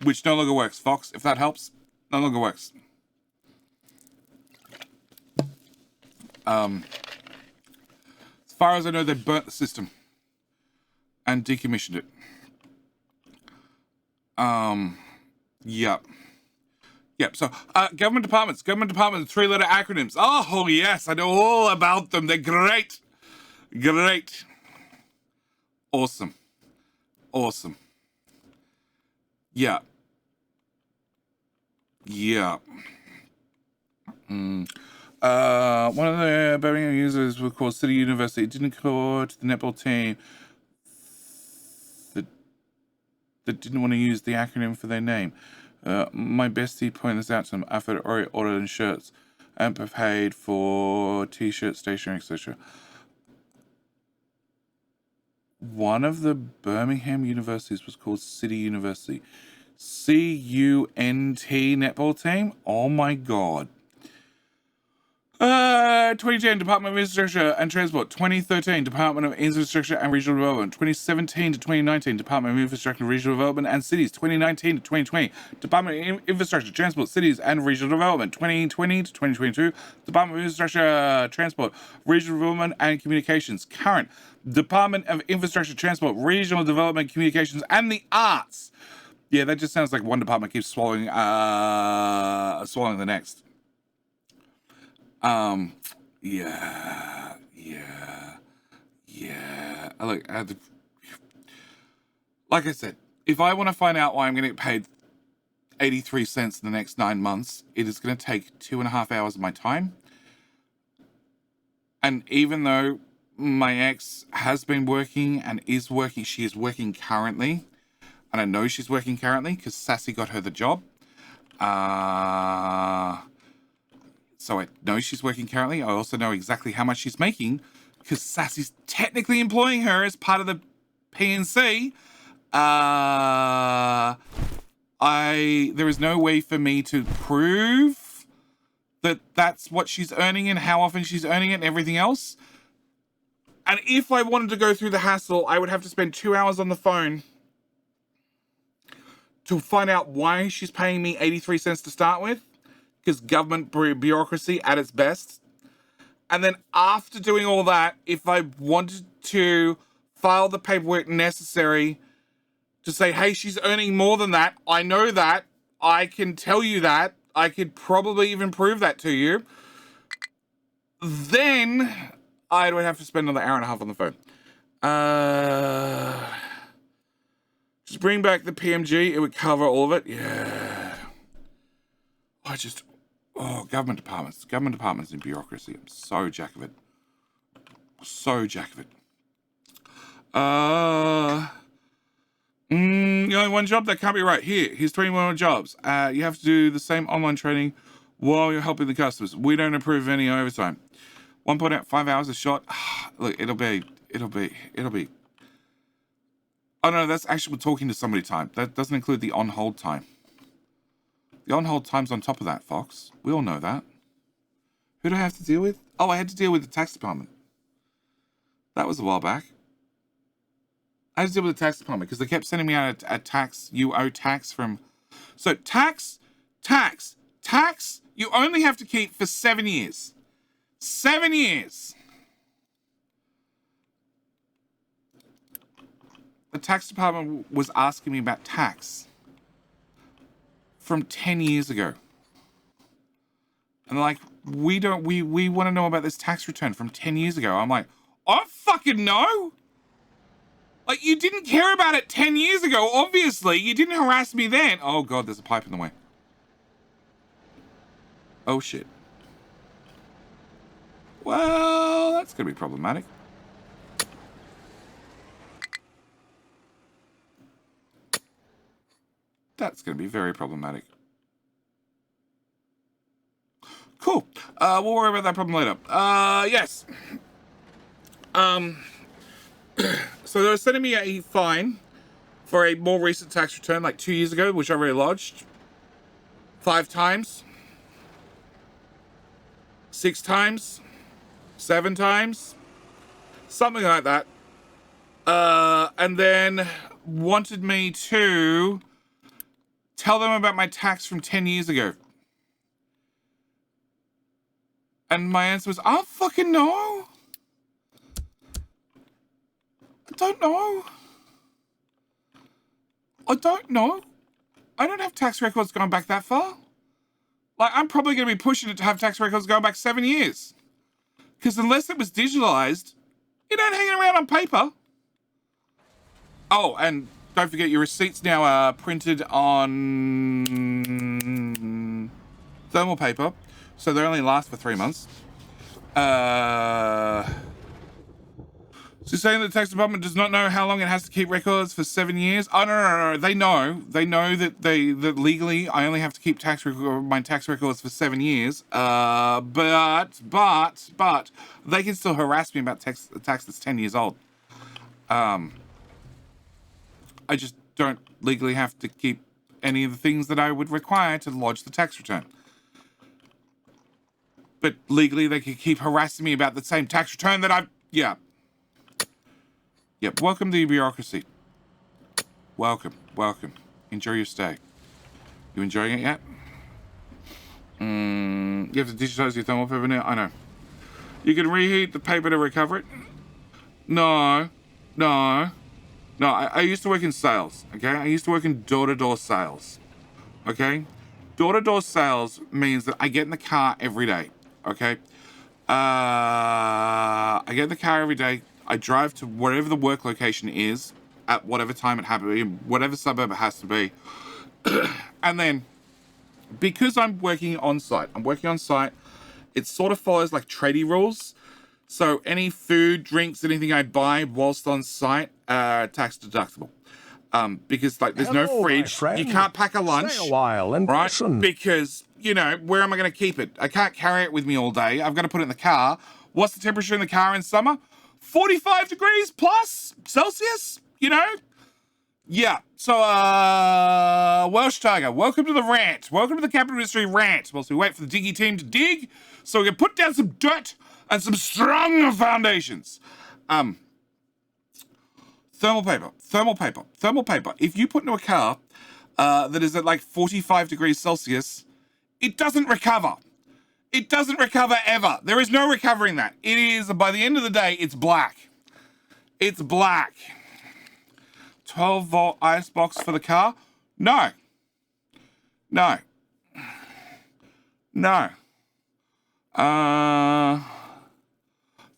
Which no longer works, Fox, if that helps. No longer works. As far as I know, they burnt the system and decommissioned it. Yep. So, government departments, 3-letter acronyms. Oh, yes, I know all about them. They're great. Great. Awesome. Yeah. One of the Birmingham users was called City University. It didn't occur to the netball team that didn't want to use the acronym for their name. My bestie pointed this out to them after I'd already ordered in shirts and paid for t-shirts, stationery, etc. One of the Birmingham universities was called City University. C-U-N-T netball team? Oh my god. 2010, Department of Infrastructure and Transport. 2013, Department of Infrastructure and Regional Development. 2017 to 2019, Department of Infrastructure and Regional Development and Cities. 2019 to 2020, Department of Infrastructure, Transport, Cities and Regional Development. 2020 to 2022, Department of Infrastructure, Transport, Regional Development and Communications. Current, Department of Infrastructure, Transport, Regional Development, Communications and the Arts. Yeah, that just sounds like one department keeps swallowing the next. Look, like I said, if I want to find out why I'm going to get paid 83 cents in the next 9 months, it is going to take 2.5 hours of my time. And even though my ex has been working and is working, she is working currently. And I know she's working currently because Sassy got her the job. So I know she's working currently. I also know exactly how much she's making because Sassy's technically employing her as part of the P&C. There is no way for me to prove that that's what she's earning and how often she's earning it and everything else. And if I wanted to go through the hassle, I would have to spend 2 hours on the phone to find out why she's paying me 83 cents to start with. Because government bureaucracy at its best. And then after doing all that, if I wanted to file the paperwork necessary to say, hey, she's earning more than that, I know that, I can tell you that, I could probably even prove that to you, then I would have to spend another hour and a half on the phone. Just bring back the PMG, it would cover all of it. Yeah. Government departments and bureaucracy. I'm so jack of it. You only one job? That can't be right. Here's 21 jobs. You have to do the same online training while you're helping the customers. We don't approve any overtime. 1.5 hours a shot. Look, it'll be. Oh no, that's actually talking to somebody time. That doesn't include the on-hold time. The on-hold time's on top of that, Fox. We all know that. Who do I have to deal with? Oh, I had to deal with the tax department. That was a while back. I had to deal with the tax department because they kept sending me out a tax. You owe tax from... So tax, you only have to keep for 7 years. 7 years. The tax department was asking me about tax from 10 years ago. And they're like, we want to know about this tax return from 10 years ago. I'm like, I don't fucking know. Like, you didn't care about it 10 years ago, obviously. You didn't harass me then. Oh, God, there's a pipe in the way. Oh, shit. Well, that's going to be problematic. That's going to be very problematic. Cool. We'll worry about that problem later. Yes. So they were sending me a fine for a more recent tax return, like 2 years ago, which I already lodged 5 times, 6 times, 7 times, something like that. And then wanted me to tell them about my tax from 10 years ago. And my answer was, I don't fucking know. I don't know. I don't know. I don't have tax records going back that far. Like, I'm probably going to be pushing it to have tax records going back 7 years. Because unless it was digitalized, it ain't hanging around on paper. Oh, and don't forget your receipts now are printed on thermal paper, so they only last for 3 months. So you're saying the tax department does not know how long it has to keep records for 7 years? Oh, no. They know. They know that that legally I only have to keep my tax records for 7 years. But they can still harass me about tax that's 10 years old. I just don't legally have to keep any of the things that I would require to lodge the tax return. But legally, they can keep harassing me about the same tax return that I've... Yeah. Yep, welcome to the bureaucracy. Welcome. Enjoy your stay. You enjoying it yet? You have to digitize your thermal paper now? I know. You can reheat the paper to recover it? No. I used to work in sales, okay? I used to work in door-to-door sales, okay? Door-to-door sales means that I get in the car every day, okay? I get in the car every day. I drive to whatever the work location is at whatever time it happens to be, whatever suburb it has to be. And then, because I'm working on site, it sort of follows like tradie rules. So any food, drinks, anything I buy whilst on site, tax deductible. Because like there's no fridge, you can't pack a lunch, Stay a while and right? listen. Because, you know, where am I going to keep it? I can't carry it with me all day. I've got to put it in the car. What's the temperature in the car in summer? 45 degrees plus Celsius, you know? Yeah. So, Welsh Tiger, welcome to the rant. Welcome to the Capital Industry rant. Whilst we wait for the diggy team to dig, so we can put down some dirt and some strong foundations. Thermal paper. If you put into a car that is at like 45 degrees Celsius, it doesn't recover. It doesn't recover ever. There is no recovering that. It is, by the end of the day, it's black. It's black. 12-volt ice box for the car? No.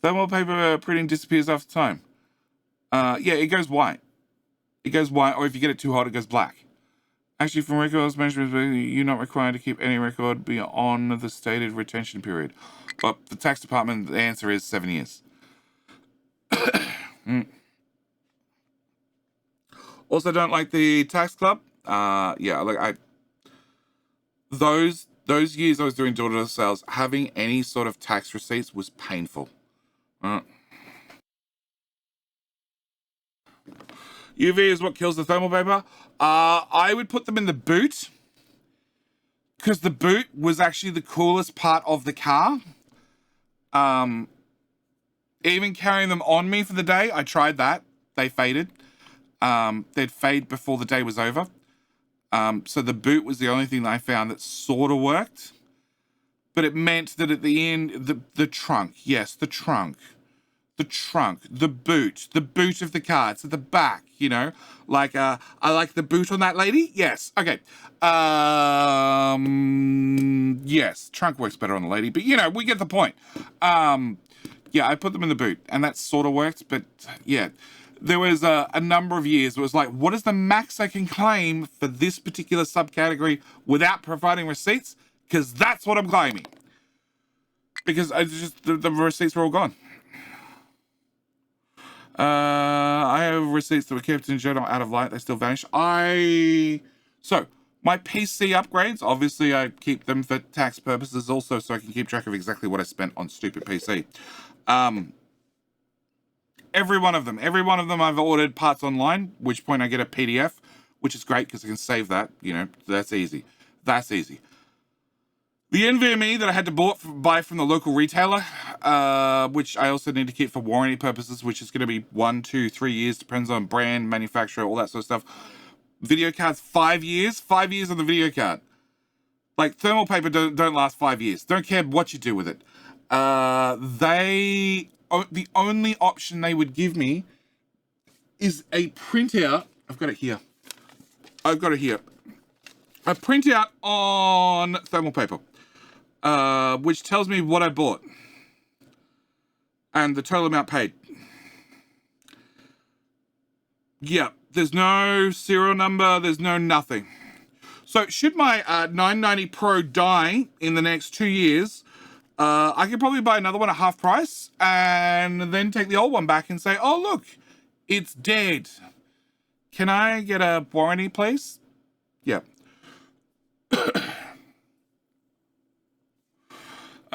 Thermal paper printing disappears after time. Yeah, it goes white. Or if you get it too hot, it goes black. Actually, from records management, you're not required to keep any record beyond the stated retention period. But the tax department, the answer is 7 years. Also, don't like the tax club. Yeah, like those years I was doing door-to-door sales, having any sort of tax receipts was painful. UV is what kills the thermal paper. I would put them in the boot, because the boot was actually the coolest part of the car. Even carrying them on me for the day, I tried that. They faded. They'd fade before the day was over. So the boot was the only thing that I found that sort of worked. But it meant that at the end, the trunk, yes, the trunk, the boot of the car, it's at the back, you know, like, I like the boot on that lady. Yes. Okay. Yes, trunk works better on the lady, but you know, we get the point. Yeah, I put them in the boot and that sort of worked, but yeah, there was a number of years. It was like, what is the max I can claim for this particular subcategory without providing receipts? Because that's what I'm claiming. Because I just the receipts were all gone. I have receipts that were kept in journal out of light. They still vanish. So my PC upgrades, obviously I keep them for tax purposes also, so I can keep track of exactly what I spent on stupid PC. Every one of them I've ordered parts online, which point I get a PDF, which is great because I can save that. You know, that's easy. That's easy. The NVMe that I had to buy from the local retailer, which I also need to keep for warranty purposes, which is going to be 1, 2, 3 years, depends on brand, manufacturer, all that sort of stuff. Video cards, 5 years. 5 years on the video card. Like, thermal paper don't last 5 years. Don't care what you do with it. The only option they would give me is a printout. I've got it here. A printout on thermal paper. Which tells me what I bought and the total amount paid. Yeah, there's no serial number, there's no nothing. So should my 990 Pro die in the next 2 years, I could probably buy another one at half price and then take the old one back and say, oh, look, it's dead. Can I get a warranty, please? Yeah.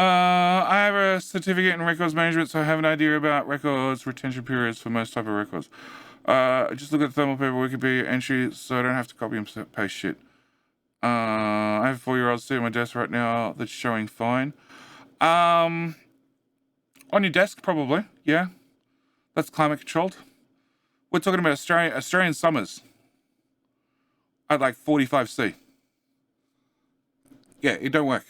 I have a certificate in records management, so I have an idea about records retention periods for most type of records. Just look at the thermal paper Wikipedia entry, so I don't have to copy and paste shit. I have a 4-year-old sitting at my desk right now that's showing fine. On your desk, probably, yeah. That's climate controlled. We're talking about Australian summers at like 45C. Yeah, it don't work.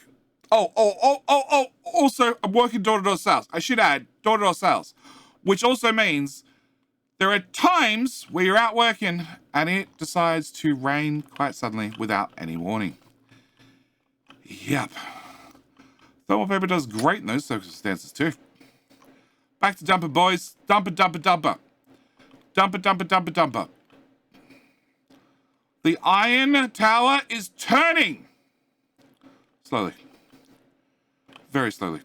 Also, I'm working door-to-door sales. I should add door-to-door sales, which also means there are times where you're out working and it decides to rain quite suddenly without any warning. Yep. Thermal paper does great in those circumstances too. Back to dumper, boys. Dumper. The iron tower is turning. Slowly. Very slowly.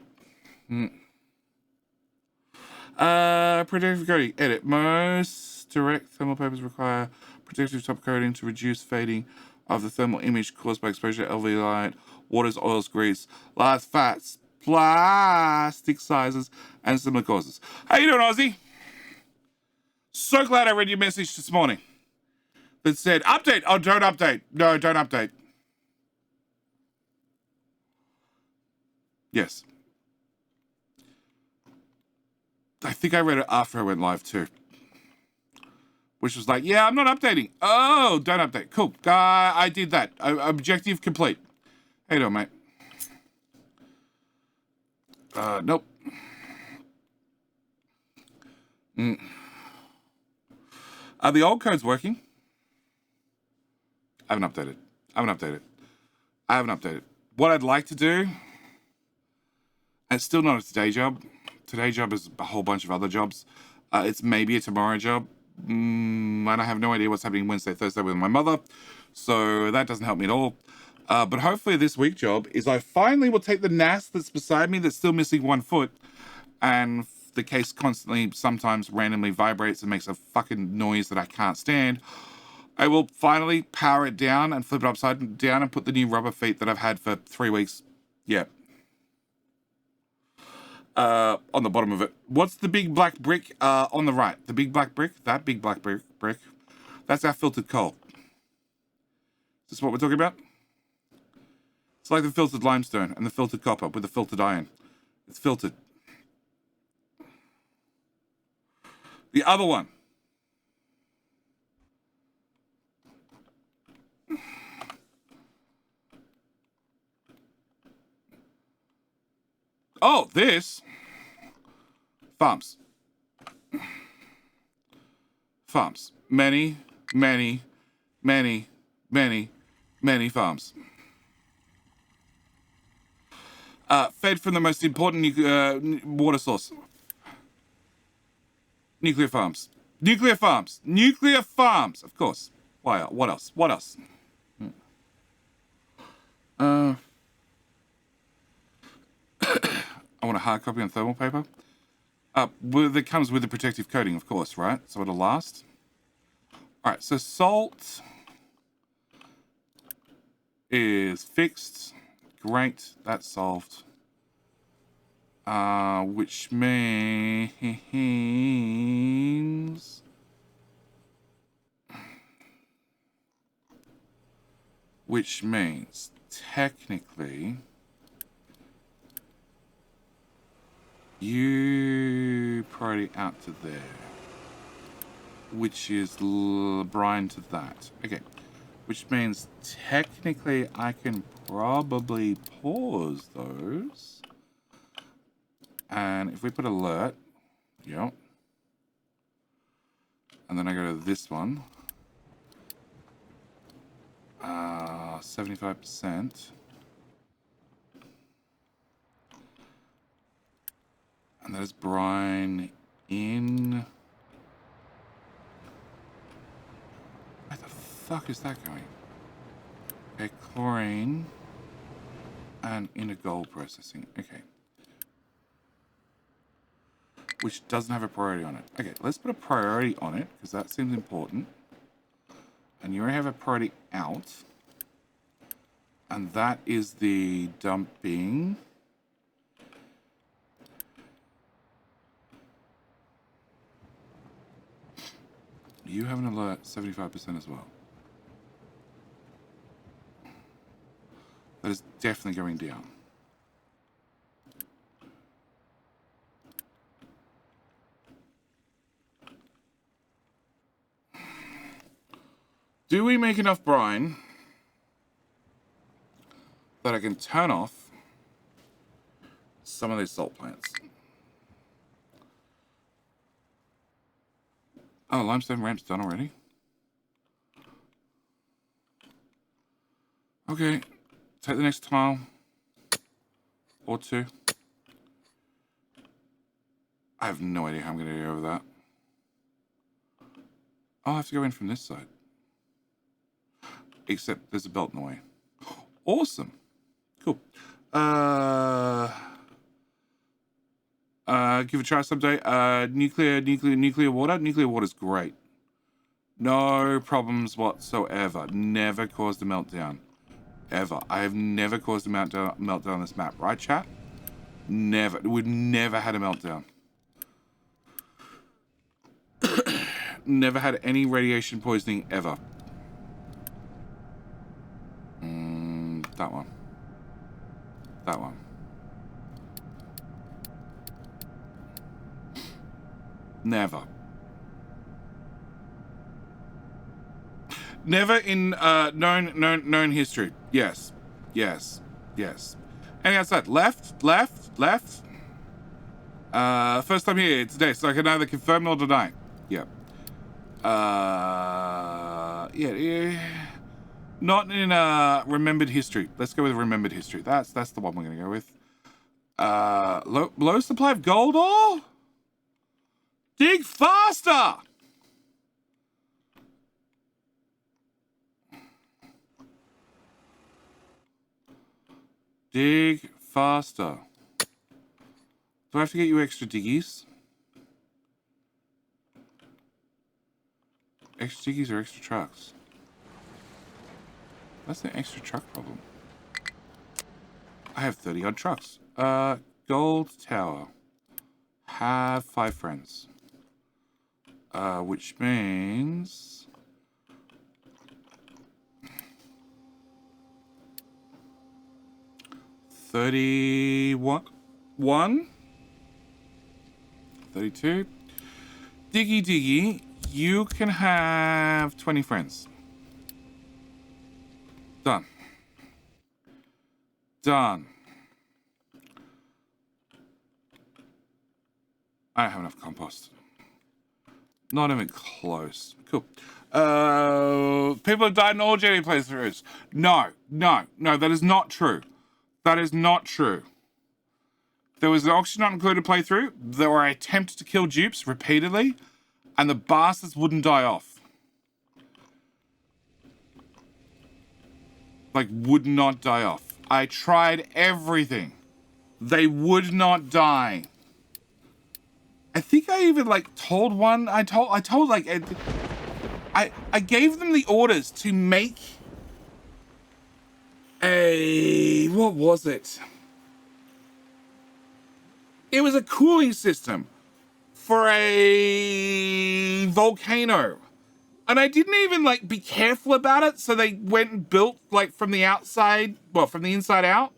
Protective coating. Edit. Most direct thermal papers require protective top coating to reduce fading of the thermal image caused by exposure to LV light, waters, oils, grease, large fats, plastic sizes, and similar causes. How you doing, Aussie? So glad I read your message this morning that said, update. Oh, don't update. No, don't update. Yes. I think I read it after I went live too. Which was like, yeah, I'm not updating. Oh, don't update. Cool. I did that. Objective complete. How you doing, mate? Nope. Are the old codes working? I haven't updated. What I'd like to do, and it's still not a today job. Today job is a whole bunch of other jobs. It's maybe a tomorrow job. And I have no idea what's happening Wednesday, Thursday with my mother. So that doesn't help me at all. But hopefully this week job is I finally will take the NAS that's beside me that's still missing 1 foot. And the case constantly, sometimes randomly vibrates and makes a fucking noise that I can't stand. I will finally power it down and flip it upside down and put the new rubber feet that I've had for 3 weeks. Yeah. On the bottom of it. What's the big black brick on the right? The big black brick? That big black brick. That's our filtered coal. Is this what we're talking about? It's like the filtered limestone and the filtered copper with the filtered iron. It's filtered. The other one. Oh, this. Farms. Many farms. Fed from the most important water source. Nuclear farms. Of course. Why? What else? I want a hard copy on thermal paper. That comes with the protective coating, of course, right? So it'll last. All right, so salt is fixed. Great, that's solved. Which means... technically you priority out to there, which is Brian to that. Okay, which means technically I can probably pause those. And if we put alert, yep. And then I go to this one. 75%. And that is brine in... Where the fuck is that going? Okay, chlorine and into gold processing. Okay. Which doesn't have a priority on it. Okay, let's put a priority on it because that seems important. And you already have a priority out. And that is the dumping. You have an alert 75% as well. That is definitely going down. Do we make enough brine that I can turn off some of these salt plants? Oh, limestone ramp's done already. Okay, take the next tile or two. I have no idea how I'm going to go over that. I'll have to go in from this side. Except there's a belt in the way. Awesome. Cool. Give it a try someday. Nuclear water. Nuclear water's great. No problems whatsoever. Never caused a meltdown. Ever. I have never caused a meltdown on this map. Right, chat? Never. We've never had a meltdown. Never had any radiation poisoning ever. That one. That one. Never. Never in known history. Yes. Yes. Yes. Any outside? Left. First time here today, so I can neither confirm nor deny. Yep. Yeah. Not in remembered history. Let's go with remembered history. That's the one we're gonna go with. Low supply of gold ore? Dig faster! Dig faster. Do I have to get you extra diggies? Extra diggies or extra trucks? That's an extra truck problem. I have 30 odd trucks. Gold tower. Have 5 friends. Which means... $31? 32? Diggy, you can have 20 friends. Done. Done. I don't have enough compost. Not even close. Cool. People have died in all Jenny playthroughs. No, that is not true. That is not true. There was an Oxygen Not Included playthrough. There were attempts to kill dupes repeatedly, and the bastards wouldn't die off. Like, would not die off. I tried everything. They would not die. I think I even like told one. I told like I gave them the orders to make a, what was it? It was a cooling system for a volcano. And I didn't even like be careful about it. So they went and built like from the outside, well, from the inside out.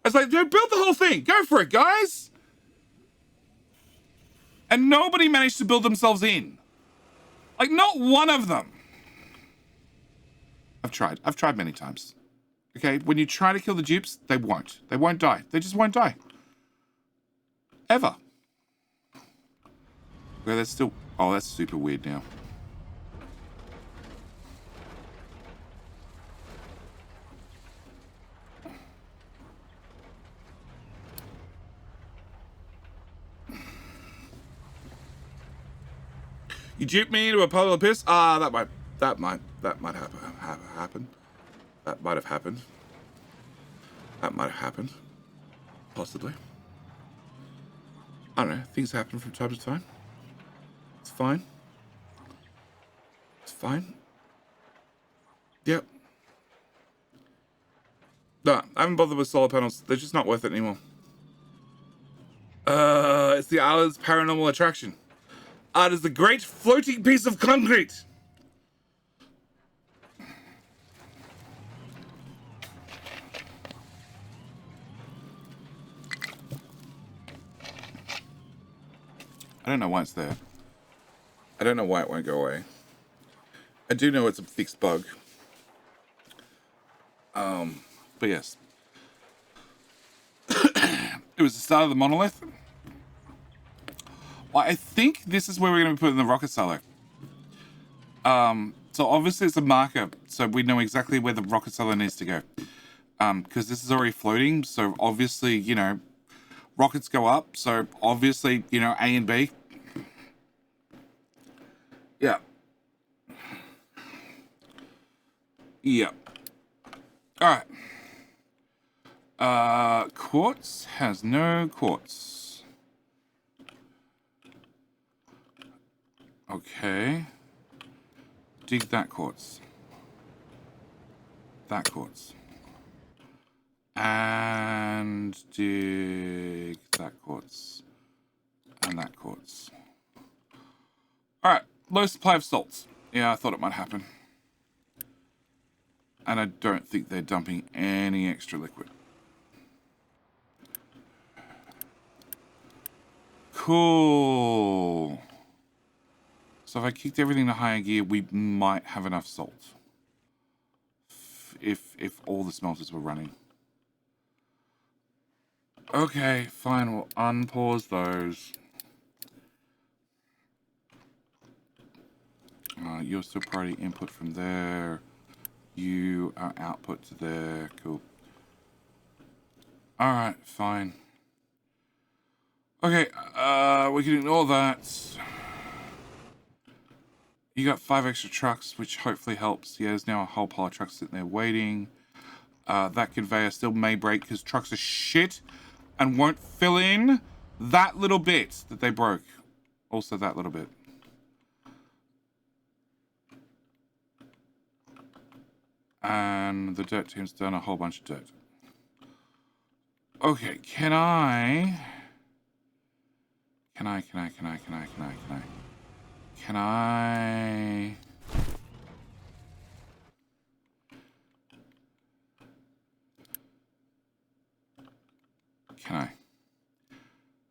I was like, dude, build the whole thing. Go for it, guys. And nobody managed to build themselves in. Like, not one of them. I've tried many times. Okay, when you try to kill the dupes, they won't. They won't die. They just won't die. Ever. Okay, that's still... Oh, that's super weird now. You dupe me into a puddle of piss? Ah, that might happen. That might have happened. That might have happened. That might have happened. Possibly. I don't know. Things happen from time to time. It's fine. It's fine. Yep. No, I haven't bothered with solar panels. They're just not worth it anymore. It's the island's paranormal attraction. It is the great floating piece of concrete. I don't know why it's there. I don't know why it won't go away. I do know it's a fixed bug. But yes. It was the start of the monolith. Well, I think this is where we're going to be putting the rocket silo. So obviously it's a marker, so we know exactly where the rocket silo needs to go. Because this is already floating, so obviously, you know, rockets go up, so obviously, you know, A and B. Yeah. Yeah. Alright. Quartz has no quartz. Okay. Dig that quartz. That quartz. And dig that quartz. And that quartz. Alright, low supply of salts. Yeah, I thought it might happen. And I don't think they're dumping any extra liquid. Cool. So if I kicked everything to higher gear, we might have enough salt. If all the smelters were running. Okay, fine, we'll unpause those. You're still priority input from there. You are output to there. Cool. Alright, fine. Okay, we can ignore that. You got 5 extra trucks, which hopefully helps. Yeah, there's now a whole pile of trucks sitting there waiting. That conveyor still may break because trucks are shit and won't fill in that little bit that they broke. Also that little bit. And the dirt team's done a whole bunch of dirt. Okay, can I... Can I...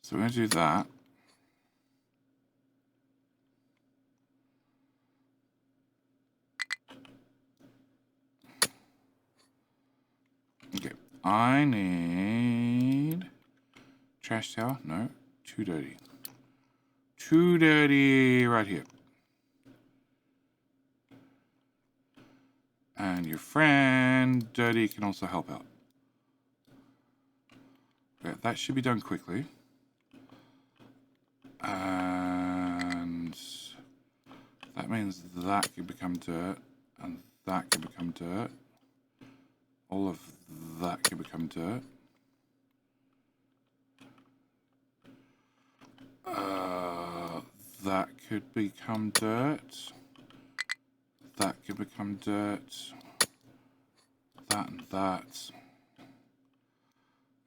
So we're going to do that. Okay, I need... Trash tower? No, too dirty. Too dirty right here. And your friend, Dirty, can also help out. Okay, that should be done quickly. And that means that can become dirt, and that can become dirt. All of that can become dirt. That could become dirt. That could become dirt. That and that.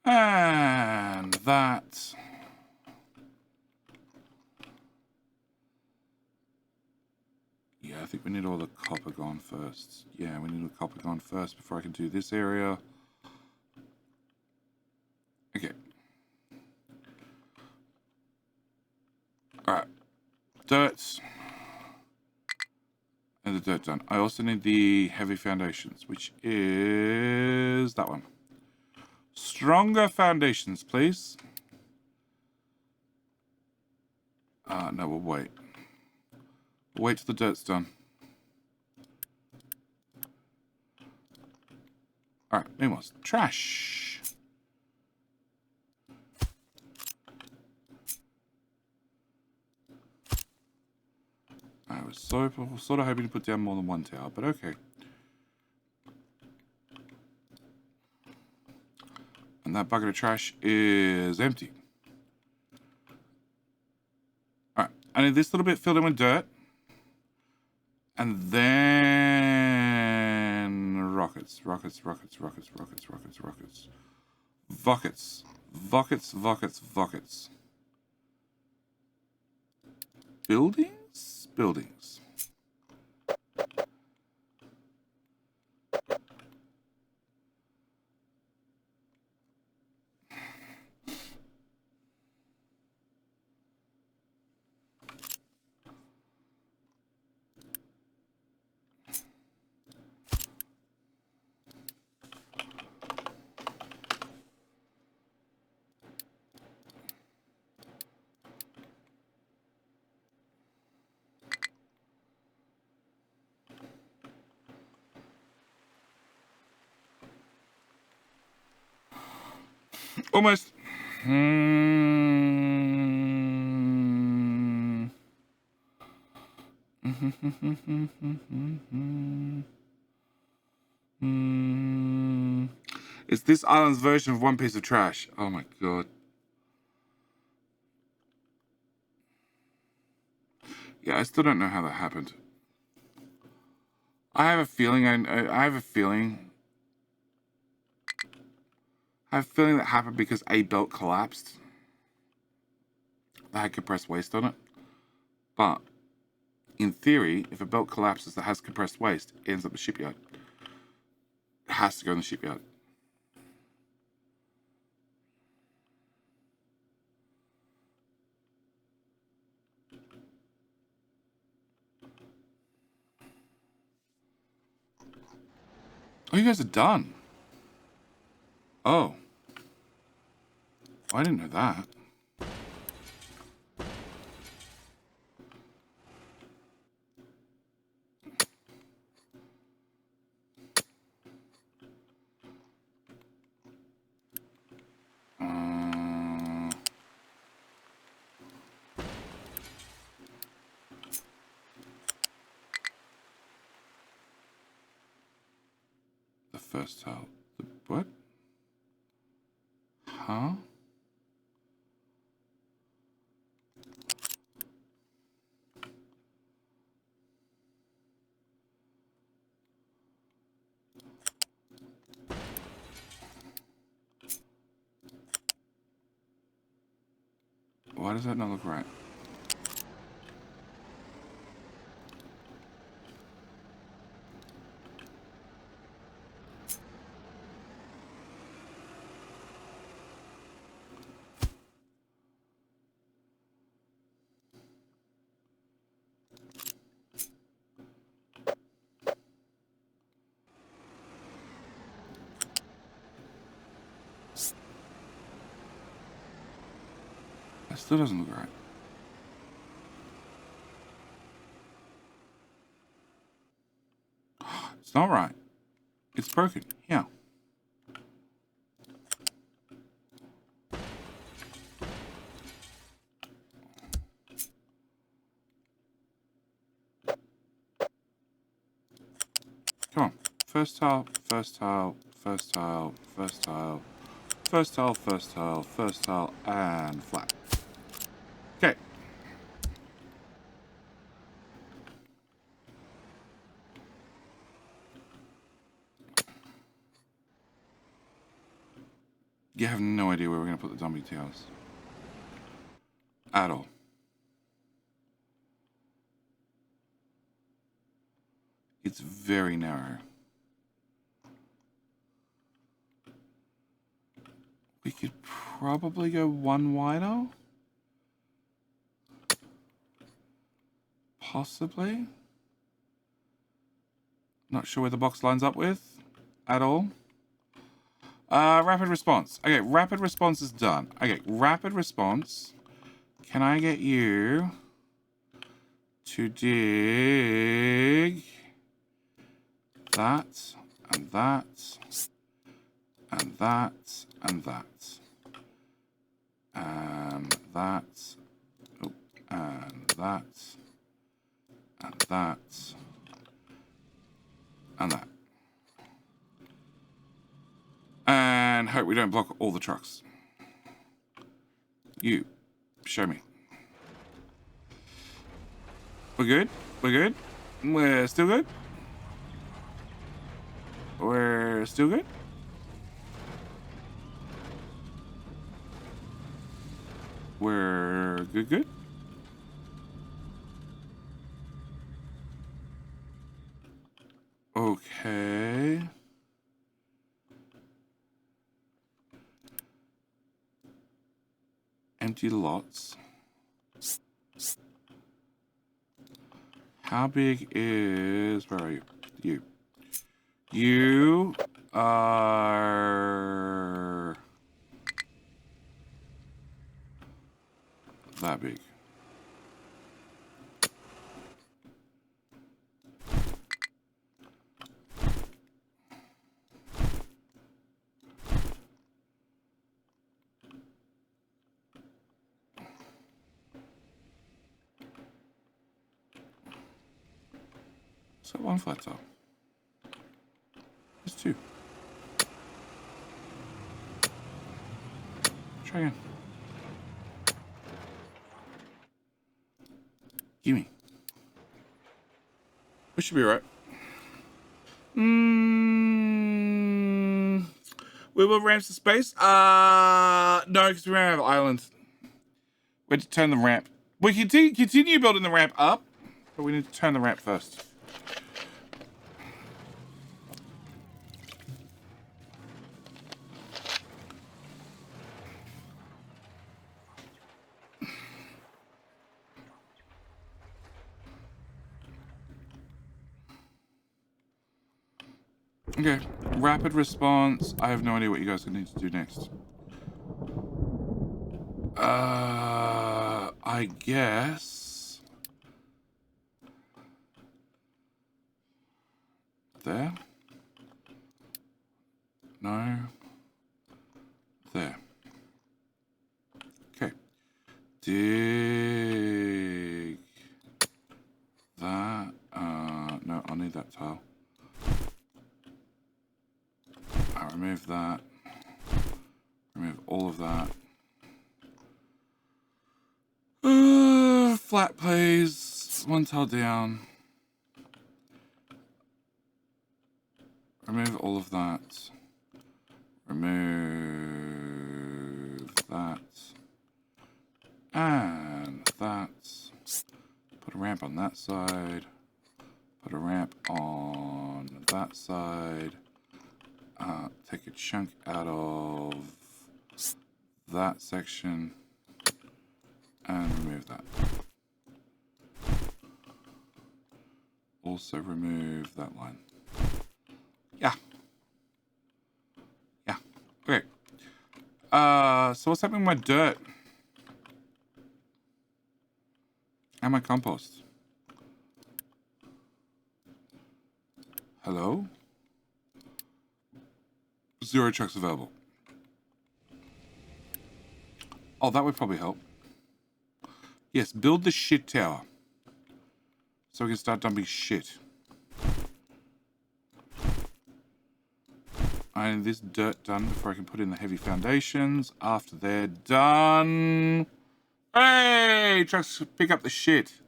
And that. Yeah, I think we need all the copper gone first. Yeah, we need the copper gone first before I can do this area. Okay. Alright. Dirt. And the dirt done. I also need the heavy foundations, which is that one. Stronger foundations, please. No, we'll wait. We'll wait till the dirt's done. Alright, meanwhile, trash. I was sort of hoping to put down more than one tower, but okay. And that bucket of trash is empty. Alright, I need this little bit filled in with dirt. And then rockets. Buckets. Buildings. Almost. It's this island's version of one piece of trash. Oh my god. Yeah, I still don't know how that happened. I have a feeling. I have a feeling. I have a feeling that happened because a belt collapsed. That had compressed waste on it. But in theory, if a belt collapses that has compressed waste, it ends up in the shipyard. It has to go in the shipyard. Oh, you guys are done. Oh. I didn't know that. The first tile. The what? Huh? Why does that not look right? That still doesn't look right. It's not right. It's broken. Yeah. Come on. First tile, first tile, first tile, first tile, first tile, first tile, first tile, and flat. Okay. You have no idea where we're going to put the dumping towers. At all. It's very narrow. We could probably go one wider. Possibly. Not sure where the box lines up with at all. Rapid response. Okay, rapid response is done. Okay, rapid response. Can I get you to dig that, and that, and that, and that, and that, oh, and that, and that, and that. And hope we don't block all the trucks. You, show me. We're good? We're good? We're still good? We're still good? We're good? Okay. Empty lots. How big is... Where are you? You. You are... that big. So one flat top. There's two. Try again. Gimme. We should be right. We will ramp to space. No, because we ran out of islands. We had to turn the ramp. We continue building the ramp up, but we need to turn the ramp first. Okay, rapid response. I have no idea what you guys are going to need to do next. I guess... there. No. There. Okay. Dig... that. No, I'll need that tile. I'll remove that. Remove all of that. Flat, please. One tile down. Remove all of that. Remove that. And that. Put a ramp on that side. Put a ramp on that side. Take a chunk out of that section. And remove that. Also remove that line. Yeah. Yeah. Okay. So what's happening with my dirt? And my compost? Hello? 0 trucks available. Oh, that would probably help. Yes, build the shit tower. So we can start dumping shit. I need this dirt done before I can put in the heavy foundations. After they're done... Hey! Trucks, pick up the shit.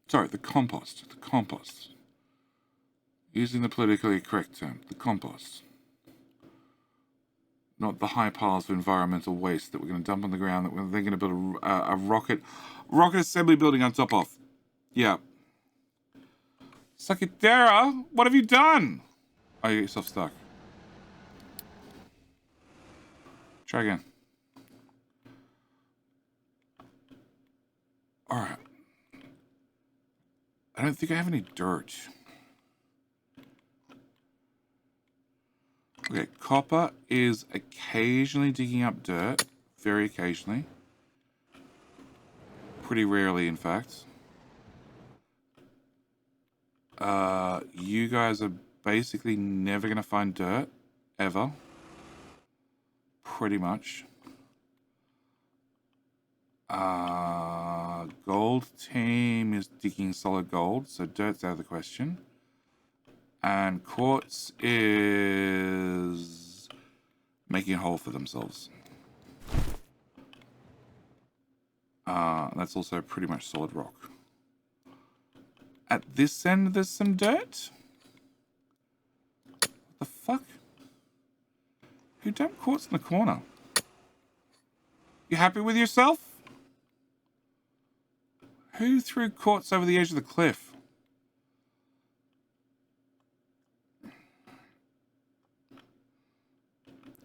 Sorry, the compost. The compost. Using the politically correct term, the compost. Not the high piles of environmental waste that we're going to dump on the ground that we're then going to build a rocket assembly building on top of. Yeah. Sakitera, what have you done? Oh, you get yourself stuck. Try again. Alright. I don't think I have any dirt. Okay, copper is occasionally digging up dirt. Very occasionally. Pretty rarely, in fact. You guys are basically never going to find dirt. Ever. Pretty much. Gold team is digging solid gold, so dirt's out of the question. And quartz is making a hole for themselves. That's also pretty much solid rock. At this end, there's some dirt. What the fuck? Who dumped quartz in the corner? You happy with yourself? Who threw quartz over the edge of the cliff?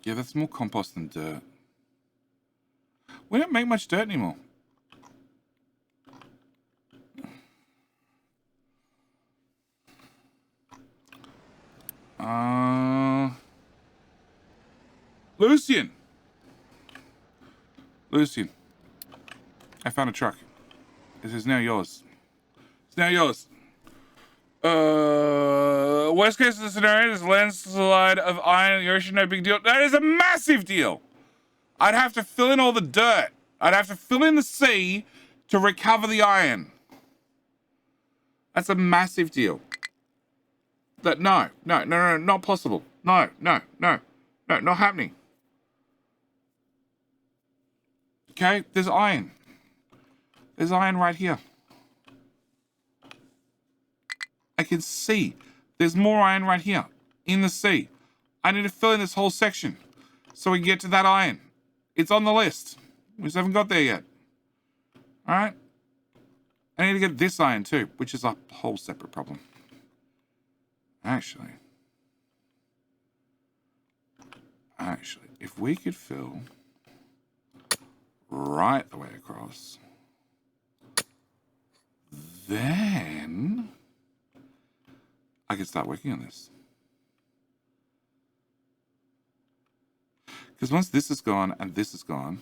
Yeah, that's more compost than dirt. We don't make much dirt anymore. Lucian! Lucian. I found a truck. This is now yours. It's now yours. Worst case of the scenario is landslide of iron in the ocean, no big deal. That is a massive deal. I'd have to fill in all the dirt. I'd have to fill in the sea to recover the iron. That's a massive deal. That no, not possible. No, not happening. Okay, there's iron. There's iron right here. I can see there's more iron right here in the sea. I need to fill in this whole section so we can get to that iron. It's on the list. We just haven't got there yet. All right. I need to get this iron too, which is a whole separate problem. Actually, if we could fill right the way across, then I could start working on this. Because once this is gone and this is gone,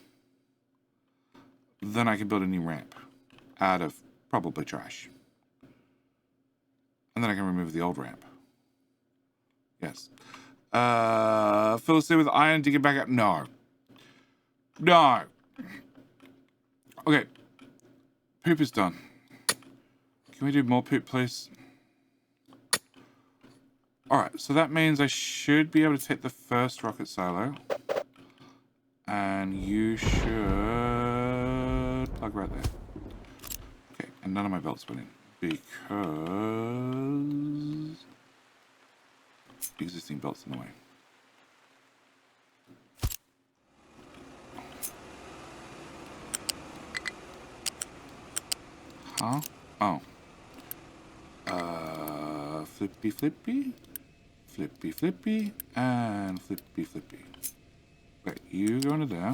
then I can build a new ramp out of probably trash. And then I can remove the old ramp. Yes. Fill the sea with iron, dig it back up. No. No. Okay. Poop is done. Can we do more poop, please? Alright, so that means I should be able to take the first rocket silo. And you should plug right there. Okay, and none of my belts went in. Because existing belts in the way. Huh? Oh. Flippy, flippy, flippy, flippy, and flippy, flippy. Wait, you go into there.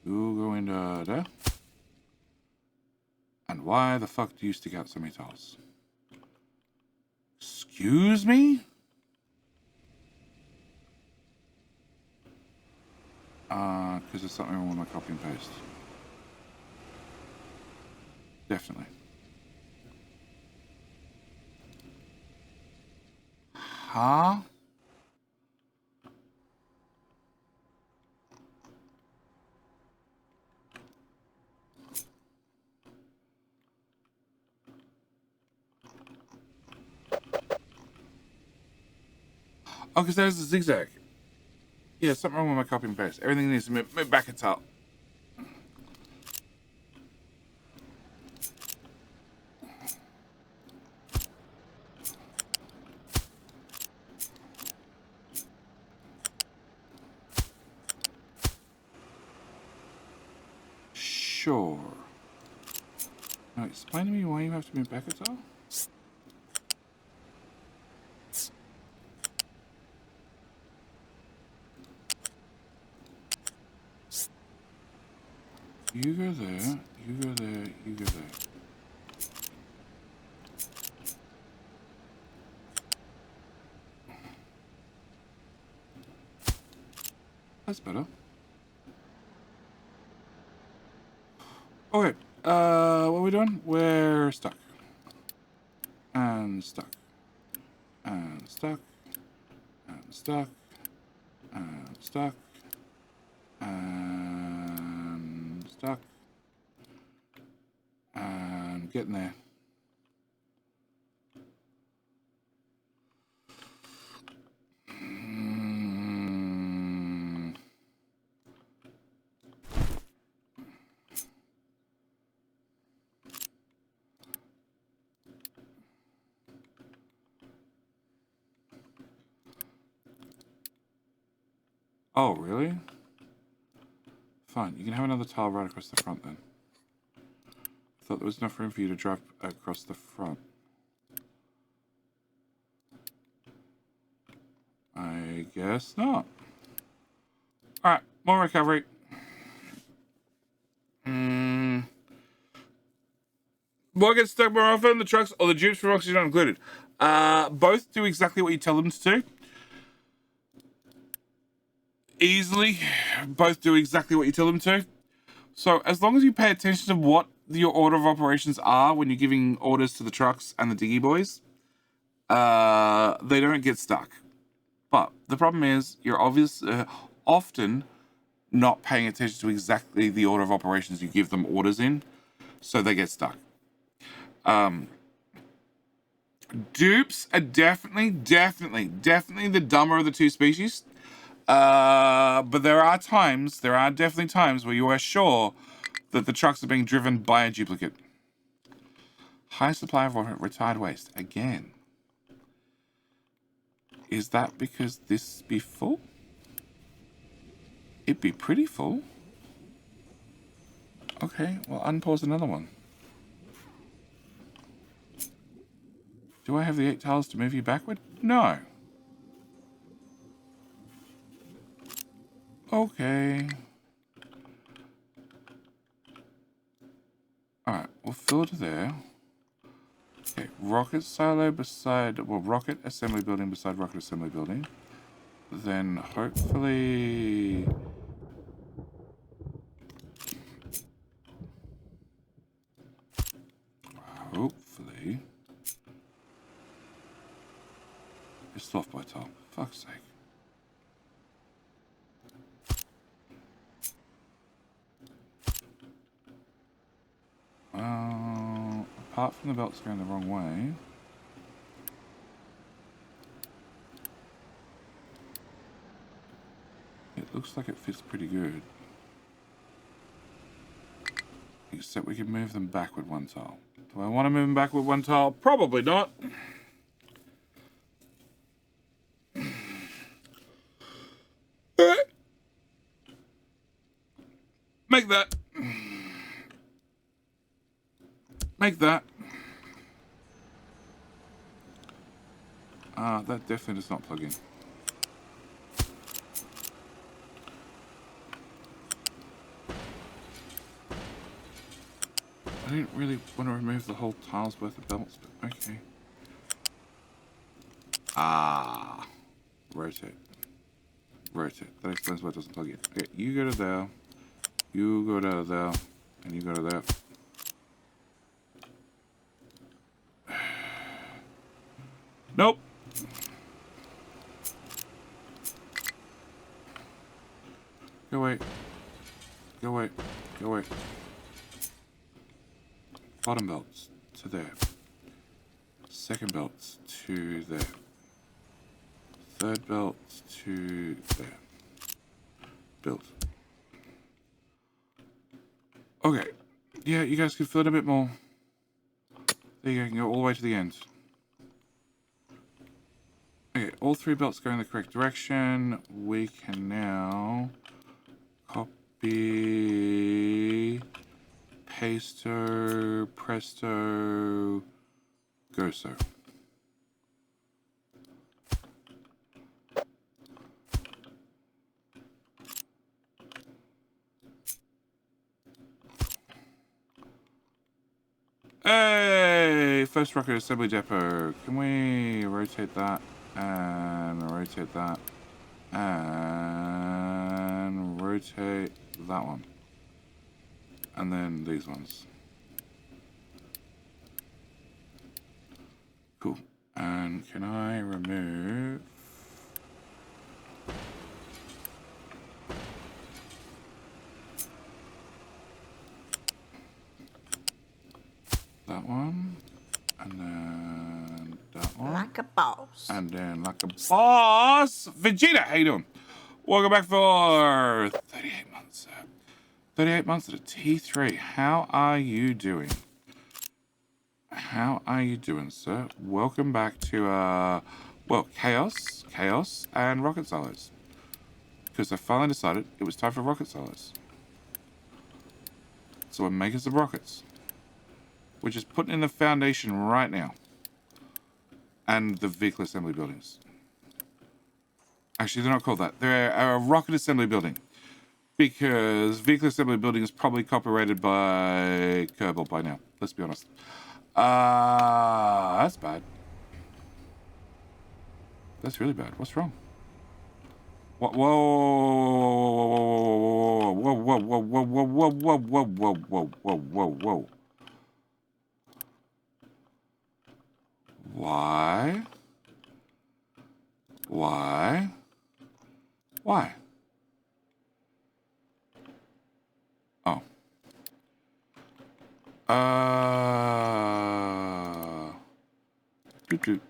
You go into there. And why the fuck do you stick out so many tiles? Excuse me? Because there's something wrong with my copy and paste. Definitely. Huh? Oh, because there's a zigzag. Yeah, something wrong with my copy and paste. Everything needs to move back and top. sure. Now explain to me why you have to move back at all? You go there, you go there, you go there. That's better. Okay, what are we doing? We're stuck. And stuck. And stuck. And stuck. And stuck. And stuck. And getting there. Oh, really? Fine, you can have another tile right across the front then. I thought there was enough room for you to drive across the front. I guess not. Alright, more recovery. What gets stuck more often, the trucks or the dupes from oxygen not included? Both do exactly what you tell them to do. Easily, both do exactly what you tell them to. So as long as you pay attention to what your order of operations are when you're giving orders to the trucks and the diggy boys, they don't get stuck. But the problem is you're often not paying attention to exactly the order of operations you give them orders in, so they get stuck. Dupes are definitely the dumber of the two species. But there are definitely times where you are sure that the trucks are being driven by a duplicate. High supply of retired waste. Again. Is that because this be full? It'd be pretty full. Okay, well, unpause another one. Do I have the 8 tiles to move you backward? No. Okay. Alright, we'll filter there. Okay, rocket silo beside, well, rocket assembly building beside rocket assembly building. Then hopefully... It's soft by tile. Fuck's sake. Apart from the belts going the wrong way. It looks like it fits pretty good. Except we can move them back with one tile. Do I want to move them back with one tile? Probably not. Make that. Make that. That definitely does not plug in. I didn't really want to remove the whole tile's worth of belts, but okay. Rotate. Rotate. That explains why it doesn't plug in. Okay, you go to there. You go to there. And you go to there. Nope. Go away. Go away. Go away. Bottom belts to there. Second belts to there. Third belt to there. Build. Okay. Yeah, you guys can fill it a bit more. There you go. You can go all the way to the end. Okay, all 3 belts go in the correct direction. We can now copy Pasto, presto, goso. Hey! First rocket assembly depot. Can we rotate that? And rotate that. And rotate that one. And then these ones. Cool. And can I remove... that one. And then that one. Like a boss. And then like a boss. Vegeta, how you doing? Welcome back for 38 months, sir. 38 months at a T3. How are you doing? How are you doing, sir? Welcome back to, well, Chaos, and Rocket Silos. Because I finally decided it was time for Rocket Silos. So we're making some rockets. We're just putting in the foundation right now. And the vehicle assembly buildings. Actually, they're not called that. They're a rocket assembly building. Because vehicle assembly building is probably copyrighted by Kerbal by now. Let's be honest. That's bad. That's really bad. What's wrong? Whoa, whoa, whoa, whoa, whoa, whoa, whoa, whoa, whoa, whoa, whoa, whoa, whoa, whoa, whoa. Why? Why? Why? Oh. Doot.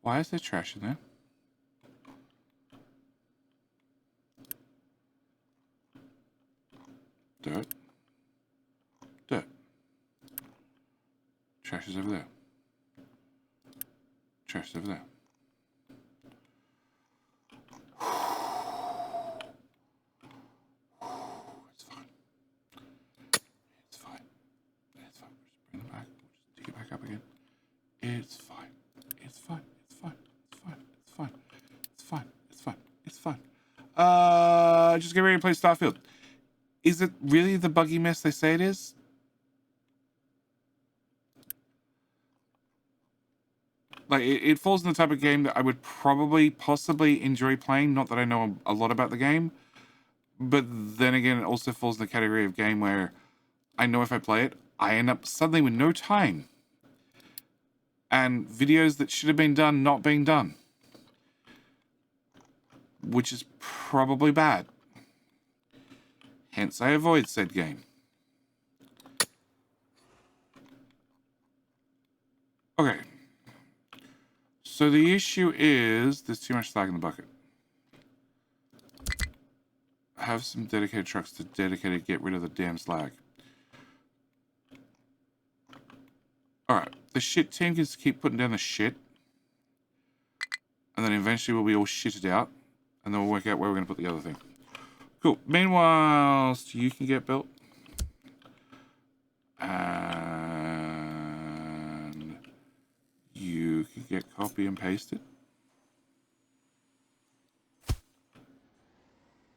Why is there trash in there? Dirt. Dirt. Trash is over there. Trash is over there. It's fine. It's fine. It's fine. Just bring it back. Just dig it back up again. It's fine. It's fine. It's fine. It's fine. It's fine. It's fine. It's fine. It's fine. Just get ready to play Starfield. Is it really the buggy mess they say it is? Like, it falls in the type of game that I would possibly enjoy playing. Not that I know a lot about the game. But then again, it also falls in the category of game where I know if I play it, I end up suddenly with no time. And videos that should have been done not being done. Which is probably bad. Hence, I avoid said game. Okay. So the issue is there's too much slag in the bucket. Have some dedicated trucks to get rid of the damn slag. Alright. The shit team can keep putting down the shit. And then eventually we'll be all shitted out. And then we'll work out where we're going to put the other thing. Cool. Meanwhile, you can get built. And you can get copy and pasted.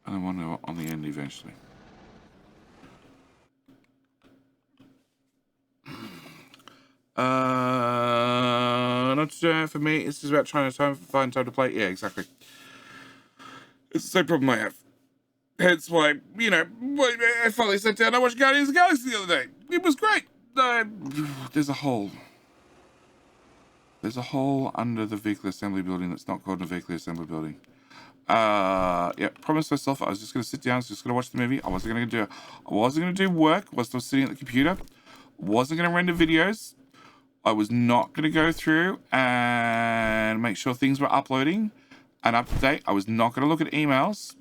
And then one on the end eventually. Not to for me, it's just about trying to find time to play. Yeah, exactly. It's the same problem I have. Hence why, you know, I finally sat down and I watched Guardians of the Galaxy the other day. It was great. There's a hole. There's a hole under the vehicle assembly building that's not called a vehicle assembly building. Yeah, promised myself I was just going to sit down, just going to watch the movie. I wasn't going to do work whilst I was sitting at the computer. Wasn't going to render videos. I was not going to go through and make sure things were uploading and up to date. I was not going to look at emails.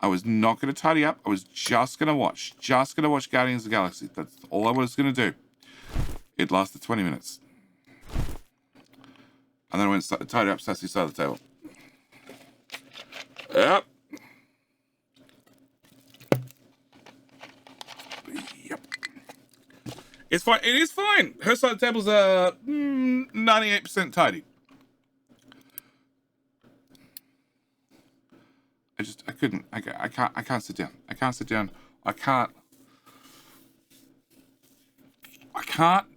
I was not going to tidy up. I was just going to watch. Just going to watch Guardians of the Galaxy. That's all I was going to do. It lasted 20 minutes. And then I went and tidied up Sassy's side of the table. Yep. Yep. It's fine. It is fine. Her side of the tables are 98% tidy. I couldn't. I can't sit down. I can't sit down. I can't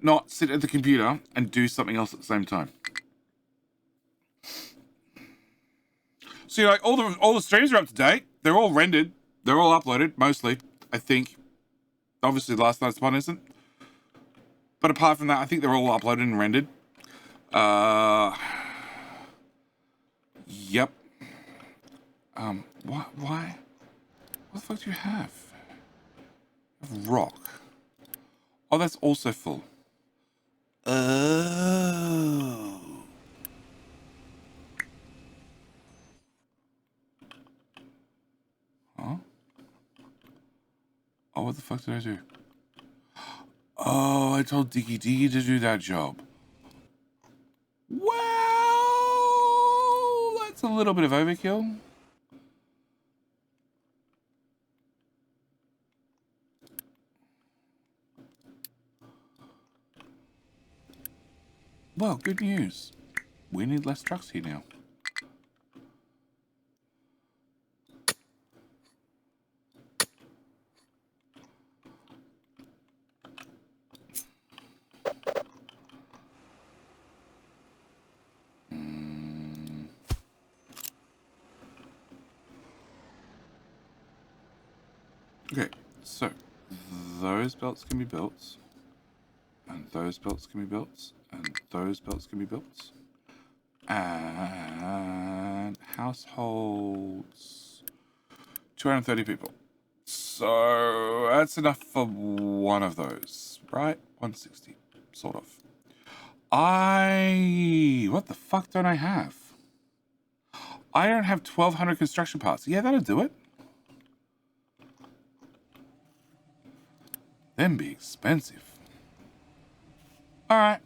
not sit at the computer and do something else at the same time. See, like all the streams are up to date. They're all rendered. They're all uploaded, mostly. I think. Obviously, last night's one isn't. But apart from that, I think they're all uploaded and rendered. Yep. Why? What the fuck do you have? Rock. Oh, that's also full. Oh. Huh? Oh, what the fuck did I do? Oh, I told Diggy Diggy to do that job. Well, that's a little bit of overkill. Well, good news. We need less trucks here now. Okay, so those belts can be built, and those belts can be built, and those belts can be built, and households 230 people. So that's enough for one of those, right? 160, sort of. What the fuck don't I have? I don't have 1,200 construction parts. Yeah, that'll do it. Them be expensive. All right.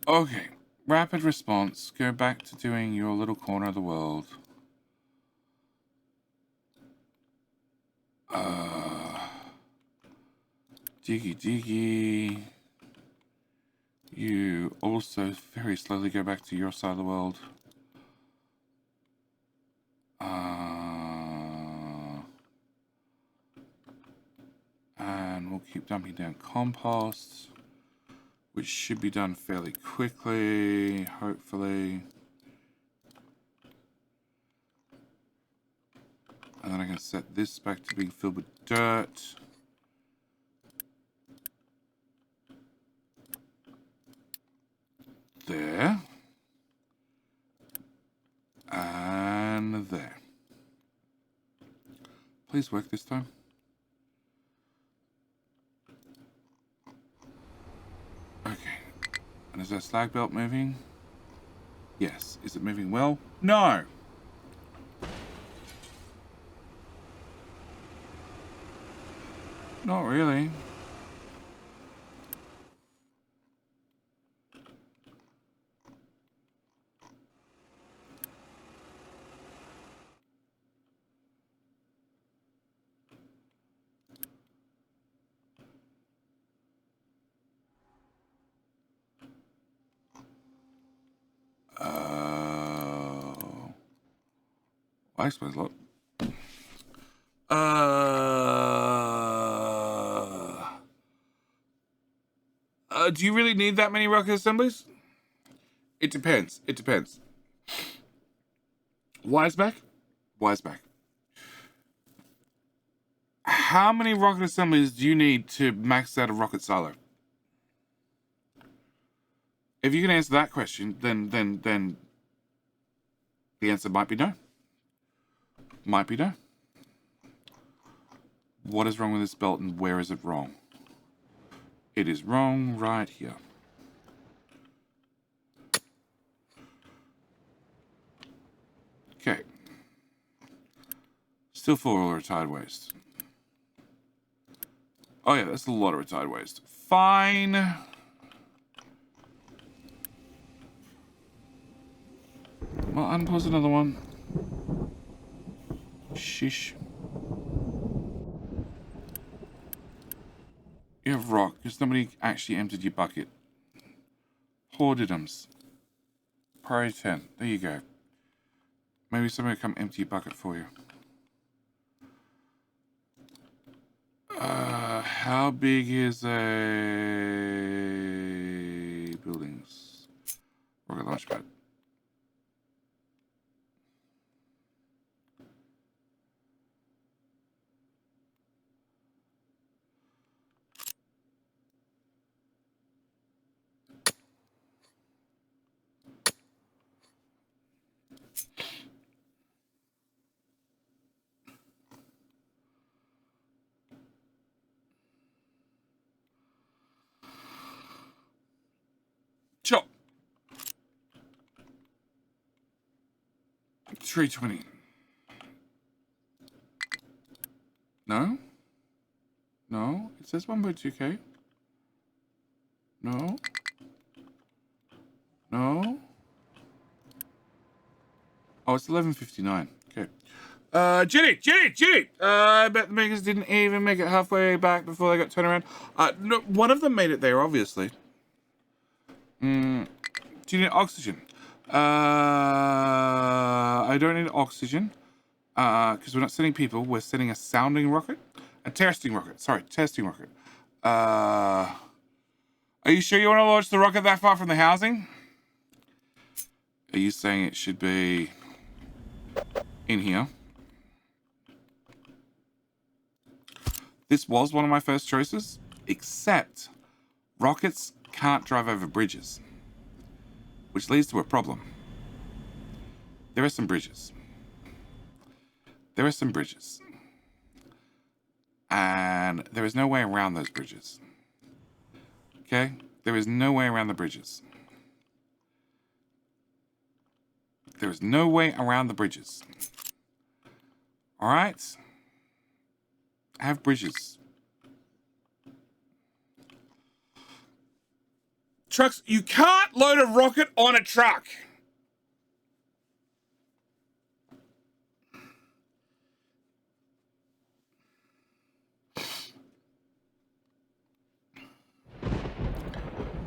Okay. Rapid response. Go back to doing your little corner of the world. Diggy Diggy. You also very slowly go back to your side of the world. And we'll keep dumping down compost, which should be done fairly quickly, hopefully. And then I can set this back to being filled with dirt. There. And there. Please work this time. Okay. And is that slag belt moving? Yes. Is it moving well? No. Not really. I suppose not. Do you really need that many rocket assemblies? It depends. It depends. Wiseback? Wiseback. How many rocket assemblies do you need to max out a rocket silo? If you can answer that question, then the answer might be no. Might be no. What is wrong with this belt and where is it wrong? It is wrong right here. Okay. Still full of retired waste. Oh yeah, that's a lot of retired waste. Fine. Well, unpause another one. Shish. You have rock, because nobody actually emptied your bucket. Hoardedums. Priority 10. There you go. Maybe somebody will come empty your bucket for you. How big is a buildings? Rocket launch pad. Chop. 320. No? No? It says 1.2k. No? No? Oh, it's 11:59. Okay. Jenny! I bet the makers didn't even make it halfway back before they got turned around. No, one of them made it there, obviously. Do you need oxygen? I don't need oxygen. Because we're not sending people, we're sending a sounding rocket. A testing rocket. Sorry, testing rocket. Are you sure you want to launch the rocket that far from the housing? Are you saying it should be in here? This was one of my first choices, except rockets can't drive over bridges, which leads to a problem. There are some bridges. And there is no way around those bridges. Okay? There is no way around the bridges. There is no way around the bridges. All right? Have bridges. Trucks, you can't load a rocket on a truck.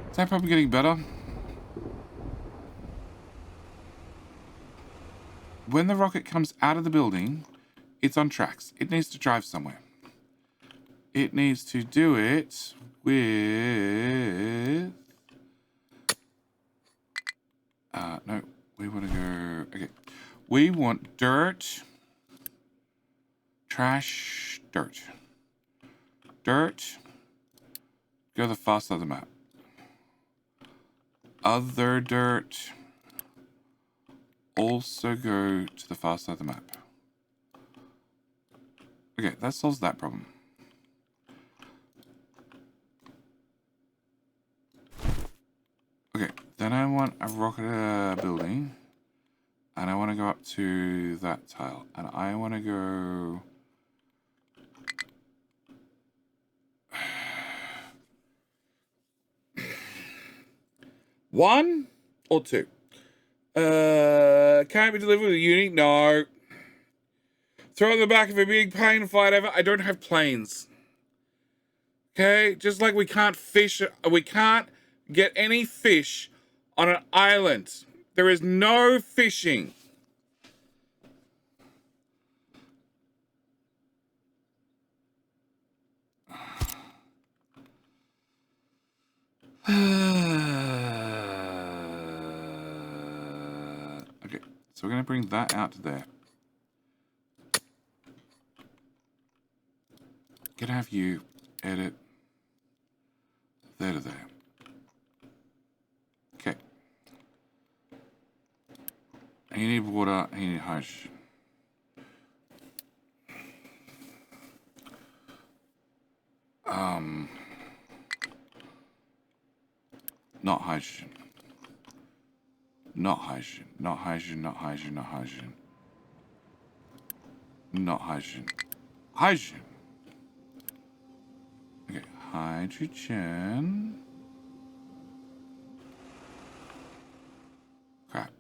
Is that probably getting better? When the rocket comes out of the building, it's on tracks. It needs to drive somewhere. It needs to do it with... no, we want to go... Okay. We want dirt. Trash. Dirt. Dirt. Go to the far side of the map. Other dirt. Also go to the far side of the map. Okay, that solves that problem. Okay, then I want a rocket building. And I want to go up to that tile. And I want to go... One or two? Can't be delivered with a uni? No. Throw it in the back of a big plane and fly it over. I don't have planes. Okay? Just like we can't fish. We can't get any fish on an island. There is no fishing. Okay, so we're going to bring that out to there. Gonna have you edit there to there. Okay. And you need water and you need hydrogen. Not hydrogen. Not hydrogen. Not hydrogen. Not hydrogen. Not hydrogen. Not hydrogen. Hydrogen. Okay, hydrogen. Crap.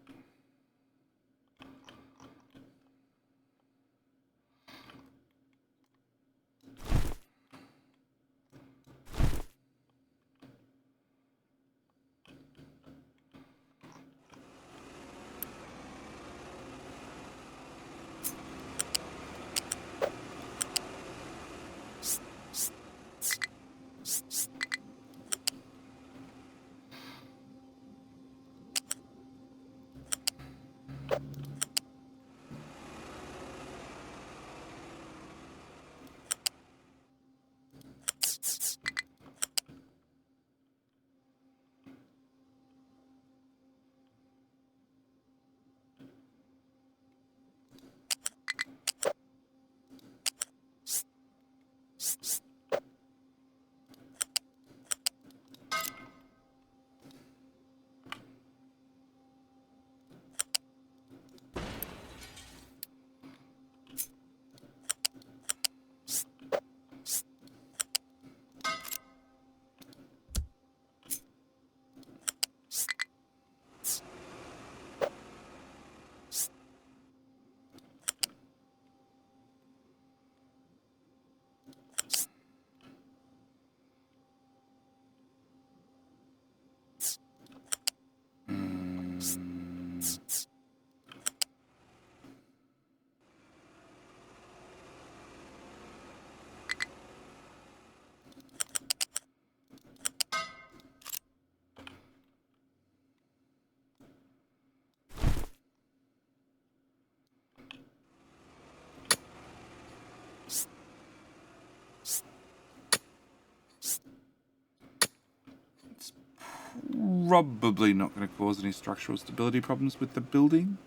probably not going to cause any structural stability problems with the building.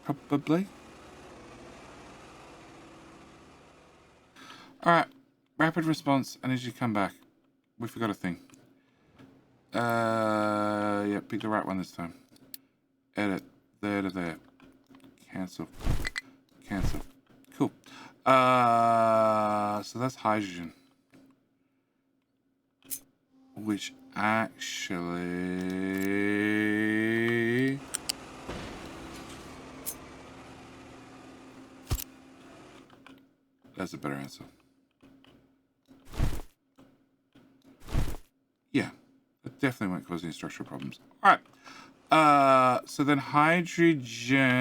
Probably. Alright. Rapid response, energy come back. We forgot a thing. Yeah, pick the right one this time. Edit. There to there. Cancel. Cancel. Cool. So that's hydrogen. Which actually... That's a better answer. Yeah. That definitely won't cause any structural problems. Alright. So then hydrogen...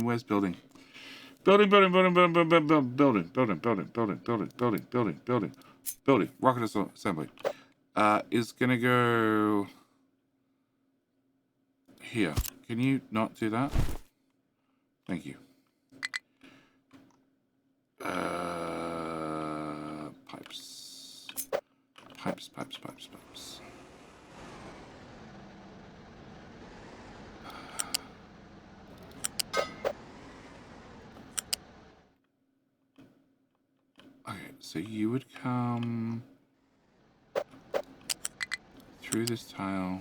Where's building? Building. Rocket assembly. Is gonna go... Here. Can you not do that? Thank you. Pipes. Pipes. Okay, so you would come through this tile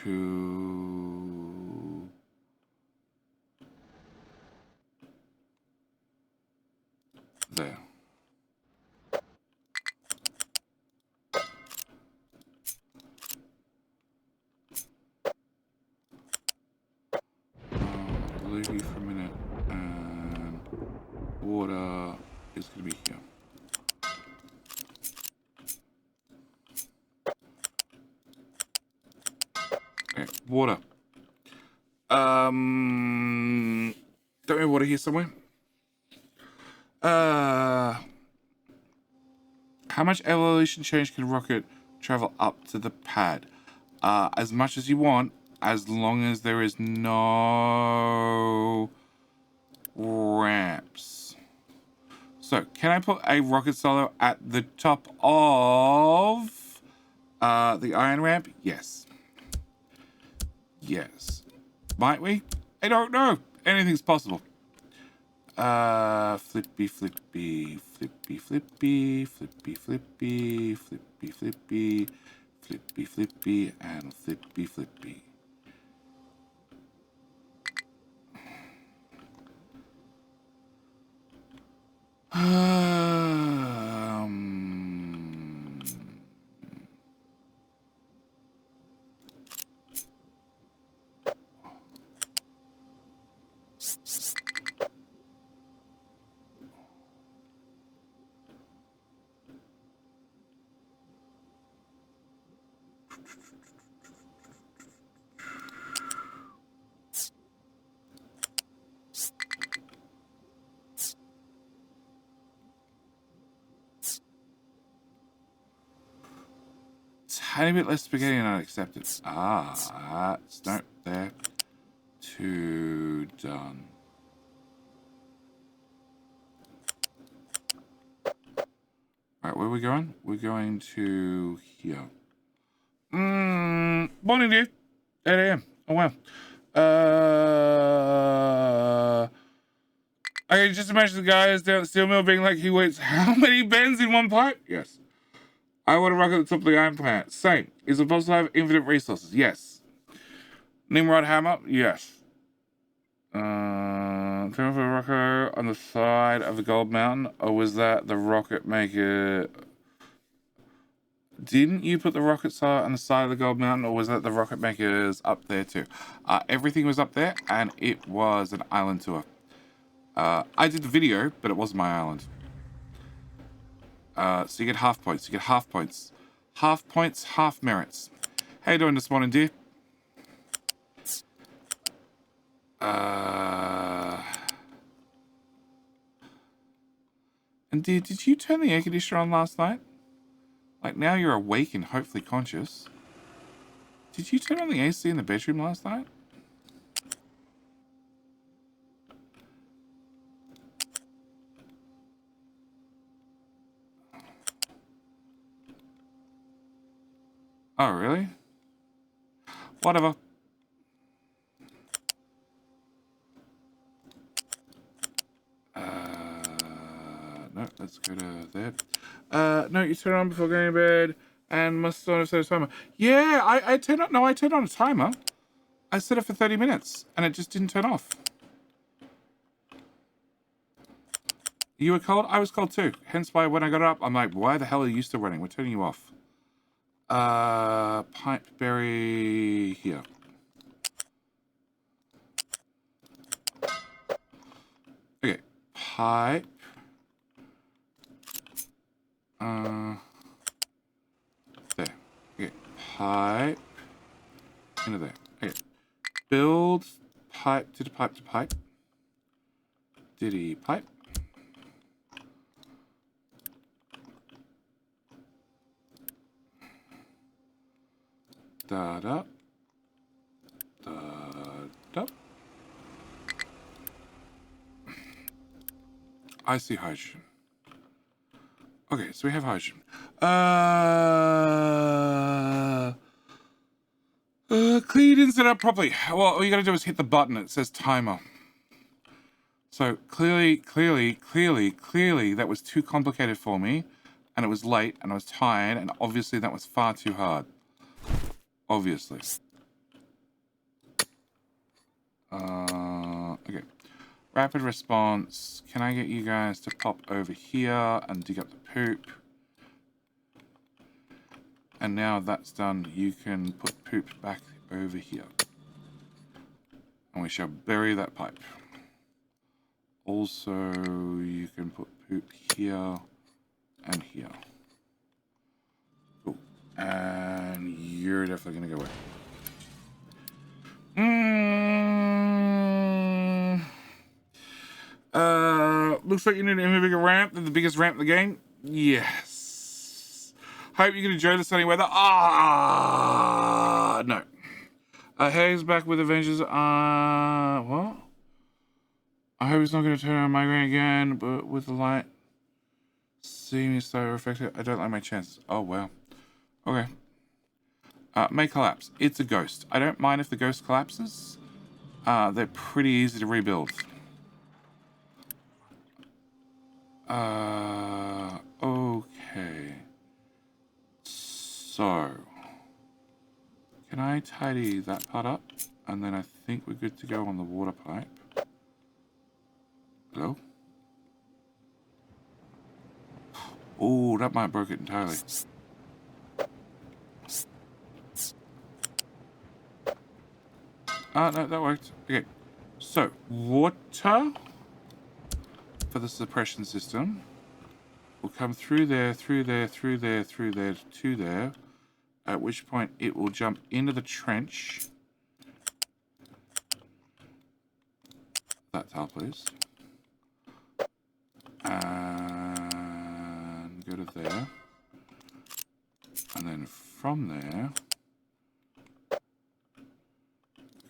to there. I'll leave you for a minute, and water is going to be here. Okay, water. Don't we have water here somewhere? How much elevation change can a rocket travel up to the pad? As much as you want, as long as there is no ramps. So, can I put a rocket silo at the top of the iron ramp? Yes. Yes. Might we? I don't know. Anything's possible. Flippy, and flippy. Tiny bit less spaghetti and I'd accept it. Start there. 2 done. Alright, where are we going? We're going to here. Morning, dude. 8 AM. Oh, wow. I can just imagine the guys down at the steel mill being like, he waits how many bends in one pipe? Yes. I want to rock at the top of the iron plant. Same. Is it possible to have infinite resources? Yes. Nimrod hammer? Yes. Turn for a rocket on the side of the gold mountain, or was that the rocket maker? Didn't you put the rocket silo on the side of the gold mountain, or was that the rocket makers up there too? Everything was up there, and it was an island tour. I did the video, but it wasn't my island. So you get half points. You get half points. Half points, half merits. How you doing this morning, dear? And dear, did you turn the air conditioner on last night? Like, now you're awake and hopefully conscious. Did you turn on the AC in the bedroom last night? Oh, really? Whatever. No, let's go to there. No, you turn it on before going to bed and must not have set a timer. Yeah, I turned on, no, I turned on a timer. I set it for 30 minutes and it just didn't turn off. You were cold? I was cold too. Hence why when I got up, I'm like, why the hell are you still running? We're turning you off. Pipeberry here. Okay, pipe. There. Okay, pipe. Into there. Okay. Build pipe to pipe to pipe. Diddy pipe. Da da. Da da. I see hydrogen. Okay, so we have hydrogen. Clearly you didn't set it up properly. Well, all you gotta do is hit the button. It says timer. So clearly, that was too complicated for me. And it was late, and I was tired, and obviously that was far too hard. Obviously. Okay. Rapid response. Can I get you guys to pop over here and dig up the poop? And now that's done, you can put poop back over here. And we shall bury that pipe. Also, you can put poop here and here. Cool. And you're definitely going to go away. Looks like you need a bigger ramp than the biggest ramp in the game. Yes. Hope you can enjoy the sunny weather. No. Haig's back with Avengers. What? I hope he's not going to turn on migraine again, but with the light seeming so reflected, I don't like my chances. Oh, wow. Okay. May collapse. It's a ghost. I don't mind if the ghost collapses. They're pretty easy to rebuild. Okay. So, can I tidy that part up? And then I think we're good to go on the water pipe. Hello? Oh, that might break it entirely. No, that worked. Okay. So, water for the suppression system will come through there, to there, at which point it will jump into the trench. That tile, please. And go to there. And then from there,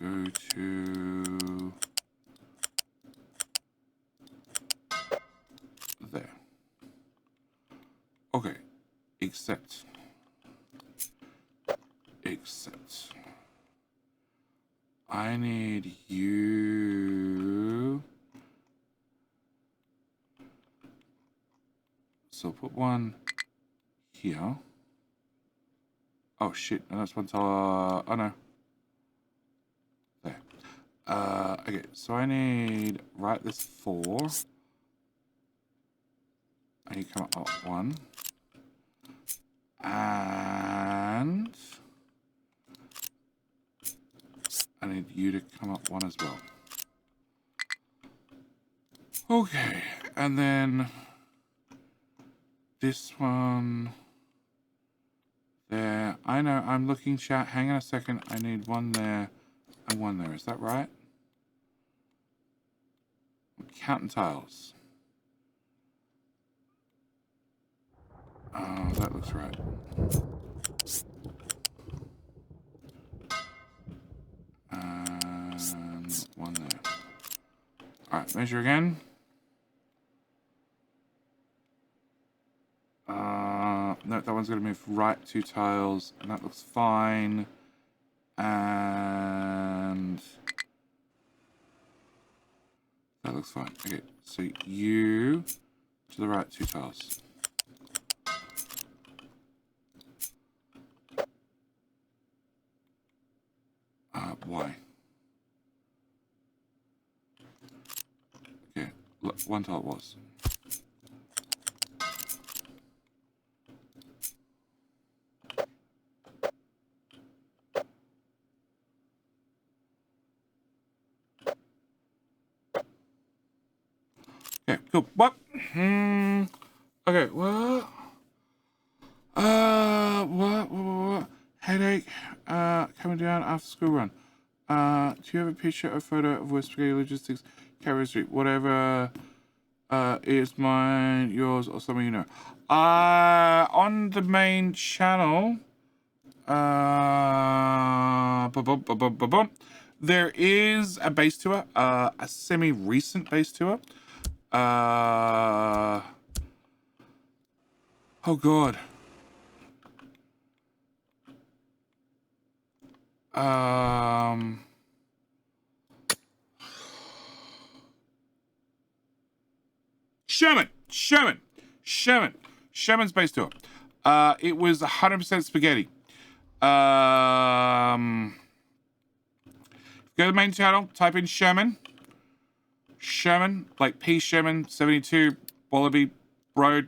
go to there. Okay, except I need you. So put one here. Oh shit, no, that's one tile. Oh no. There. Okay, so I need right this 4. I need to come up 1. And I need you to come up 1 as well. Okay, and then this one there. I know, I'm looking, chat. Hang on a second. I need 1 there and 1 there. Is that right? I'm counting tiles. Oh, that looks right. And 1 there. Alright, measure again. No, That one's going to move right 2 tiles, and that looks fine. And that looks fine. Okay, so you to the right 2 tiles. Why? Okay, look, 1 tile it was. Okay, cool. What? Okay, what? What? Headache, coming down after school run. Do you have a picture or photo of where Spaghetti Logistics, Carrier Street, whatever, is mine, yours, or someone you know? On the main channel, there is a base tour, a semi-recent base tour. Oh god. Sherman's base tour. It was 100% spaghetti. Go to the main channel, type in Sherman, like P. Sherman, 72, Wallaby Road,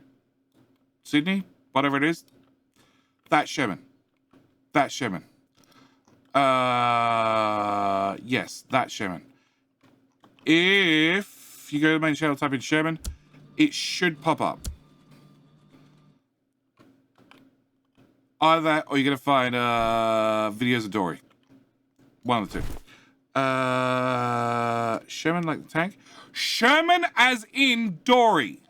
Sydney, whatever it is. That's Sherman. Yes, that's Sherman. If you go to the main channel, type in Sherman, it should pop up. Either that, or you're going to find videos of Dory. One of the two. Sherman like the tank? Sherman as in Dory.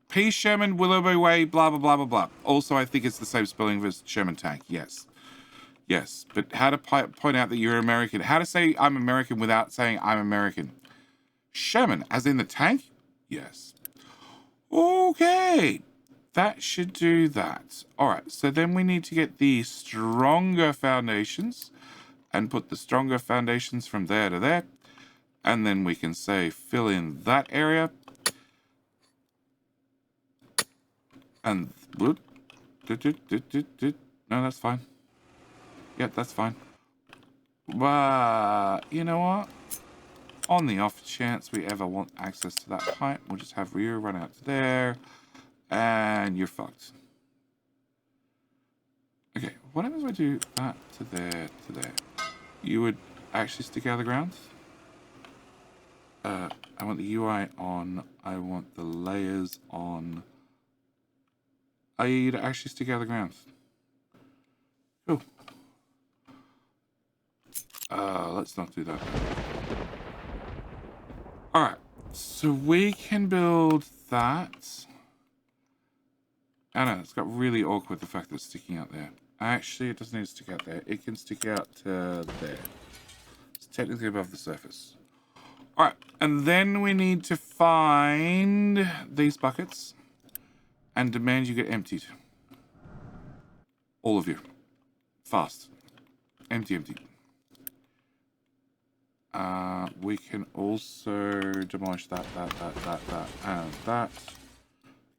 P. Sherman, Willoughby Way, blah, blah, blah, blah, blah. Also, I think it's the same spelling as Sherman tank, yes. Yes, but how to point out that you're American. How to say I'm American without saying I'm American. Sherman, as in the tank? Yes. Okay. That should do that. All right, so then we need to get the stronger foundations and put the stronger foundations from there to there. And then we can say fill in that area. And no, that's fine. Yep, that's fine. But you know what? On the off chance we ever want access to that pipe, we'll just have Ryu run out to there. And you're fucked. Okay, what happens if I do that to there, to there? You would actually stick out of the ground? I want the UI on. I want the layers on. You'd actually stick out of the ground. Cool. Let's not do that. Alright, so we can build that. I know, it's got really awkward the fact that it's sticking out there. Actually, it doesn't need to stick out there. It can stick out to there. It's technically above the surface. Alright, and then we need to find these buckets and demand you get emptied. All of you. Fast. Empty. We can also demolish that, and that.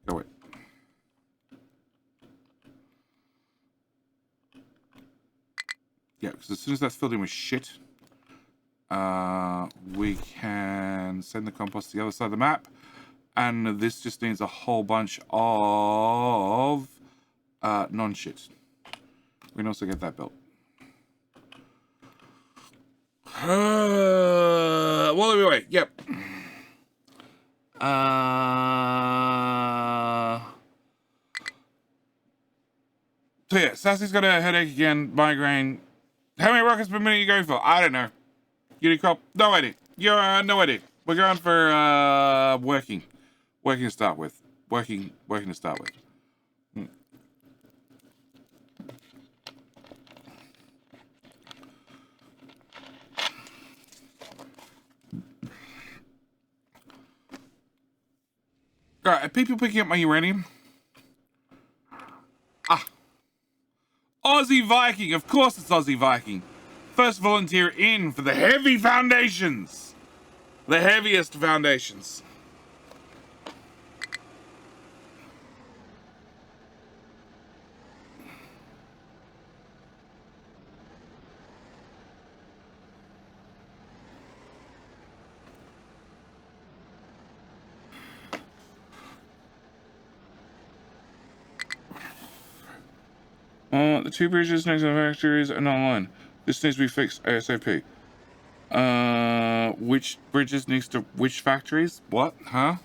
Go away. Yeah, because as soon as that's filled in with shit, we can send the compost to the other side of the map. And this just needs a whole bunch of non-shit. We can also get that built. Well, anyway, yep. So yeah, Sassy's got a headache again, migraine. How many rockets per minute are you going for? I don't know. Unicrop? No idea. No idea. We're going for working. Working to start with. Working to start with. Alright, are people picking up my uranium? Aussie Viking. Of course it's Aussie Viking. First volunteer in for the heavy foundations. The heaviest foundations. The 2 bridges next to the factories are not online. This needs to be fixed ASAP. Which bridges next to which factories? What? Huh?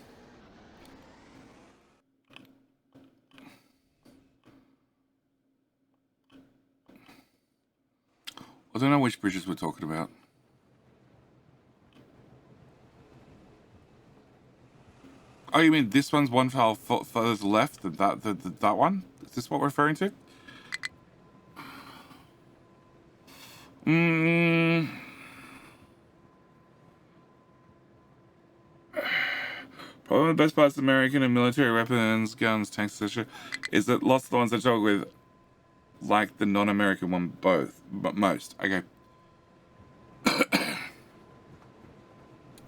I don't know which bridges we're talking about. Oh, you mean this one's one file further left than that one? Is this what we're referring to? Probably the best parts of American and military weapons, guns, tanks, etc. is that lots of the ones I talk with like the non-American one both, but most. Okay.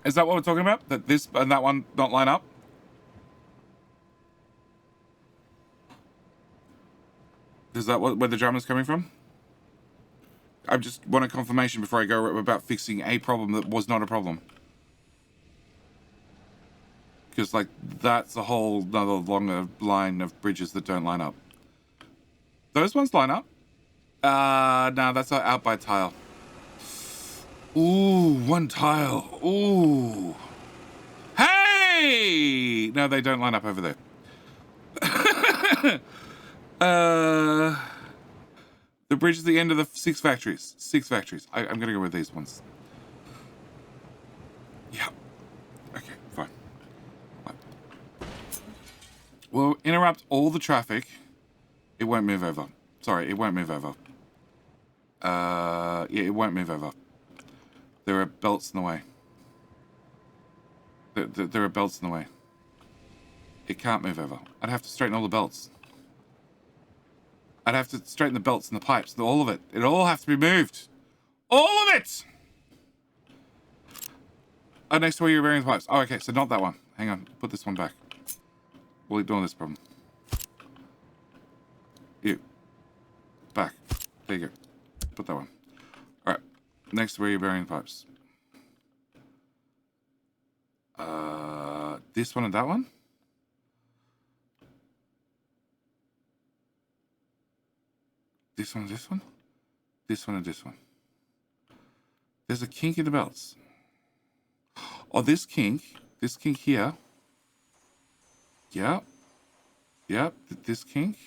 Is that what we're talking about? That this and that one don't line up? Is that where the drama's coming from? I just want a confirmation before I go about fixing a problem that was not a problem. Because, like, that's a whole another longer line of bridges that don't line up. Those ones line up? No, that's out by tile. Ooh, one tile. Ooh. Hey! No, they don't line up over there. The bridge is the end of the 6 factories. 6 factories. I'm gonna go with these ones. Yeah. Okay, fine. We'll interrupt all the traffic. It won't move over. Sorry, it won't move over. Yeah, it won't move over. There are belts in the way. There are belts in the way. It can't move over. I'd have to straighten all the belts. I'd have to straighten the belts and the pipes. All of it. It all has to be moved. All of it! Oh, next to where you're bearing the pipes. Oh, okay, so not that one. Hang on. Put this one back. We'll ignore this problem. You. Back. There you go. Put that one. Alright. Next to where you're bearing the pipes. This one and that one? This one and this one? This one and this one. There's a kink in the belts. Oh, this kink here. Yeah. Yeah, this kink.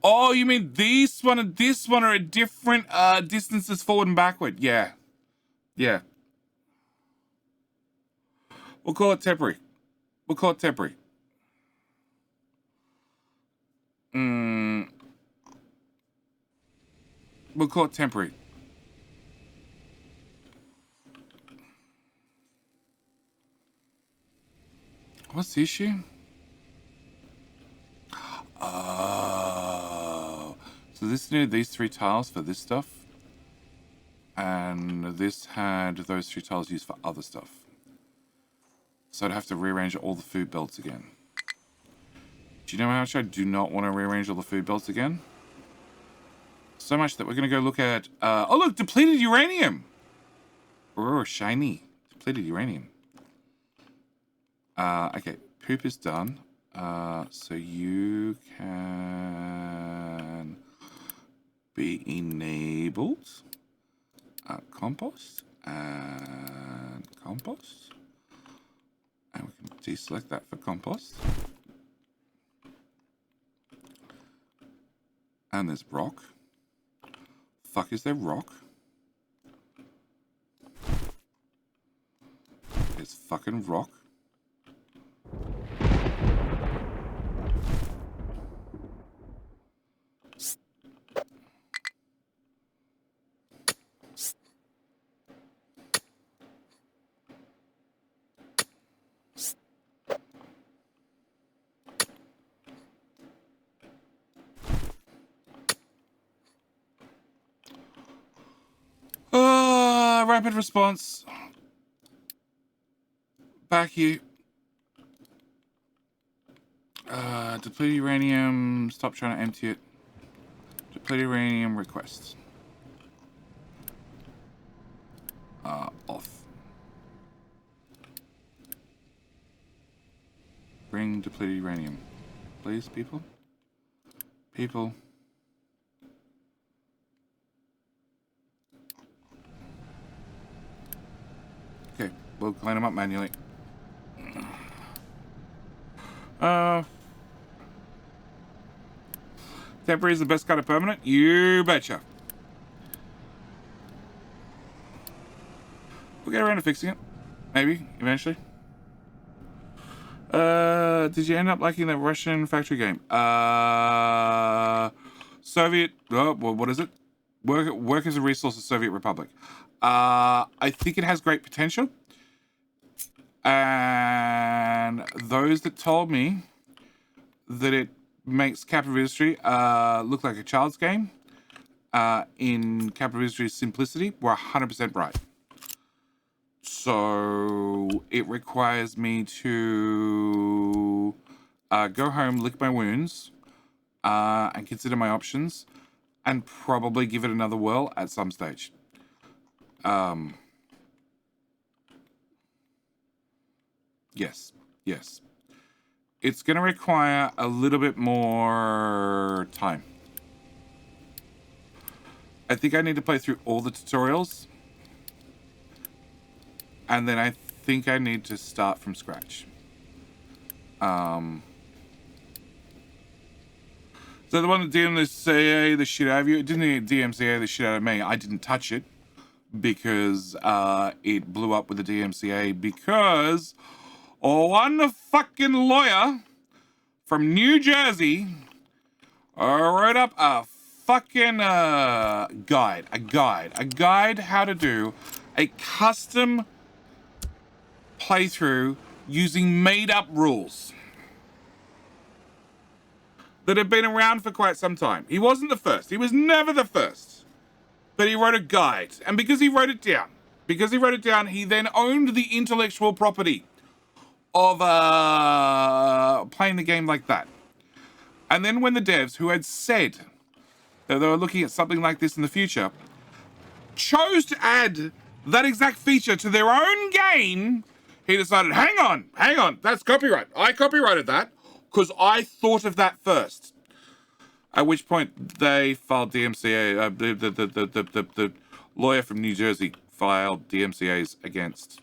Oh, you mean this one and this one are at different distances forward and backward? Yeah. Yeah. We'll call it temporary. We'll call it temporary. We'll call it temporary. What's the issue? Oh. So this needed these 3 tiles for this stuff. And this had those 3 tiles used for other stuff. So I'd have to rearrange all the food belts again. Do you know how much I do not want to rearrange all the food belts again? So much that we're going to go look at... oh, look! Depleted uranium! Oh, shiny. Depleted uranium. Okay. Poop is done. So you can... be enabled. Compost. And compost. And we can deselect that for compost. And there's rock. Fuck, is there rock? There's fucking rock. rapid response. Back here. Deplete uranium. Stop trying to empty it. Deplete uranium requests. Off. Bring depleted uranium. Please, people? People. Okay, we'll clean them up manually. Temporary is the best kind of permanent? You betcha. We'll get around to fixing it. Maybe, eventually. Did you end up liking the Russian factory game? Soviet, well, what is it? Work as a resource of Soviet Republic. I think it has great potential. And those that told me that it makes Capital Industry look like a child's game in Capital Industry's simplicity were 100% right. So it requires me to go home, lick my wounds, and consider my options, and probably give it another whirl at some stage. Yes. It's going to require a little bit more time. I think I need to play through all the tutorials. And then I think I need to start from scratch. So the one that DMCA the shit out of you, it didn't DMCA the shit out of me. I didn't touch it because it blew up with the DMCA because one fucking lawyer from New Jersey wrote up a fucking guide how to do a custom playthrough using made-up rules that have been around for quite some time. He wasn't the first. He was never the first. But he wrote a guide. And because he wrote it down, he then owned the intellectual property of playing the game like that. And then when the devs who had said that they were looking at something like this in the future chose to add that exact feature to their own game, he decided, hang on, that's copyright. I copyrighted that because I thought of that first. At which point they filed DMCA, the lawyer from New Jersey filed DMCAs against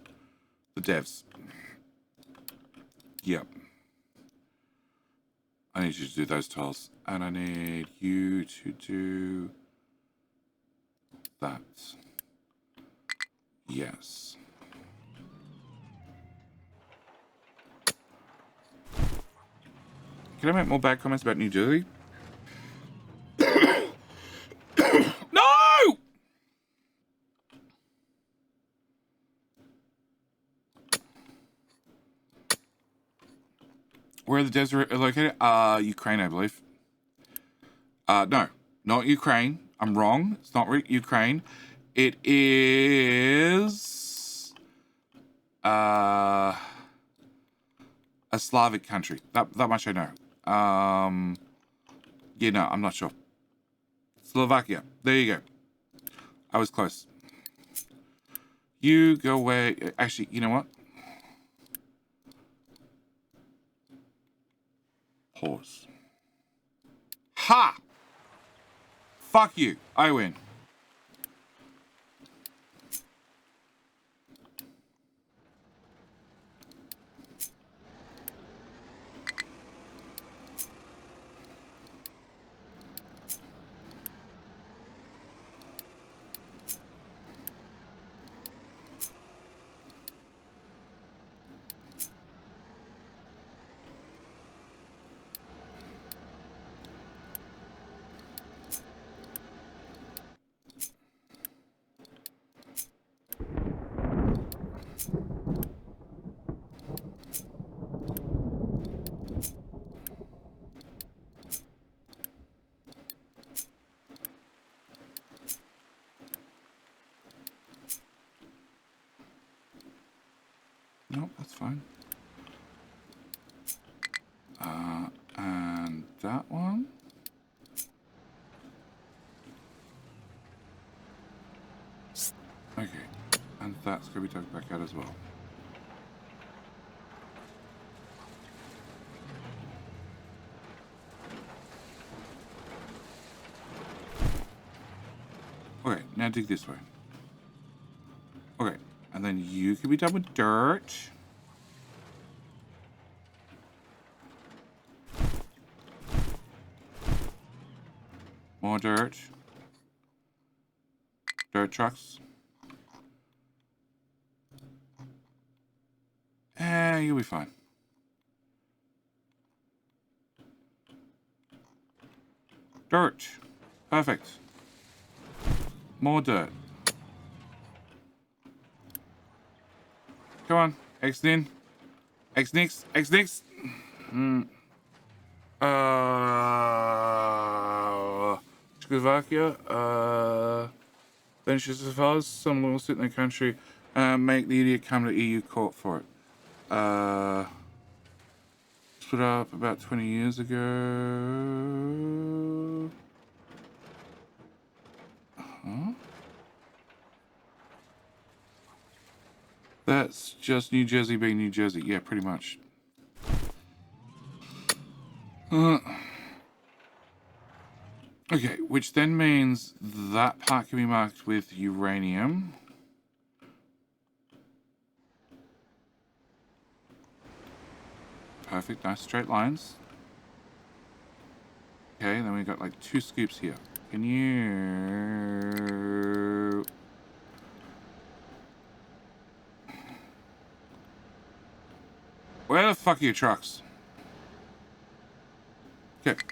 the devs. Yep. I need you to do those tiles. And I need you to do that. Yes. Can I make more bad comments about New Jersey? No! Where are the devs located? Ukraine, I believe. No, not Ukraine. I'm wrong. It's not Ukraine. It is a Slavic country. That much I know. Yeah, no, I'm not sure. Slovakia. There you go. I was close. You go away. Actually, you know what? Pause. Ha! Fuck you. I win. Nope, that's fine. And that one. Okay, and that's going to be tugged back out as well. Okay, now dig this way. Okay, and then you can be done with dirt. More dirt. Dirt trucks. You'll be fine. Dirt. Perfect. More dirt. Come on. Exit in. X-Nix. X-Nix. Czechoslovakia. Then she says, some lawsuit in the country. Make the idiot come to EU court for it. Split up about 20 years ago. Huh? That's just New Jersey being New Jersey. Yeah, pretty much. Okay, which then means that part can be marked with uranium. Perfect, nice straight lines. Okay, then we've got like 2 scoops here. Can you... Where the fuck are your trucks? Okay.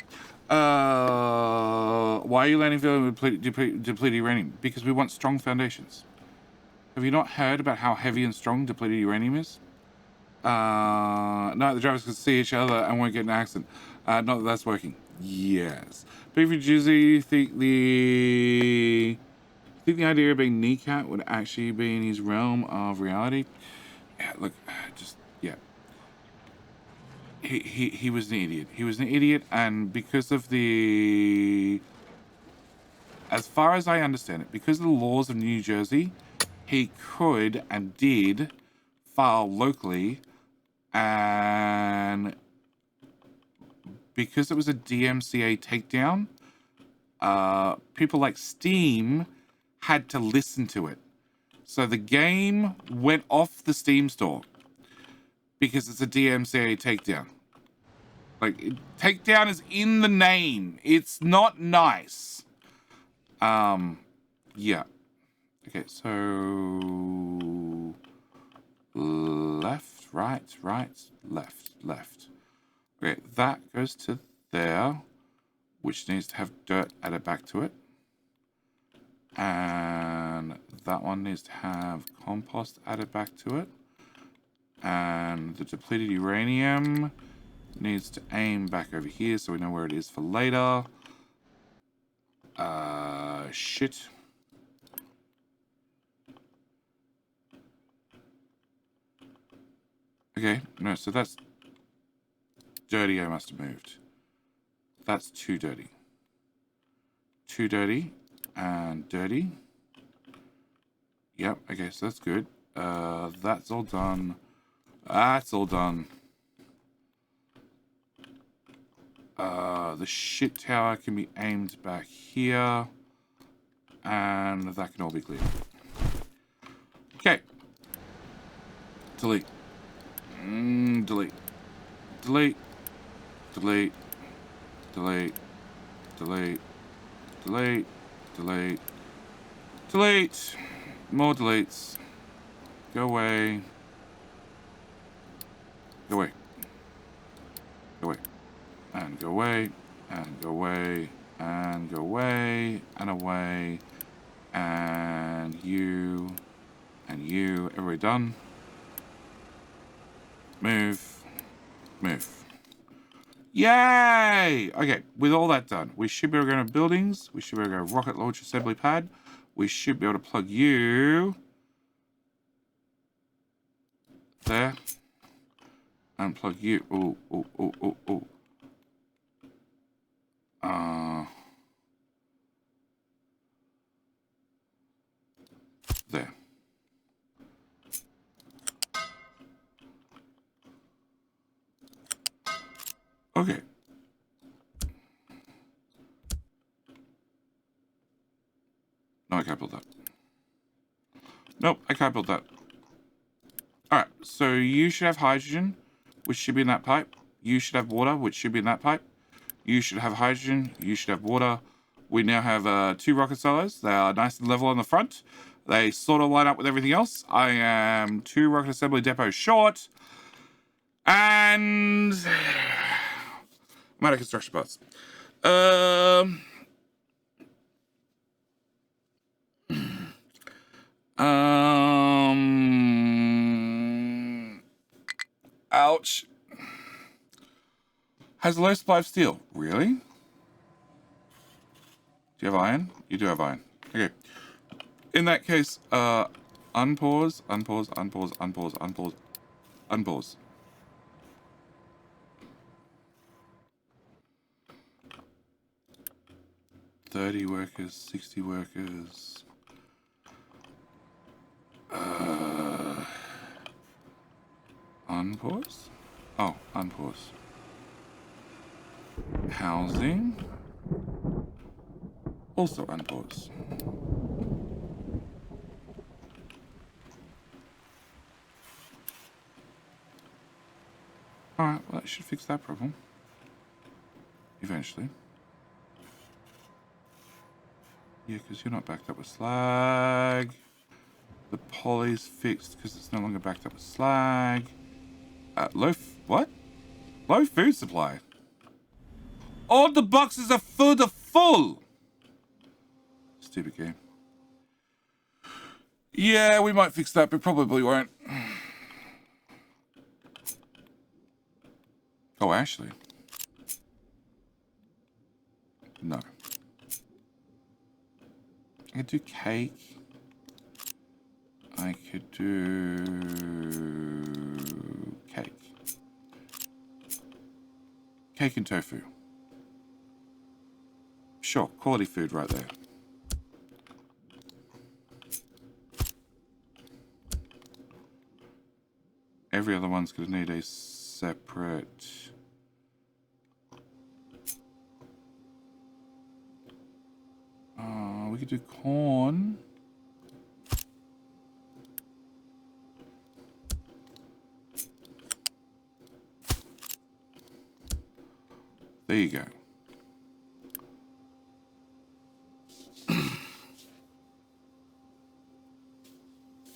Why are you landing field with depleted uranium? Because we want strong foundations. Have you not heard about how heavy and strong depleted uranium is? No, the drivers can see each other and won't get in an accident. Not that that's working. Yes. But if you think the idea of being kneecap would actually be in his realm of reality? Yeah, look, just yeah. He was an idiot. He was an idiot, and because of the, as far as I understand it, because of the laws of New Jersey, he could and did file locally, and because it was a DMCA takedown, people like Steam had to listen to it. So the game went off the Steam store because it's a DMCA takedown. Like, takedown is in the name. It's not nice. Yeah. Okay, so left, right, left. Okay, that goes to there, which needs to have dirt added back to it. And that one needs to have compost added back to it. And the depleted uranium needs to aim back over here so we know where it is for later. Shit. Okay, no, so that's dirty. I must have moved. That's too dirty. Too dirty and dirty. Yep, okay, so that's good. That's all done. That's all done. The shit tower can be aimed back here. And that can all be cleared. Okay. Delete. Delete. Delete. Delete. Delete. Delete. Delete. Delete. Delete. More deletes. Go away. Go away. Go away. And go away. And go away. And go away. And away. And you. And you. Everybody done? Move. Move. Yay! Okay, with all that done, we should be able to go to buildings. We should be able to go rocket launch assembly pad. We should be able to plug you There. Unplug you. Oh, oh, oh, oh, oh. There. Okay. No, I can't build that. Nope, I can't build that. Alright, so you should have hydrogen, which should be in that pipe. You should have water, which should be in that pipe. You should have hydrogen. You should have water. We now have 2 rocket silos. They are nice and level on the front. They sort of line up with everything else. I am 2 rocket assembly depots short. And I'm out of construction parts. Ouch. Has a low supply of steel. Really? Do you have iron? You do have iron. Okay. In that case, unpause, unpause, unpause, unpause, unpause, unpause. $30 workers, 60 workers. Unpause? Oh, unpause. Housing. Also unpause. Alright, well that should fix that problem. Eventually. Yeah, because you're not backed up with slag. The poly's fixed because it's no longer backed up with slag. What? Low food supply. All the boxes of food are full! Stupid game. Yeah, we might fix that, but probably won't. Oh, actually. No. I could do cake. I could do cake. Cake and tofu. Sure, quality food right there. Every other one's going to need a separate... we could do corn. There you go.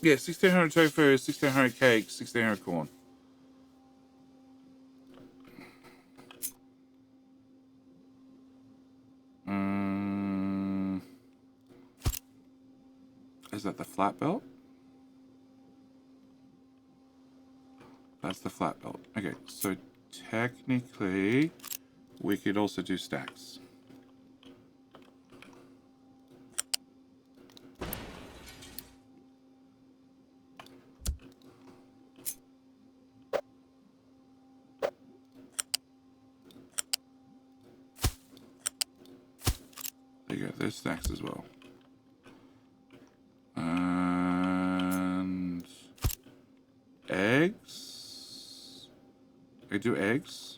Yeah, 1600 tofu, 1600 cake, 1600 corn. Is that the flat belt? That's the flat belt. Okay, so technically we could also do stacks. There you go, there's stacks as well. And eggs. I do eggs.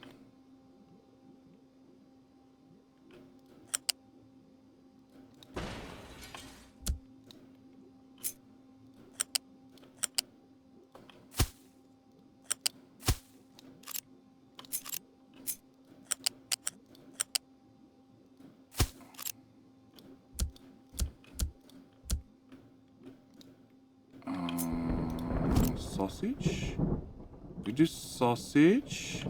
Sausage. We do sausage.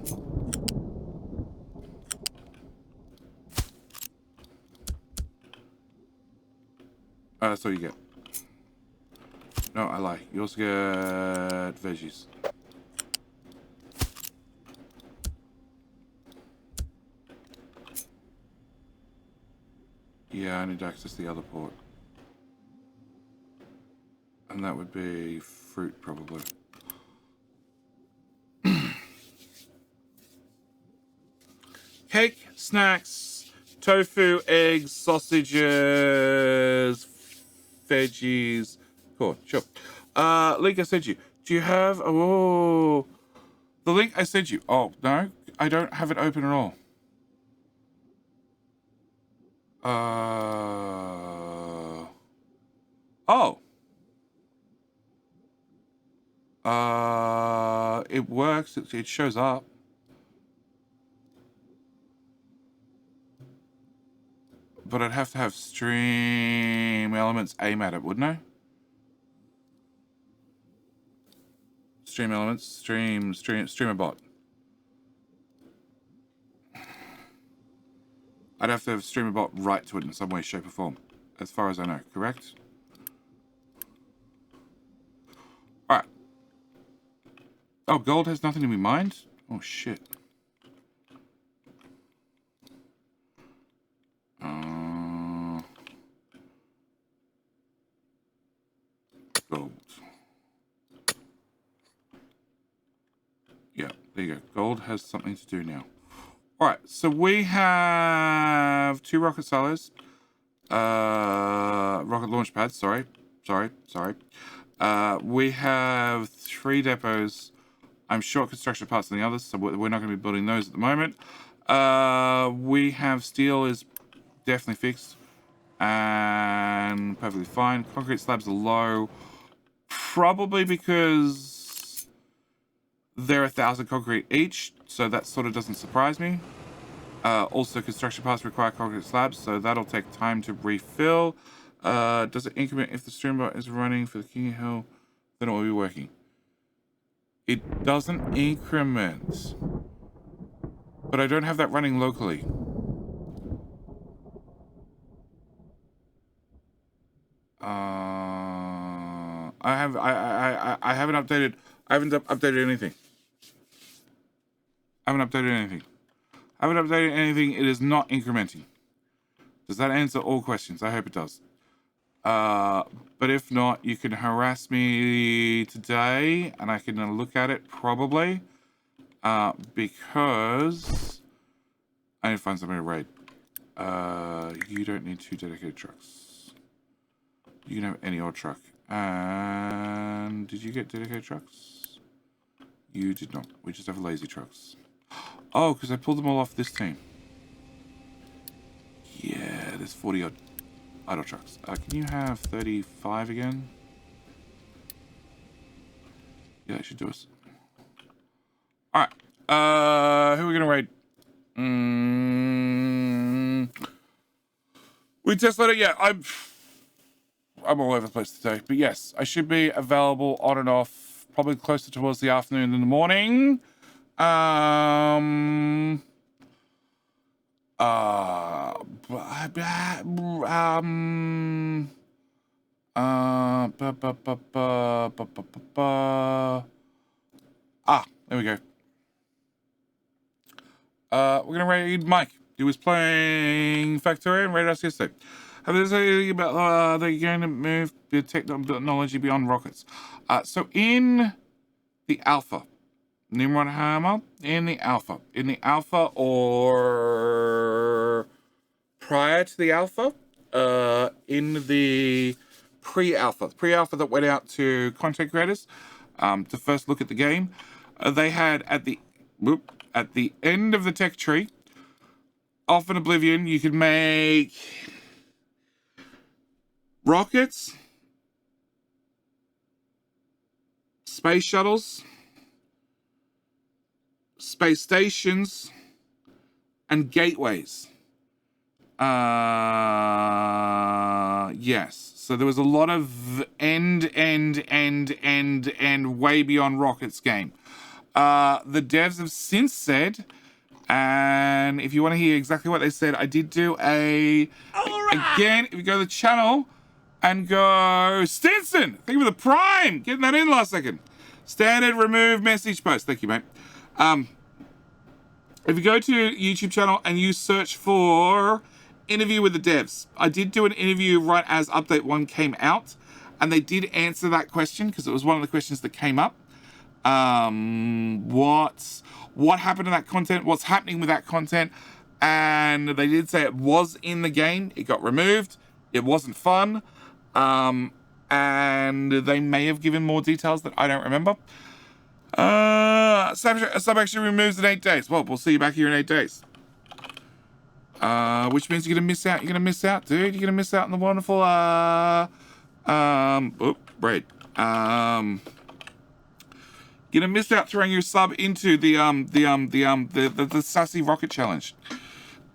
That's all you get. No, I lie. You also get veggies. Yeah, I need to access the other port. And that would be fruit, probably. Cake, snacks, tofu, eggs, sausages, veggies. Cool, sure. Link I sent you. Do you have... Oh, the link I sent you. Oh, no, I don't have it open at all. Oh. It works. It shows up. But I'd have to have stream elements aim at it, wouldn't I? Stream elements, streamer bot. I'd have to have streamer bot write to it in some way, shape, or form, as far as I know. Correct? All right. Oh, gold has nothing to be mined? Oh, shit. Gold. Yeah, there you go. Gold has something to do now. All right, so we have 2 rocket silos. Rocket launch pads, sorry. We have 3 depots. I'm short construction parts on the others, so we're not going to be building those at the moment. We have steel is definitely fixed and perfectly fine. Concrete slabs are low, probably because they're 1,000 concrete each, so that sort of doesn't surprise me. Also, construction parts require concrete slabs, so that'll take time to refill. Does it increment if the streamer is running for the King Hill? Then it will be working. It doesn't increment, but I don't have that running locally. I haven't updated. I haven't updated anything. I haven't updated anything. It is not incrementing. Does that answer all questions? I hope it does. But if not, you can harass me today and I can look at it probably. Because I need to find somebody to raid. You don't need 2 dedicated trucks. You can have any old truck. And did you get dedicated trucks? You did not. We just have lazy trucks. Oh, because I pulled them all off this team. Yeah, there's 40 odd idle trucks. Can you have 35 again? Yeah, that should do us. Alright. Who are we going to raid? We tested it, yeah. I'm all over the place today. But yes, I should be available on and off, probably closer towards the afternoon than the morning. There we go. We're gonna raid Mike. He was playing Factorio and raided us yesterday. Have you saying about they're going to move the technology beyond rockets? So in the alpha, Nimrod Hammer, in the alpha or prior to the alpha, in the pre-alpha that went out to content creators to first look at the game, they had at the end of the tech tree, off in Oblivion, you could make rockets, space shuttles, space stations, and gateways. Yes. So there was a lot of end, way beyond rockets game. The devs have since said, and if you want to hear exactly what they said, I did do again, if you go to the channel and go, Stinson, thank you for the prime, getting that in last second. Standard remove message post. Thank you, mate. If you go to YouTube channel and you search for interview with the devs, I did do an interview right as update 1 came out, and they did answer that question because it was one of the questions that came up. What happened to that content? What's happening with that content? and they did say it was in the game. It got removed. It wasn't fun. And they may have given more details that I don't remember. Sub actually removes in 8 days. Well, we'll see you back here in 8 days. Which means you're gonna miss out. You're gonna miss out, dude. You're gonna miss out on the wonderful right. You're gonna miss out throwing your sub into the sassy rocket challenge.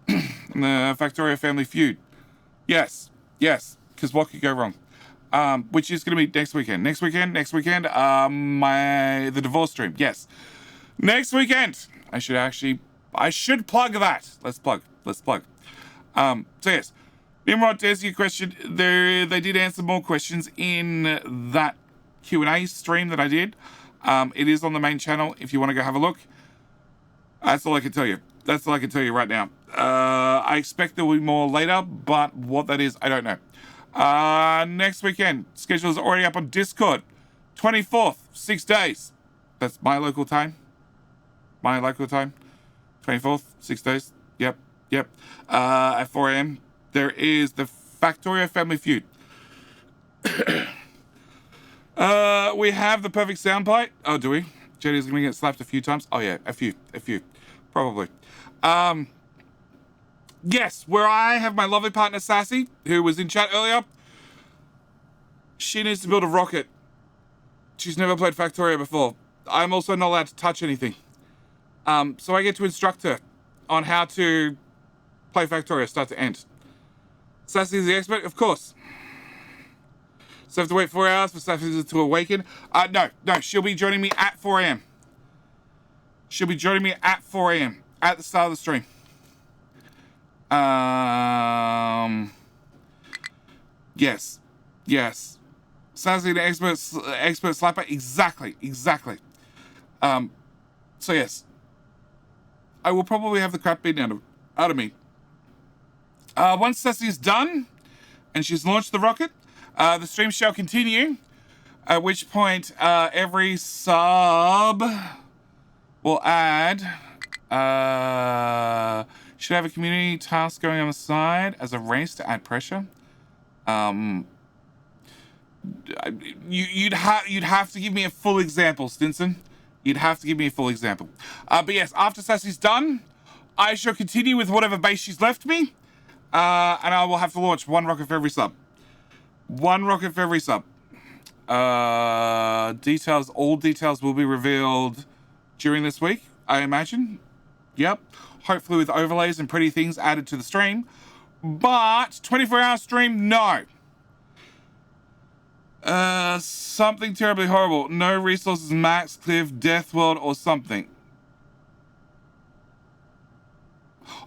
The Factorio Family Feud. Yes, because what could go wrong? Which is going to be next weekend. The divorce stream. Yes, next weekend. I should plug that. Let's plug. So yes, Nimrod, to answer your question, they did answer more questions in that Q&A stream that I did. It is on the main channel if you want to go have a look. That's all I can tell you. Right now. I expect there will be more later, but what that is, I don't know. Next weekend, schedule is already up on Discord. 24th, 6 days. That's my local time. 24th, 6 days. Yep. At 4 a.m. There is the Factorio Family Feud. We have the perfect soundbite. Oh, do we? JD's gonna get slapped a few times. Oh yeah, a few. Probably. Yes, where I have my lovely partner Sassy, who was in chat earlier. She needs to build a rocket. She's never played Factorio before. I'm also not allowed to touch anything. So I get to instruct her on how to play Factorio start to end. Sassy is the expert, of course. So I have to wait 4 hours for Sassy to awaken. No, she'll be joining me at 4 a.m. She'll be joining me at 4 a.m. at the start of the stream. Yes. Sassy, the expert slapper. Exactly. So yes, I will probably have the crap beaten out of me. Once Sassy is done and she's launched the rocket, the stream shall continue. At which point, every sub will add. Should have a community task going on the side as a race to add pressure. You'd have to give me a full example, Stinson. You'd have to give me a full example. But yes, after Sassy's done, I shall continue with whatever base she's left me. And I will have to launch one rocket for every sub. All details will be revealed during this week, I imagine. Yep. Hopefully with overlays and pretty things added to the stream. But 24-hour stream, no. Something terribly horrible. No resources, max, cliff, death world, or something.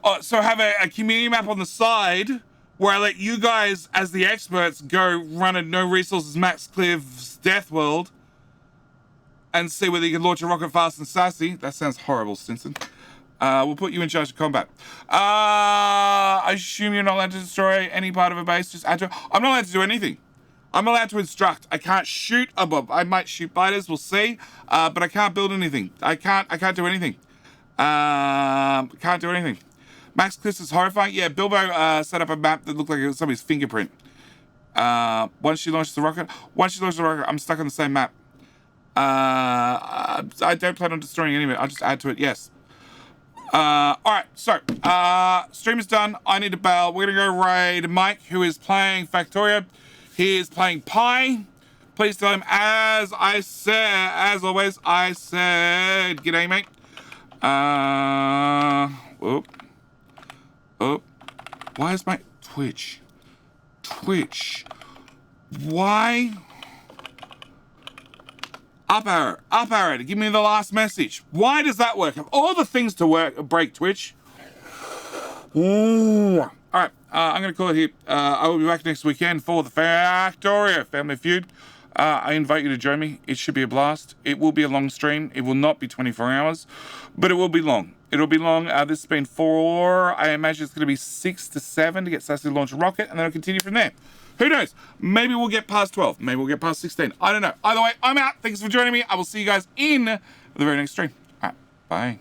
Oh, so have a community map on the side where I let you guys, as the experts, go run a no resources, max, cliff, death world and see whether you can launch a rocket fast and sassy. That sounds horrible, Stinson. We'll put you in charge of combat. I assume you're not allowed to destroy any part of a base. Just add to it. I'm not allowed to do anything. I'm allowed to instruct. I can't shoot above. I might shoot biters. We'll see. But I can't build anything. I can't do anything. Can't do anything. Max Cliffs is horrifying. Yeah, Bilbo set up a map that looked like it was somebody's fingerprint. Once she launches the rocket, I'm stuck on the same map. I don't plan on destroying any of it. I'll just add to it. Yes. Alright, so, stream is done. I need to bail. We're gonna go raid Mike, who is playing Factorio. He is playing Pi. Please tell him, as always, I said, g'day, mate. Why is my Twitch? Why? Up arrow to give me the last message. Why does that work? Of all the things to break Twitch. Ooh. All right, I'm going to call it here. I will be back next weekend for the Factorio Family Feud. I invite you to join me. It should be a blast. It will be a long stream. It will not be 24 hours, but it will be long. It'll be long. This has been 4. I imagine it's going to be 6 to 7 to get Sassy to launch a rocket, and then I'll continue from there. Who knows? Maybe we'll get past 12. Maybe we'll get past 16. I don't know. Either way, I'm out. Thanks for joining me. I will see you guys in the very next stream. All right. Bye.